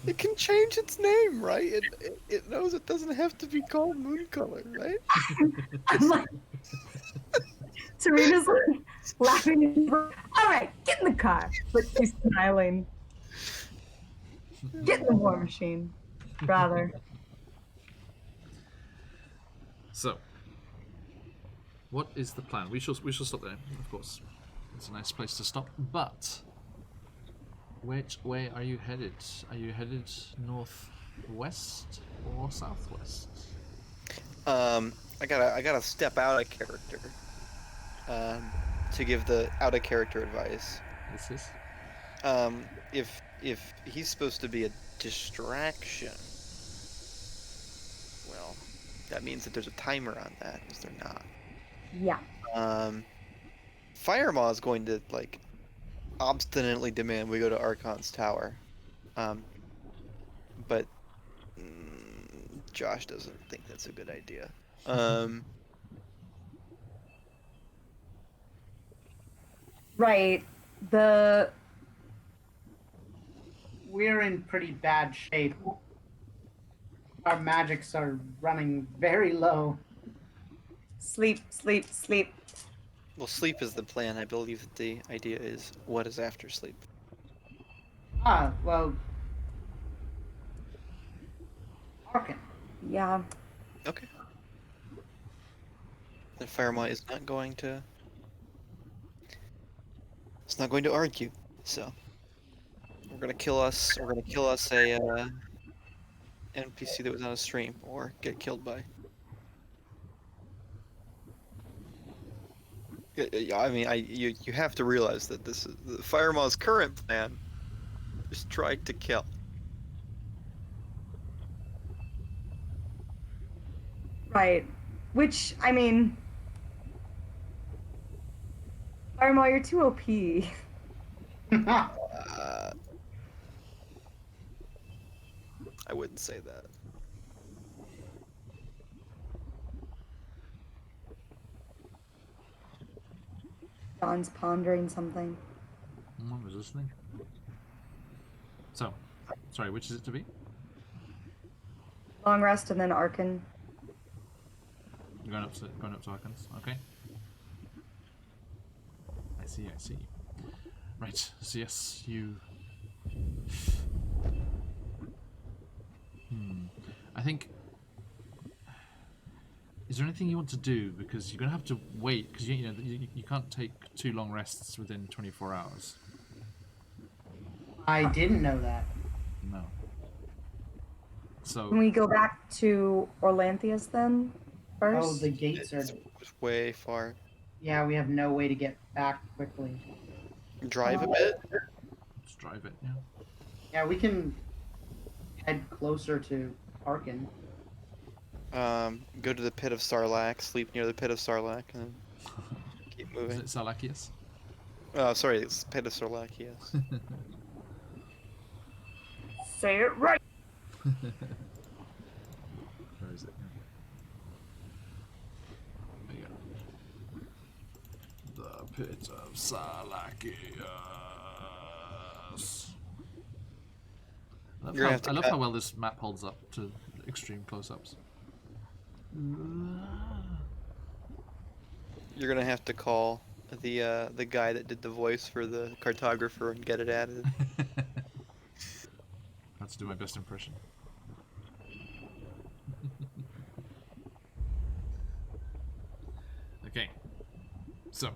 It can change its name, right? It knows it doesn't have to be called Moon Color, right? I'm like, Serena's like laughing. All right, get in the car. But she's smiling. Get in the war machine, rather. So, what is the plan? We shall stop there, of course. It's a nice place to stop. But which way are you headed? Are you headed northwest or southwest? I gotta step out of character. To give the out of character advice. This is. If he's supposed to be a distraction, well, that means that there's a timer on that. Is there not? Yeah. Firemaw is going to like obstinately demand we go to Archon's tower, but Josh doesn't think that's a good idea. Right. We're in pretty bad shape. Our magics are running very low. Sleep, sleep, sleep. Well, sleep is the plan. I believe that the idea is what is after sleep. Ah, well. Hearken. Yeah. Okay. Then Firemaw is not going to. It's not going to argue. So we're gonna kill us. We're gonna kill us a NPC that was on a stream, or get killed by. I mean, you have to realize that this is Firemaw's current plan. Is try to kill. Right. Which, I mean, Armo, you're too OP. I wouldn't say that. John's pondering something. I was listening. So, sorry, which is it to be? Long rest and then Arkan. You're going up to Harkins. Okay. I see. Right. So yes, you. I think. Is there anything you want to do? Because you're gonna have to wait. Because you can't take 2 long rests within 24 hours. I didn't know that. No. So. Can we go back to Orlanthius then? First? Oh, the gates are. It's way far. Yeah, we have no way to get back quickly. Drive a bit. Let's drive it. Yeah. Yeah, we can head closer to Arkin. Go to the pit of Sarlacc, sleep near the pit of Sarlacc, and then keep Is moving. it Salacius? Oh, sorry, it's pit of Sarlacc, yes. Say it right! Where is it? There you go. The pit of Salacius. I You're gonna have to love cut- how well this map holds up to extreme close-ups. You're gonna have to call the guy that did the voice for the cartographer and get it added. I have to do my best impression. Okay, so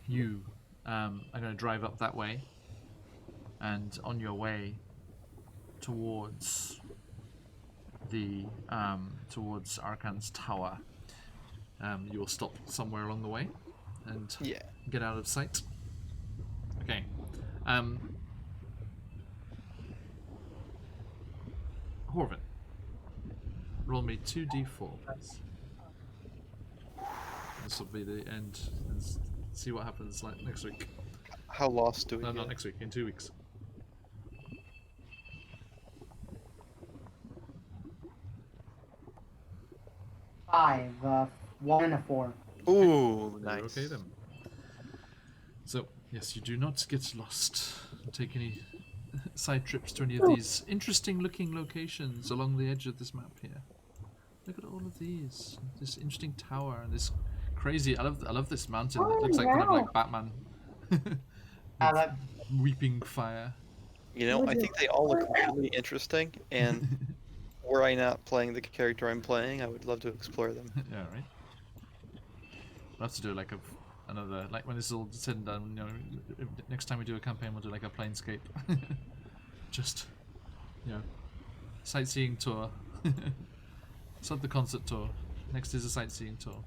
you are going to drive up that way, and on your way towards the towards Arkan's tower, you will stop somewhere along the way and Yeah. get out of sight. Okay. Horvin, roll me 2d4, please. This will be the end. Let's see what happens like next week. How lost do we No, get? not next week. In 2 weeks. Five, 1 and a 4. Ooh, You're nice. Okay then. So yes, you do not get lost. Take any side trips to any of these interesting-looking locations along the edge of this map here. Look at all of these. This interesting tower and this crazy. I love this mountain. It looks like kind of like Batman. That, Weeping fire. You know, I think they all look really interesting, and were I not playing the character I'm playing, I would love to explore them. Yeah, right. We'll have to do like another, like when this is all said and done, you know, next time we do a campaign we'll do like a planescape. Just, you know, sightseeing tour. It's not the concert tour. Next is a sightseeing tour.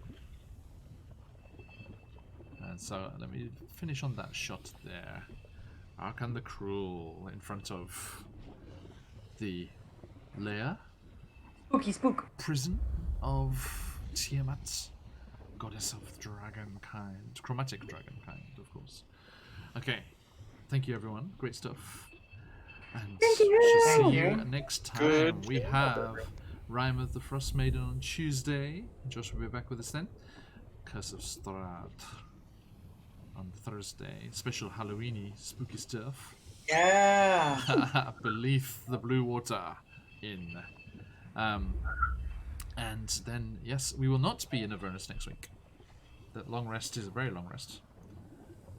And so let me finish on that shot there. Arkan the Cruel in front of the lair, Spooky spook. prison of Tiamat, goddess of dragonkind, chromatic dragonkind, of course. Okay, thank you everyone. Great stuff. And Thank you. shall see Thank you you. next time. Good We have Rime of the Frost Maiden on Tuesday. Josh will be back with us then. Curse of Strahd on Thursday. Special Halloweeny spooky stuff. yeah. Beneath the Blue Water Inn. And then, yes, we will not be in Avernus next week. That long rest is a very long rest.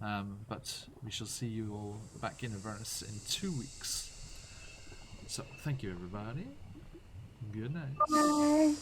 But we shall see you all back in Avernus in 2 weeks. So, thank you everybody. Good night. Bye.